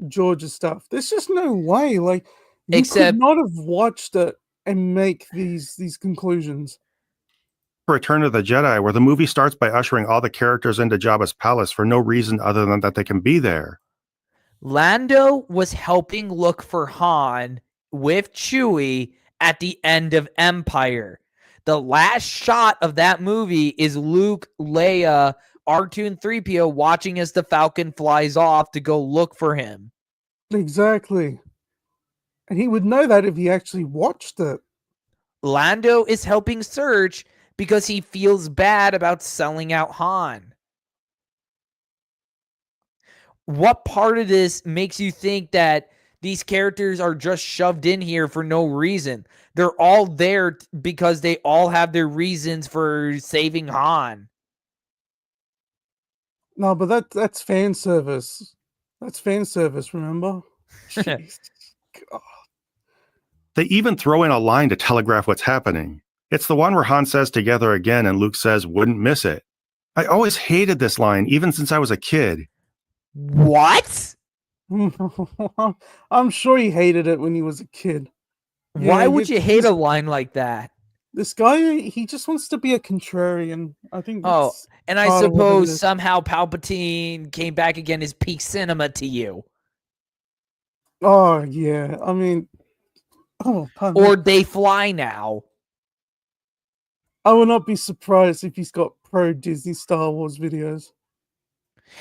Speaker 4: George's stuff. There's just no way. Like, you could not have watched it and make these conclusions.
Speaker 7: Return of the Jedi, where the movie starts by ushering all the characters into Jabba's palace for no reason other than that they can be there.
Speaker 1: Lando was helping look for Han with Chewie at the end of Empire. The last shot of that movie is Luke, Leia, R2 and 3PO watching as the Falcon flies off to go look for him.
Speaker 4: Exactly. And he would know that if he actually watched it.
Speaker 1: Lando is helping search because he feels bad about selling out Han. What part of this makes you think that these characters are just shoved in here for no reason? They're all there because they all have their reasons for saving Han.
Speaker 4: No, but that's fan service. That's fan service, remember? Jeez. God.
Speaker 7: They even throw in a line to telegraph what's happening. It's the one where Han says "together again" and Luke says "wouldn't miss it." I always hated this line, even since I was a kid.
Speaker 1: What?
Speaker 4: I'm sure he hated it when he was a kid.
Speaker 1: Why would you hate a line like that?
Speaker 4: This guy, he just wants to be a contrarian. I think.
Speaker 1: And I suppose somehow Palpatine came back again as peak cinema to you.
Speaker 4: Oh yeah, I mean,
Speaker 1: or they fly now.
Speaker 4: I would not be surprised if he's got pro Disney Star Wars videos.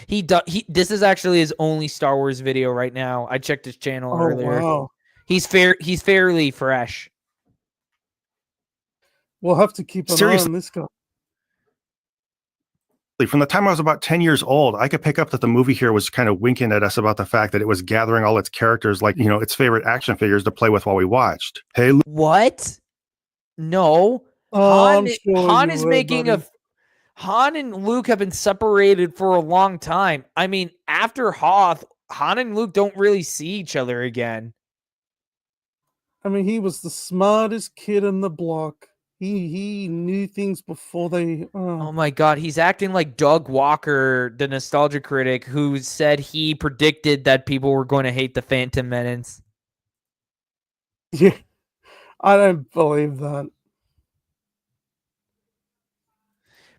Speaker 1: This is actually his only Star Wars video right now. I checked his channel earlier.
Speaker 4: Wow.
Speaker 1: He's fairly fresh.
Speaker 4: We'll have to keep an eye
Speaker 7: Seriously.
Speaker 4: on this guy.
Speaker 7: From the time I was about 10 years old, I could pick up that the movie here was kind of winking at us about the fact that it was gathering all its characters, like, its favorite action figures to play with while we watched. Hey,
Speaker 1: What? No.
Speaker 4: Oh, I'm sure
Speaker 1: Han
Speaker 4: you
Speaker 1: is
Speaker 4: were,
Speaker 1: making
Speaker 4: buddy.
Speaker 1: Han and Luke have been separated for a long time. I mean, after Hoth, Han and Luke don't really see each other again.
Speaker 4: I mean, he was the smartest kid in the block. He knew things before they.
Speaker 1: Oh my God, he's acting like Doug Walker, the nostalgia critic, who said he predicted that people were going to hate the Phantom Menace.
Speaker 4: Yeah, I don't believe that.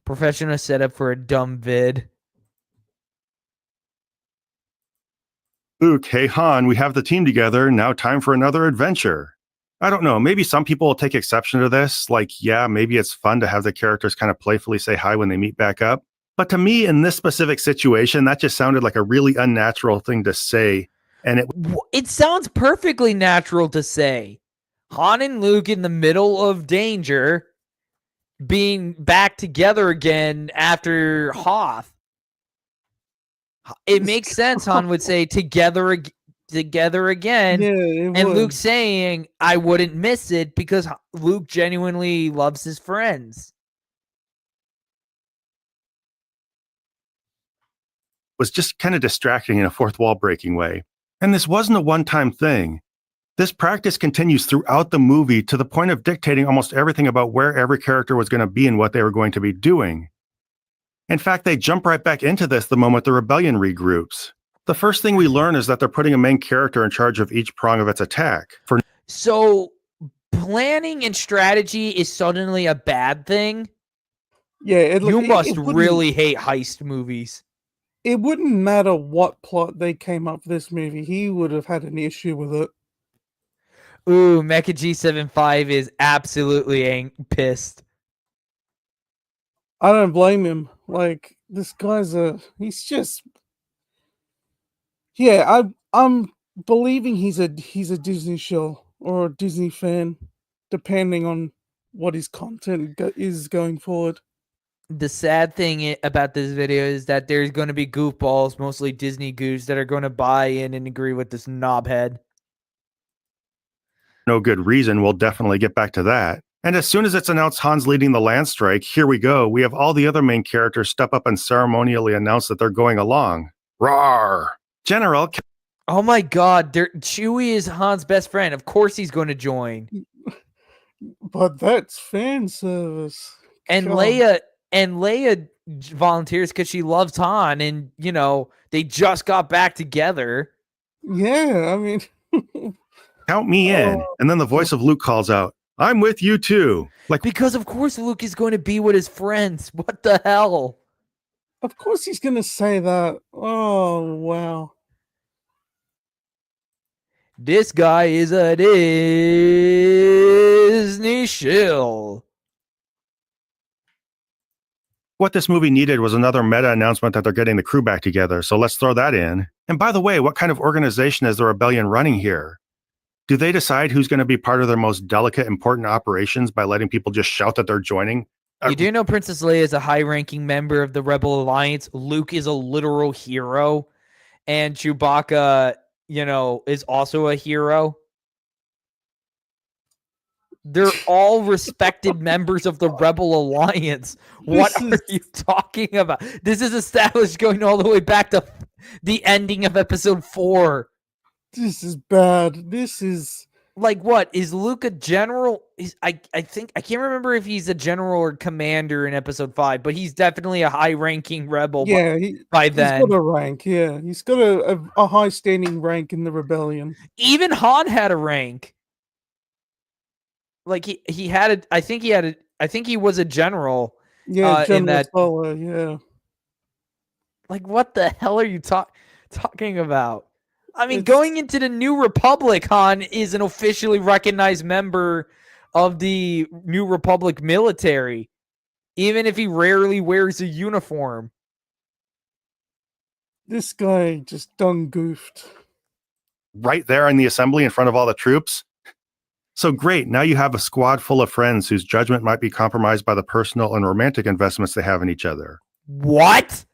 Speaker 1: Professional setup for a dumb vid.
Speaker 7: Luke, hey Han, we have the team together. Now time for another adventure. I don't know. Maybe some people will take exception to this. Like, yeah, maybe it's fun to have the characters kind of playfully say hi when they meet back up. But to me, in this specific situation, that just sounded like a really unnatural thing to say. And
Speaker 1: it sounds perfectly natural to say. Han and Luke in the middle of danger, being back together again after Hoth. It makes sense. Han would say together again,
Speaker 4: Yeah, it
Speaker 1: and
Speaker 4: would.
Speaker 1: Luke saying I wouldn't miss it because Luke genuinely loves his friends.
Speaker 7: was just kind of distracting in a fourth wall breaking way. And this wasn't a one-time thing. This practice continues throughout the movie to the point of dictating almost everything about where every character was going to be and what they were going to be doing. In fact, they jump right back into this the moment the rebellion regroups. The first thing we learn is that they're putting a main character in charge of each prong of its attack.
Speaker 1: So planning and strategy is suddenly a bad thing?
Speaker 4: Yeah,
Speaker 1: You must really hate heist movies.
Speaker 4: It wouldn't matter what plot they came up for this movie. He would have had an issue with it.
Speaker 1: Ooh, Mecha G75 is absolutely pissed.
Speaker 4: I don't blame him. Like, this guy's he's just. Yeah, I'm believing he's a Disney show or a Disney fan, depending on what his content is going forward.
Speaker 1: The sad thing about this video is that there's going to be goofballs, mostly Disney goofs, that are going to buy in and agree with this knobhead.
Speaker 7: No good reason, we'll definitely get back to that. And as soon as it's announced Han's leading the land strike, here we go. We have all the other main characters step up and ceremonially announce that they're going along. Rawr! General.
Speaker 1: Oh my God, Chewie is Han's best friend. Of course he's going to join.
Speaker 4: But that's fan service.
Speaker 1: And
Speaker 4: God.
Speaker 1: Leia volunteers because she loves Han, and they just got back together.
Speaker 4: Yeah, I mean,
Speaker 7: Count me in. And then the voice of Luke calls out, I'm with you too.
Speaker 1: Because of course Luke is going to be with his friends. What the hell?
Speaker 4: Of course he's going to say that. Oh, wow.
Speaker 1: This guy is a Disney shill.
Speaker 7: What this movie needed was another meta announcement that they're getting the crew back together, so let's throw that in. And by the way, what kind of organization is the rebellion running here? Do they decide who's going to be part of their most delicate, important operations by letting people just shout that they're joining?
Speaker 1: You do know Princess Leia is a high-ranking member of the Rebel Alliance. Luke is a literal hero. And Chewbacca, is also a hero. They're all respected members of the Rebel Alliance. What are you talking about? This is established going all the way back to the ending of episode 4.
Speaker 4: This is bad. This is...
Speaker 1: Like, what? Is Luke a general? I think... I can't remember if he's a general or commander in episode 5, but he's definitely a high-ranking rebel by then.
Speaker 4: He's got a rank, yeah. He's got a high-standing rank in the rebellion.
Speaker 1: Even Han had a rank. Like, he had I think he was a general.
Speaker 4: Yeah, General
Speaker 1: in that...
Speaker 4: Solo, yeah.
Speaker 1: Like, what the hell are you talking about? I mean, going into the New Republic, Han is an officially recognized member of the New Republic military, even if he rarely wears a uniform.
Speaker 4: This guy just done goofed.
Speaker 7: right there in the assembly in front of all the troops. So great, now you have a squad full of friends whose judgment might be compromised by the personal and romantic investments they have in each other.
Speaker 1: What?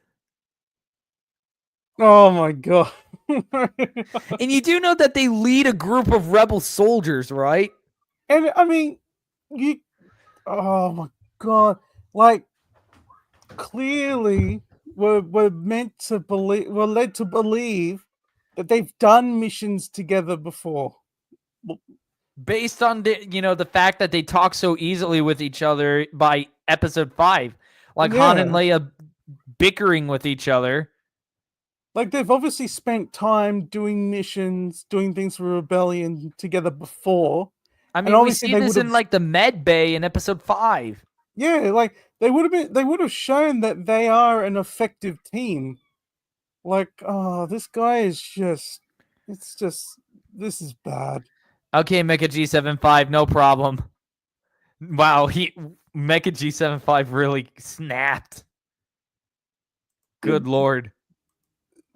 Speaker 4: Oh my god.
Speaker 1: And you do know that they lead a group of rebel soldiers, right?
Speaker 4: And I mean, you. Oh my god! Like, clearly, we're meant to believe. We're led to believe that they've done missions together before.
Speaker 1: Based on the fact that they talk so easily with each other by episode 5. Like Han and
Speaker 4: Yeah.
Speaker 1: Leia bickering with each other.
Speaker 4: Like, they've obviously spent time doing missions, doing things for Rebellion together before.
Speaker 1: I
Speaker 4: And
Speaker 1: mean, we
Speaker 4: obviously
Speaker 1: see
Speaker 4: they
Speaker 1: this in
Speaker 4: would've-
Speaker 1: like the med bay in episode 5.
Speaker 4: Yeah, like they would have shown that they are an effective team. Like, oh, this guy is just, this is bad.
Speaker 1: Okay, Mecha G75, no problem. Wow, Mecha G75 really snapped. Good lord.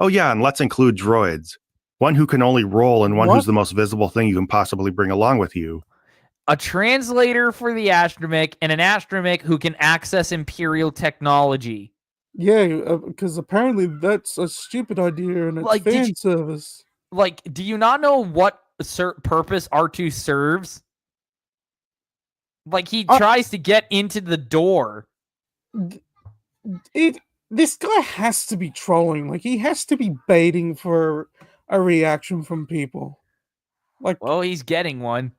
Speaker 7: Oh yeah, and let's include droids. One who can only roll and one
Speaker 4: What?
Speaker 7: who's the most visible thing you can possibly bring along with you.
Speaker 1: A translator for the astromech and an astromech who can access Imperial technology.
Speaker 4: Yeah, because apparently that's a stupid idea and it's
Speaker 1: Like, did
Speaker 4: fan
Speaker 1: you-
Speaker 4: service.
Speaker 1: Like, do you not know what purpose R2 serves? Like, he tries to get into the door.
Speaker 4: This guy has to be trolling. Like, he has to be baiting for a reaction from people. Like,
Speaker 1: Well, he's getting one.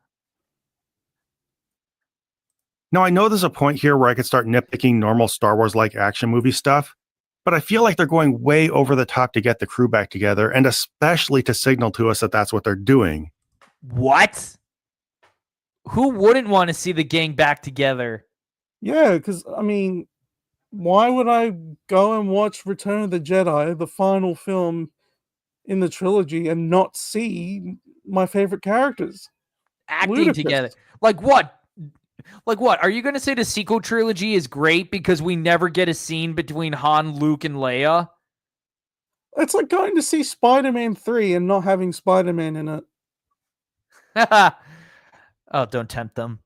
Speaker 7: Now, I know there's a point here where I could start nitpicking normal Star Wars-like action movie stuff, but I feel like they're going way over the top to get the crew back together, and especially to signal to us that that's what they're doing.
Speaker 1: What? Who wouldn't want to see the gang back together?
Speaker 4: yeah, because, I mean, why would I go and watch Return of the Jedi, the final film in the trilogy, and not see my favorite characters?
Speaker 1: Acting
Speaker 4: Ludicrous.
Speaker 1: together. Like what? Like what? Are you going to say the sequel trilogy is great because we never get a scene between Han, Luke, and Leia?
Speaker 4: It's like going to see Spider-Man 3 and not having Spider-Man in it.
Speaker 1: Oh, don't tempt them.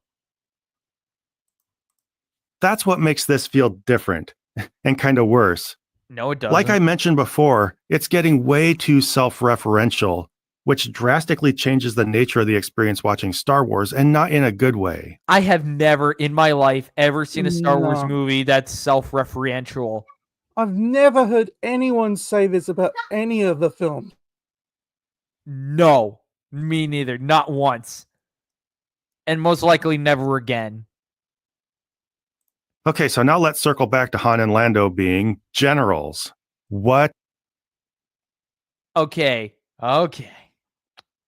Speaker 7: That's what makes this feel different and kind of worse.
Speaker 1: No, it doesn't.
Speaker 7: Like I mentioned before, it's getting way too self-referential, which drastically changes the nature of the experience watching Star Wars, and not in a good way.
Speaker 1: I have never in my life ever seen a Star Wars
Speaker 4: No.
Speaker 1: movie that's self-referential.
Speaker 4: I've never heard anyone say this about any of the films.
Speaker 1: No, me neither. Not once. And most likely never again.
Speaker 7: Okay, so now let's circle back to Han and Lando being generals. What?
Speaker 1: Okay.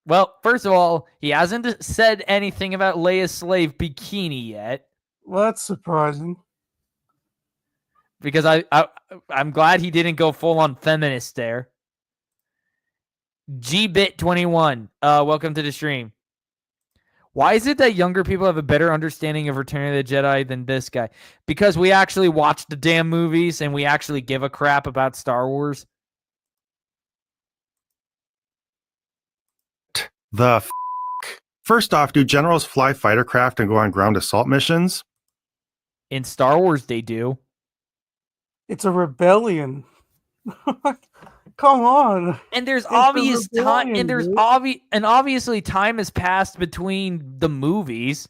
Speaker 1: Well, first of all, he hasn't said anything about Leia's slave bikini yet.
Speaker 4: Well, that's surprising.
Speaker 1: Because I'm glad he didn't go full on feminist there. GBit21, welcome to the stream. Why is it that younger people have a better understanding of Return of the Jedi than this guy? Because we actually watch the damn movies and we actually give a crap about Star Wars.
Speaker 7: The f***? First off, do generals fly fighter craft and go on ground assault missions?
Speaker 1: In Star Wars, they do.
Speaker 4: It's a rebellion. Come on.
Speaker 1: And there's
Speaker 4: It's a
Speaker 1: obvious time,
Speaker 4: rebellion,
Speaker 1: and there's
Speaker 4: dude.
Speaker 1: obviously time has passed between the movies.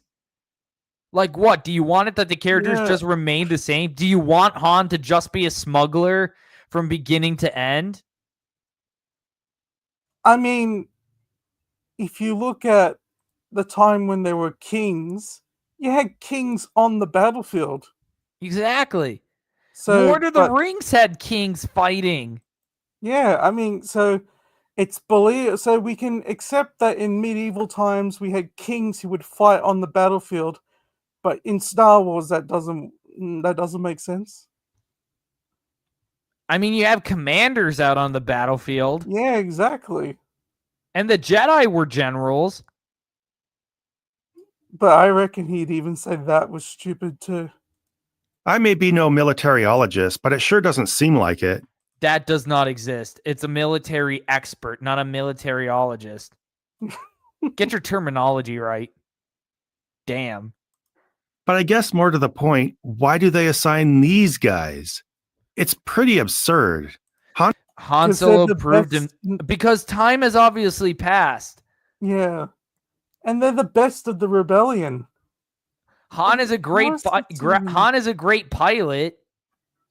Speaker 1: Like what? Do you want it that the characters
Speaker 4: Yeah.
Speaker 1: just remain the same? Do you want Han to just be a smuggler from beginning to end?
Speaker 4: I mean, if you look at the time when there were kings, you had kings on the battlefield.
Speaker 1: Exactly.
Speaker 4: So,
Speaker 1: Lord of the
Speaker 4: but-
Speaker 1: Rings had kings fighting.
Speaker 4: Yeah, I mean, so it's believe so we can accept that in medieval times we had kings who would fight on the battlefield, but in Star Wars that doesn't make sense.
Speaker 1: I mean, you have commanders out on the battlefield,
Speaker 4: Yeah, exactly.
Speaker 1: and the Jedi were generals.
Speaker 4: But I reckon he'd even say that was stupid too.
Speaker 7: I may be no militariologist, but it sure doesn't seem like it.
Speaker 1: That does not exist. It's a military expert, not a militariologist. Get your terminology right. Damn.
Speaker 7: But I guess more to the point, why do they assign these guys? It's pretty absurd.
Speaker 1: Han
Speaker 4: 'Cause they're
Speaker 1: Solo
Speaker 4: the
Speaker 1: proved him
Speaker 4: best-
Speaker 1: because time has obviously passed.
Speaker 4: Yeah. And they're the best of the rebellion.
Speaker 1: Han is a great
Speaker 4: Most of the-
Speaker 1: Han is a great pilot,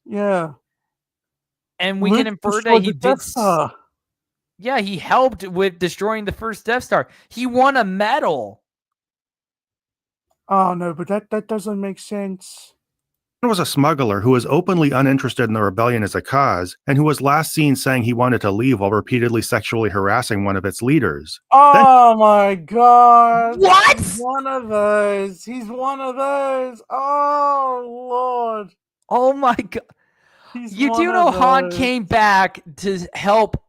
Speaker 4: Yeah.
Speaker 1: and we
Speaker 4: Luke
Speaker 1: can infer that
Speaker 4: destroyed
Speaker 1: he
Speaker 4: the
Speaker 1: did.
Speaker 4: Death Star.
Speaker 1: Yeah, he helped with destroying the first Death Star. He won a medal.
Speaker 4: Oh no, but that doesn't make sense.
Speaker 7: There was a smuggler who was openly uninterested in the rebellion as a cause, and who was last seen saying he wanted to leave while repeatedly sexually harassing one of its leaders.
Speaker 4: Oh my god.
Speaker 1: What?
Speaker 4: He's one of those. He's one of those. Oh lord.
Speaker 1: Oh my god.
Speaker 4: He's
Speaker 1: You
Speaker 4: one
Speaker 1: do know
Speaker 4: of
Speaker 1: Han
Speaker 4: those.
Speaker 1: came back to help,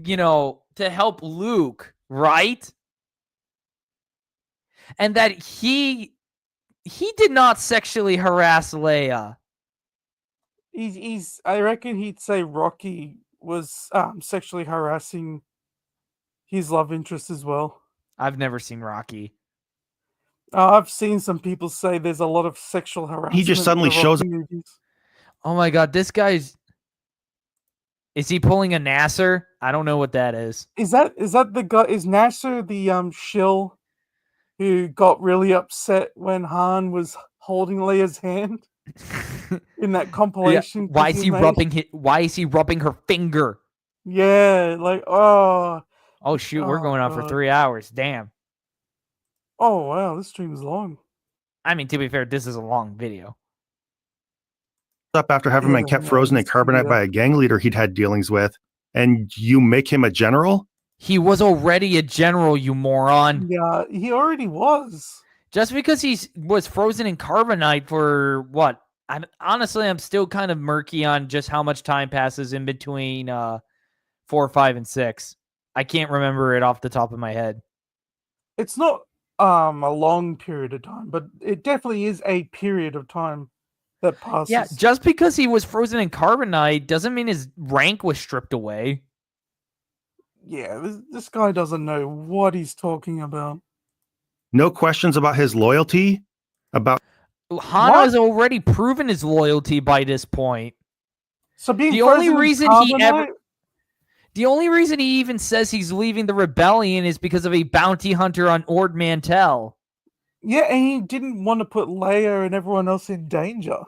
Speaker 1: to help Luke, right? And that he did not sexually harass Leia.
Speaker 4: He's I reckon he'd say Rocky was sexually harassing his love interest as well.
Speaker 1: I've never seen Rocky.
Speaker 4: I've seen some people say there's a lot of sexual harassment.
Speaker 7: He just suddenly
Speaker 4: in the
Speaker 7: shows
Speaker 4: Rocky movies.
Speaker 1: Oh my god, this guy's. Is he pulling a Nasser? I don't know what that is.
Speaker 4: Is that the guy? Is Nasser the shill who got really upset when Han was holding Leia's hand in that compilation?
Speaker 1: Why is
Speaker 4: clip
Speaker 1: he
Speaker 4: made?
Speaker 1: rubbing Why is he rubbing her finger?
Speaker 4: Yeah, like
Speaker 1: Oh shoot, we're
Speaker 4: Oh,
Speaker 1: going on for
Speaker 4: God.
Speaker 1: 3 hours. Damn.
Speaker 4: oh wow, this stream is long.
Speaker 1: I mean, to be fair, this is a long video.
Speaker 7: up after having been
Speaker 4: Yeah,
Speaker 7: kept
Speaker 4: no,
Speaker 7: frozen in
Speaker 4: this-
Speaker 7: carbonite
Speaker 4: yeah.
Speaker 7: by a gang leader he'd had dealings with, and you make him a general?
Speaker 1: He was already a general, you moron.
Speaker 4: Yeah, he already was.
Speaker 1: Just because he was frozen in carbonite for what? Honestly, I'm still kind of murky on just how much time passes in between 4, 5, and 6. I can't remember it off the top of my head.
Speaker 4: It's not a long period of time, but it definitely is a period of time that passes.
Speaker 1: Yeah, just because he was frozen in carbonite doesn't mean his rank was stripped away.
Speaker 4: Yeah, this guy doesn't know what he's talking about.
Speaker 7: No questions about his loyalty? About
Speaker 1: Han
Speaker 4: What?
Speaker 1: has already proven his loyalty by this point.
Speaker 4: So being
Speaker 1: The only
Speaker 4: frozen in
Speaker 1: reason he ever-
Speaker 4: carbonite-
Speaker 1: The only reason he even says he's leaving the rebellion is because of a bounty hunter on Ord Mantell.
Speaker 4: Yeah, and he didn't want to put Leia and everyone else in danger.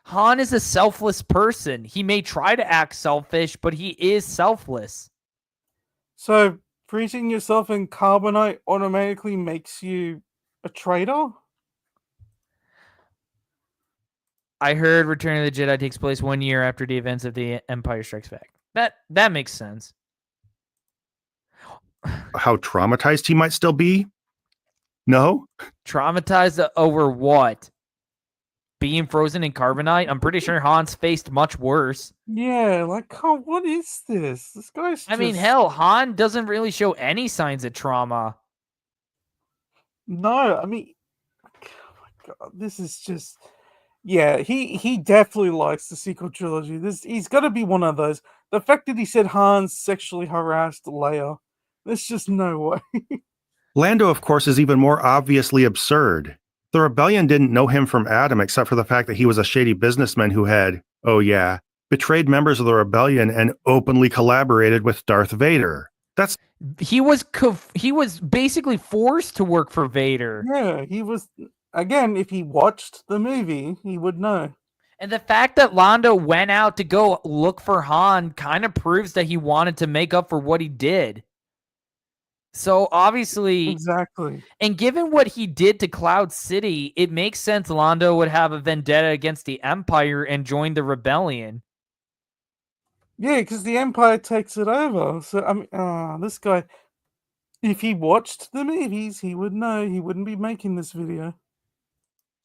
Speaker 1: Han is a selfless person. He may try to act selfish, but he is selfless.
Speaker 4: So freezing yourself in carbonite automatically makes you a traitor?
Speaker 1: I heard Return of the Jedi takes place 1 year after the events of The Empire Strikes Back. That makes sense.
Speaker 7: how traumatized he might still be? No?
Speaker 1: Traumatized over what? Being frozen in carbonite? I'm pretty sure Han's faced much worse.
Speaker 4: Yeah, like, oh, what is this? This guy's
Speaker 1: I mean,
Speaker 4: just-
Speaker 1: hell, Han doesn't really show any signs of trauma.
Speaker 4: No, I mean, oh my god, this is just, yeah, he definitely likes the sequel trilogy. He's got to be one of those. The fact that he said Han sexually harassed Leia, there's just no way.
Speaker 7: Lando, of course, is even more obviously absurd. The rebellion didn't know him from Adam except for the fact that he was a shady businessman who had, oh yeah, betrayed members of the rebellion and openly collaborated with Darth Vader. That's
Speaker 1: He was basically forced to work for Vader.
Speaker 4: Yeah, he was. Again, if he watched the movie, he would know.
Speaker 1: And the fact that Lando went out to go look for Han kind of proves that he wanted to make up for what he did. So obviously,
Speaker 4: Exactly.
Speaker 1: and given what he did to Cloud City, it makes sense Lando would have a vendetta against the Empire and join the rebellion.
Speaker 4: Yeah, because the Empire takes it over. So I mean, this guy. If he watched the movies, he would know. He wouldn't be making this video.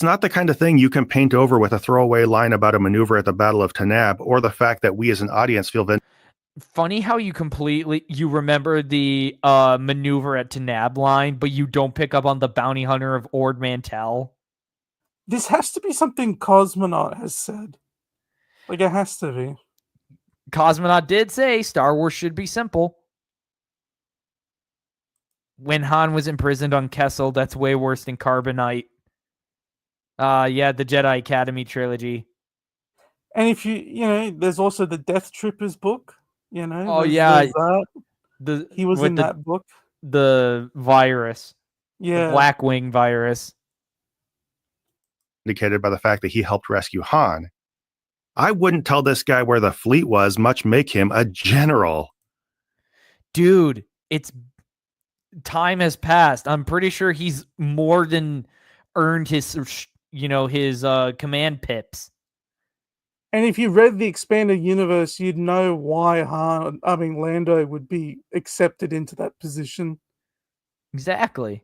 Speaker 7: not the kind of thing you can paint over with a throwaway line about a maneuver at the Battle of Tanab or the fact that we as an audience feel
Speaker 1: Funny how you remember the maneuver at Tanab line, but you don't pick up on the bounty hunter of Ord Mantell.
Speaker 4: This has to be something Cosmonaut has said. Like, it has to be.
Speaker 1: Cosmonaut did say Star Wars should be simple. when Han was imprisoned on Kessel, that's way worse than Carbonite. Yeah, the Jedi Academy trilogy.
Speaker 4: And if there's also the Death Troopers book.
Speaker 1: Oh,
Speaker 4: there's
Speaker 1: yeah.
Speaker 4: that. He was in that book.
Speaker 1: The virus.
Speaker 4: Yeah.
Speaker 1: The Blackwing virus.
Speaker 7: Indicated by the fact that he helped rescue Han. I wouldn't tell this guy where the fleet was, much make him a general.
Speaker 1: Dude, time has passed. I'm pretty sure he's more than earned his command pips.
Speaker 4: And if you read the expanded universe, you'd know why Lando would be accepted into that position.
Speaker 1: Exactly.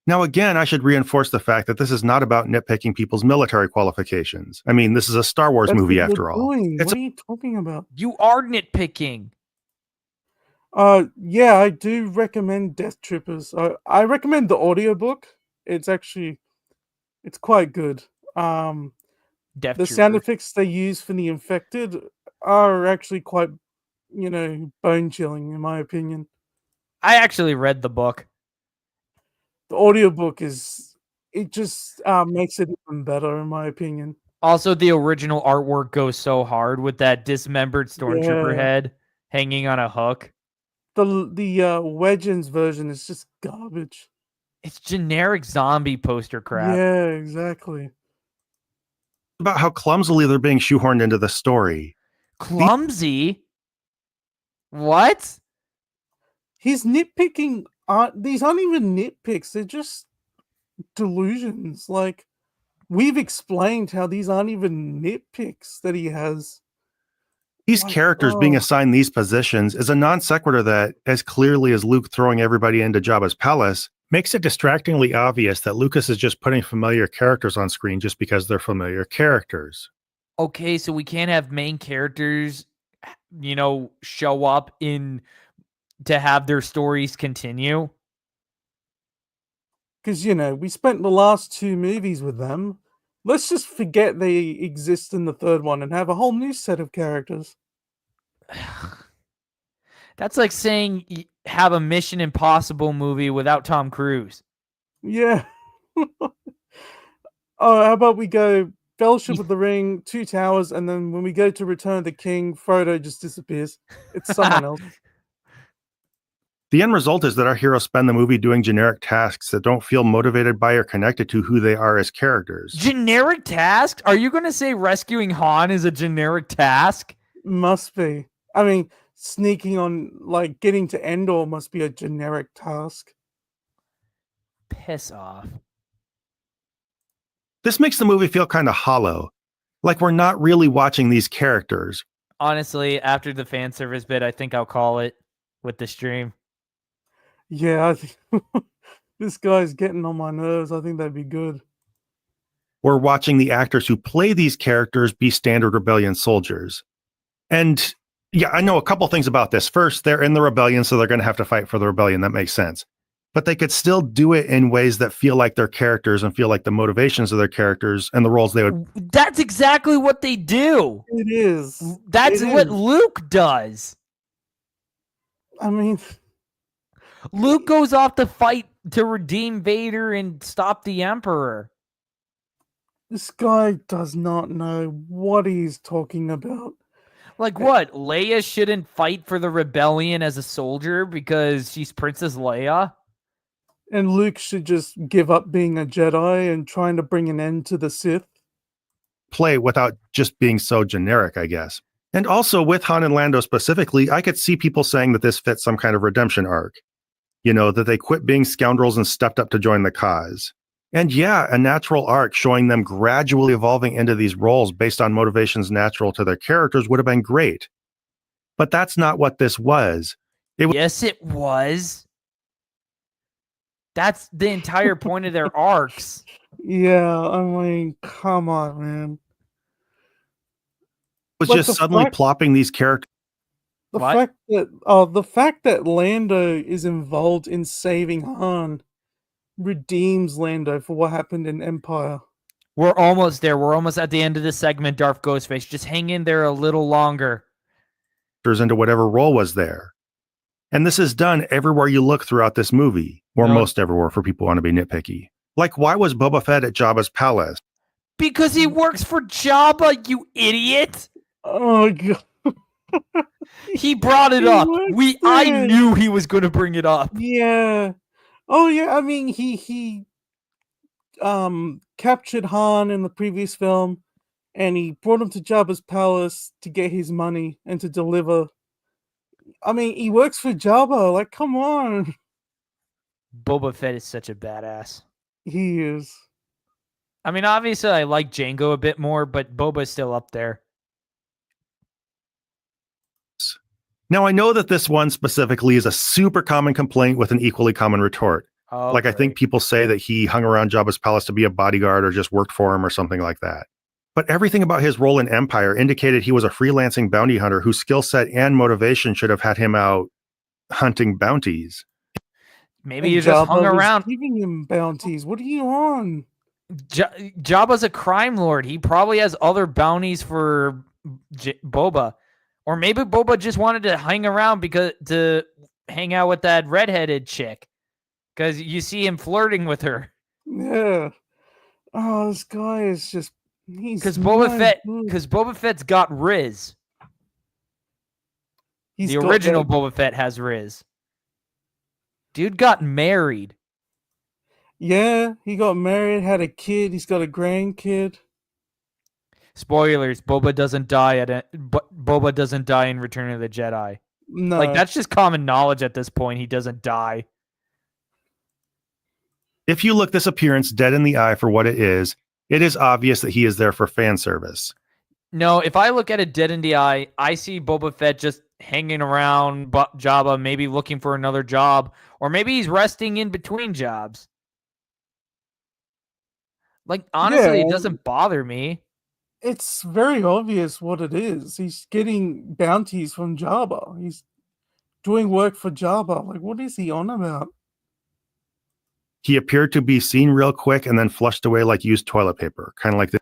Speaker 7: Now, again, I should reinforce the fact that this is not about nitpicking people's military qualifications. I mean, this is a Star Wars movie after all.
Speaker 4: What are you talking about?
Speaker 1: You are nitpicking.
Speaker 4: Yeah, I do recommend Death Troopers. I recommend the audiobook. It's quite good. The sound effects they use for the infected are actually quite, bone chilling in my opinion.
Speaker 1: I actually read the book.
Speaker 4: The audiobook just makes it even better in my opinion.
Speaker 1: Also, the original artwork goes so hard with that dismembered stormtrooper head hanging on a hook.
Speaker 4: The Legends version is just garbage.
Speaker 1: It's generic zombie poster crap.
Speaker 4: Yeah, exactly.
Speaker 7: About how clumsily they're being shoehorned into the story.
Speaker 1: Clumsy? What?
Speaker 4: He's nitpicking. These aren't even nitpicks. They're just delusions. Like, we've explained how these aren't even nitpicks that he has.
Speaker 7: These characters being assigned these positions is a non sequitur that, as clearly as Luke throwing everybody into Jabba's palace, makes it distractingly obvious that Lucas is just putting familiar characters on screen just because they're familiar characters.
Speaker 1: Okay, so we can't have main characters, show up to have their stories continue.
Speaker 4: Because, we spent the last 2 movies with them. Let's just forget they exist in the third one and have a whole new set of characters.
Speaker 1: That's like saying have a Mission Impossible movie without Tom Cruise.
Speaker 4: Yeah. How about we go Fellowship of the Ring, 2 Towers, and then when we go to Return of the King, Frodo just disappears. It's someone else.
Speaker 7: The end result is that our heroes spend the movie doing generic tasks that don't feel motivated by or connected to who they are as characters.
Speaker 1: Generic task? Are you going to say rescuing Han is a generic task?
Speaker 4: Must be. I mean, sneaking on, getting to Endor must be a generic task.
Speaker 1: Piss off.
Speaker 7: This makes the movie feel kind of hollow, like we're not really watching these characters.
Speaker 1: Honestly, after the fan service bit, I think I'll call it with the stream.
Speaker 4: Yeah, I think this guy's getting on my nerves. I think that'd be good.
Speaker 7: We're watching the actors who play these characters be standard rebellion soldiers. And yeah, I know a couple things about this. First, they're in the rebellion, so they're going to have to fight for the rebellion. That makes sense. But they could still do it in ways that feel like their characters and feel like the motivations of their characters and the roles they would.
Speaker 1: That's exactly what they do.
Speaker 4: It is.
Speaker 1: That's what Luke does.
Speaker 4: I mean,
Speaker 1: Luke goes off to fight to redeem Vader and stop the Emperor.
Speaker 4: This guy does not know what he's talking about.
Speaker 1: Like what? Leia shouldn't fight for the rebellion as a soldier because she's Princess Leia?
Speaker 4: And Luke should just give up being a Jedi and trying to bring an end to the Sith?
Speaker 7: Play without just being so generic, I guess. And also with Han and Lando specifically, I could see people saying that this fits some kind of redemption arc. That they quit being scoundrels and stepped up to join the cause. And yeah, a natural arc showing them gradually evolving into these roles based on motivations natural to their characters would have been great. But that's not what this was.
Speaker 1: Yes, it was. That's the entire point of their arcs.
Speaker 4: Yeah, I mean, come on, man.
Speaker 7: It was just suddenly plopping these characters.
Speaker 4: The fact that Lando is involved in saving Han redeems Lando for what happened in Empire.
Speaker 1: We're almost there. We're almost at the end of this segment, Darth Ghostface. Just hang in there a little longer.
Speaker 7: Into whatever role was there. And this is done everywhere you look throughout this movie, or
Speaker 1: No.
Speaker 7: most everywhere for people who want to be nitpicky. Like, why was Boba Fett at Jabba's palace?
Speaker 1: Because he works for Jabba, you idiot.
Speaker 4: Oh god.
Speaker 1: He brought it
Speaker 4: He
Speaker 1: up.
Speaker 4: works
Speaker 1: I
Speaker 4: there.
Speaker 1: knew he was going to bring it up.
Speaker 4: Yeah. Oh yeah. I mean, he captured Han in the previous film, and he brought him to Jabba's palace to get his money and to deliver. I mean, he works for Jabba. Like, come on.
Speaker 1: Boba Fett is such a badass.
Speaker 4: He is.
Speaker 1: I mean, obviously, I like Django a bit more, but Boba's still up there.
Speaker 7: Now, I know that this one specifically is a super common complaint with an equally common retort.
Speaker 1: Oh,
Speaker 7: Like, I think
Speaker 1: great.
Speaker 7: people say that he hung around Jabba's palace to be a bodyguard or just worked for him or something like that. But everything about his role in Empire indicated he was a freelancing bounty hunter whose skill set and motivation should have had him out hunting bounties.
Speaker 1: Maybe
Speaker 4: And
Speaker 1: he just hung
Speaker 4: Jabba was
Speaker 1: around.
Speaker 4: giving him bounties. What are you on?
Speaker 1: Jabba's a crime lord. He probably has other bounties for Boba. Or maybe Boba just wanted to hang around to hang out with that redheaded chick. Because you see him flirting with her.
Speaker 4: Yeah. Oh, this guy is just.
Speaker 1: Because Boba Fett's got Riz. The original Boba Fett has Riz. Dude got married.
Speaker 4: Yeah, he got married, had a kid. He's got a grandkid.
Speaker 1: Spoilers: Boba doesn't die Boba doesn't die in Return of the Jedi.
Speaker 4: No,
Speaker 1: Like, that's just common knowledge at this point. He doesn't die.
Speaker 7: If you look this appearance dead in the eye for what it is obvious that he is there for fan service.
Speaker 1: No, if I look at it dead in the eye, I see Boba Fett just hanging around Jabba, maybe looking for another job, or maybe he's resting in between jobs. Like, honestly,
Speaker 4: Yeah.
Speaker 1: it doesn't bother me.
Speaker 4: it's very obvious what it is. He's getting bounties from Jabba. He's doing work for Jabba. Like, what is he on about?
Speaker 7: He appeared to be seen real quick and then flushed away like used toilet paper, kind of like this.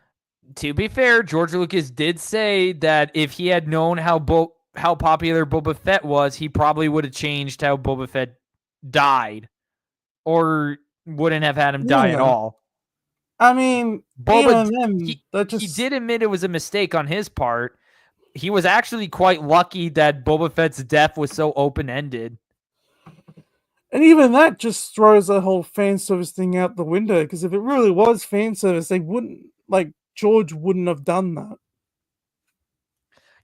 Speaker 1: To be fair, George Lucas did say that if he had known how popular Boba Fett was, he probably would have changed how Boba Fett died, or wouldn't have had him die at
Speaker 4: Yeah.
Speaker 1: all.
Speaker 4: I mean,
Speaker 1: Boba,
Speaker 4: even then,
Speaker 1: he
Speaker 4: that just
Speaker 1: did admit it was a mistake on his part. He was actually quite lucky that Boba Fett's death was so open-ended.
Speaker 4: and even that just throws the whole fan service thing out the window. Because if it really was fan service, they wouldn't George wouldn't have done that.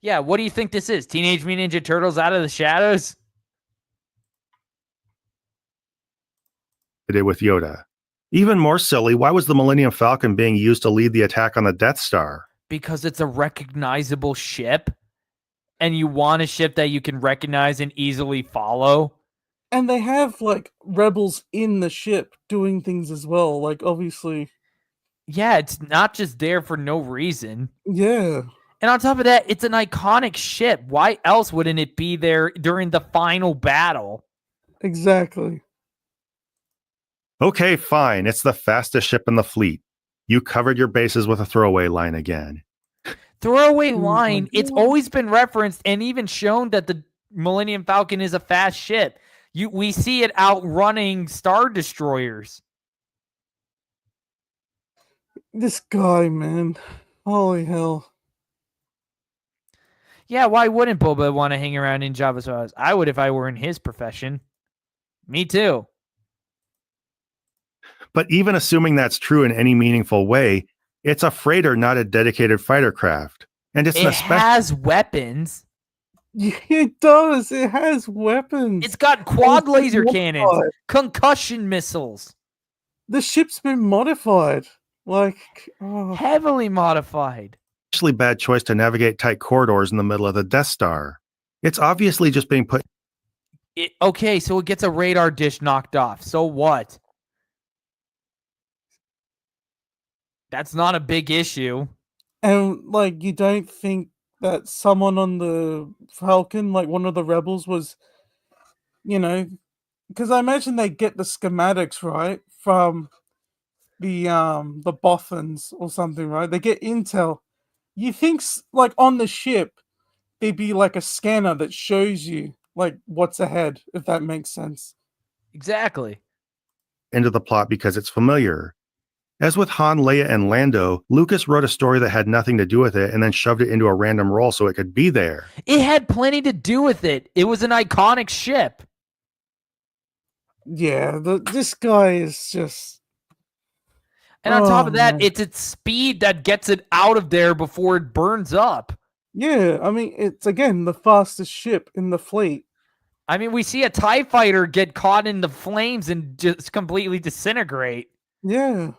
Speaker 1: Yeah, what do you think this is? Teenage Mutant Ninja Turtles Out of the Shadows?
Speaker 7: Did with Yoda. Even more silly, why was the Millennium Falcon being used to lead the attack on the Death Star?
Speaker 1: Because it's a recognizable ship, and you want a ship that you can recognize and easily follow.
Speaker 4: And they have rebels in the ship doing things as well. Obviously,
Speaker 1: Yeah, it's not just there for no reason.
Speaker 4: yeah.
Speaker 1: And on top of that, it's an iconic ship. Why else wouldn't it be there during the final battle?
Speaker 4: Exactly.
Speaker 7: Okay, fine. It's the fastest ship in the fleet. You covered your bases with a throwaway line again.
Speaker 1: Throwaway
Speaker 4: Oh my
Speaker 1: line, it's
Speaker 4: God.
Speaker 1: always been referenced and even shown that the Millennium Falcon is a fast ship. We see it outrunning Star Destroyers.
Speaker 4: This guy, man. Holy hell.
Speaker 1: Yeah, why wouldn't Boba want to hang around in Jabba's palace? I would if I were in his profession. Me too.
Speaker 7: But even assuming that's true in any meaningful way, it's a freighter, not a dedicated fighter craft. And it's
Speaker 1: It
Speaker 7: an especially
Speaker 1: has weapons.
Speaker 4: Yeah, it does. It has weapons.
Speaker 1: It's got quad
Speaker 4: It's been
Speaker 1: laser cannons,
Speaker 4: modified.
Speaker 1: concussion missiles,
Speaker 4: The ship's been modified.
Speaker 1: heavily modified.
Speaker 7: bad choice to navigate tight corridors in the middle of the Death Star. It's obviously just being put.
Speaker 1: Okay, so it gets a radar dish knocked off. So what? That's not a big issue.
Speaker 4: And you don't think that someone on the Falcon, one of the rebels, was, because I imagine they get the schematics right from the Bothans or something, right? They get intel. You think on the ship there'd be a scanner that shows you like what's ahead, if that makes sense.
Speaker 1: Exactly.
Speaker 7: into the plot because it's familiar. As with Han, Leia, and Lando, Lucas wrote a story that had nothing to do with it and then shoved it into a random role so it could be there.
Speaker 1: It had plenty to do with it. It was an iconic ship.
Speaker 4: Yeah, this guy is just.
Speaker 1: And on top
Speaker 4: Oh,
Speaker 1: of that,
Speaker 4: man.
Speaker 1: it's its speed that gets it out of there before it burns up.
Speaker 4: Yeah, I mean, it's again the fastest ship in the fleet.
Speaker 1: I mean, we see a TIE fighter get caught in the flames and just completely disintegrate.
Speaker 4: Yeah.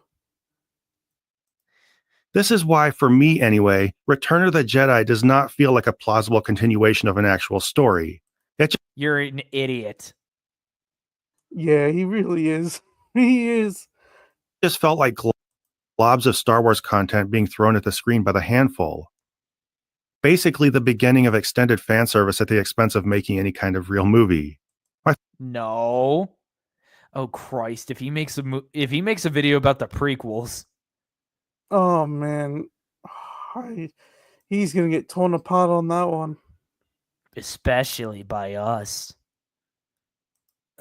Speaker 7: This is why, for me anyway, Return of the Jedi does not feel like a plausible continuation of an actual story. It
Speaker 1: You're an idiot.
Speaker 4: Yeah, he really is. He is.
Speaker 7: just felt like globs of Star Wars content being thrown at the screen by the handful. Basically, the beginning of extended fan service at the expense of making any kind of real movie.
Speaker 1: No. Oh Christ! If he makes a video about the prequels,
Speaker 4: Oh man, he's gonna get torn apart on that one.
Speaker 1: especially by us.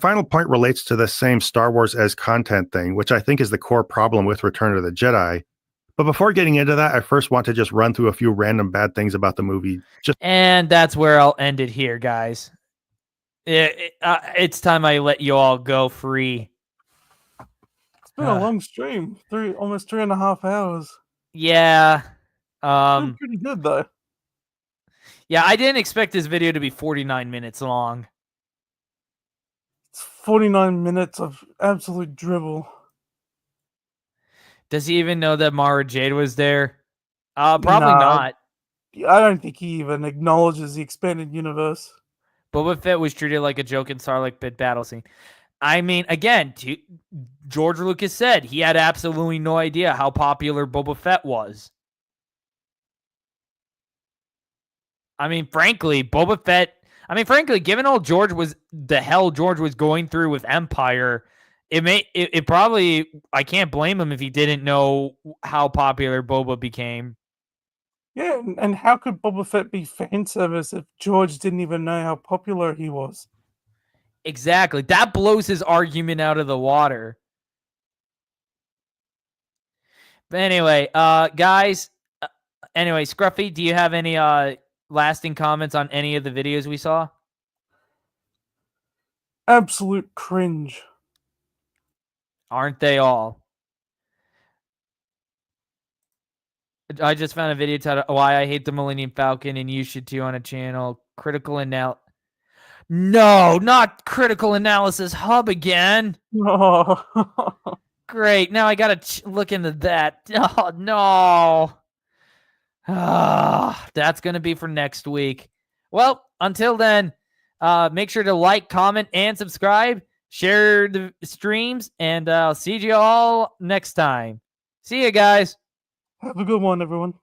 Speaker 7: Final point relates to the same Star Wars as content thing, which I think is the core problem with Return of the Jedi. But before getting into that, I first want to just run through a few random bad things about the movie.
Speaker 1: And that's where I'll end it here, guys. It's time I let you all go free.
Speaker 4: It's been a long stream, almost 3.5 hours.
Speaker 1: Yeah.
Speaker 4: Been pretty good though.
Speaker 1: Yeah, I didn't expect this video to be 49 minutes long.
Speaker 4: It's 49 minutes of absolute dribble.
Speaker 1: Does he even know that Mara Jade was there? Probably
Speaker 4: Nah.
Speaker 1: not.
Speaker 4: I don't think he even acknowledges the expanded universe.
Speaker 1: Boba Fett was treated like a joke in Sarlacc pit battle scene. I mean, again, George Lucas said he had absolutely no idea how popular Boba Fett was. I mean, frankly, Boba Fett. I mean, frankly, given all George was going through with Empire, it probably, I can't blame him if he didn't know how popular Boba became.
Speaker 4: Yeah, and how could Boba Fett be fan service if George didn't even know how popular he was?
Speaker 1: Exactly. That blows his argument out of the water. But anyway, guys, anyway, Scruffy, do you have any lasting comments on any of the videos we saw?
Speaker 4: Absolute cringe.
Speaker 1: Aren't they all? I just found a video titled "Why I Hate the Millennium Falcon" and you should too on a channel. No, not Critical Analysis Hub again.
Speaker 4: Oh.
Speaker 1: Great. Now I gotta look into that. Oh no. That's gonna be for next week. Well, until then, make sure to like, comment, and subscribe. Share the streams, and I'll see you all next time. See you guys.
Speaker 4: Have a good one, everyone.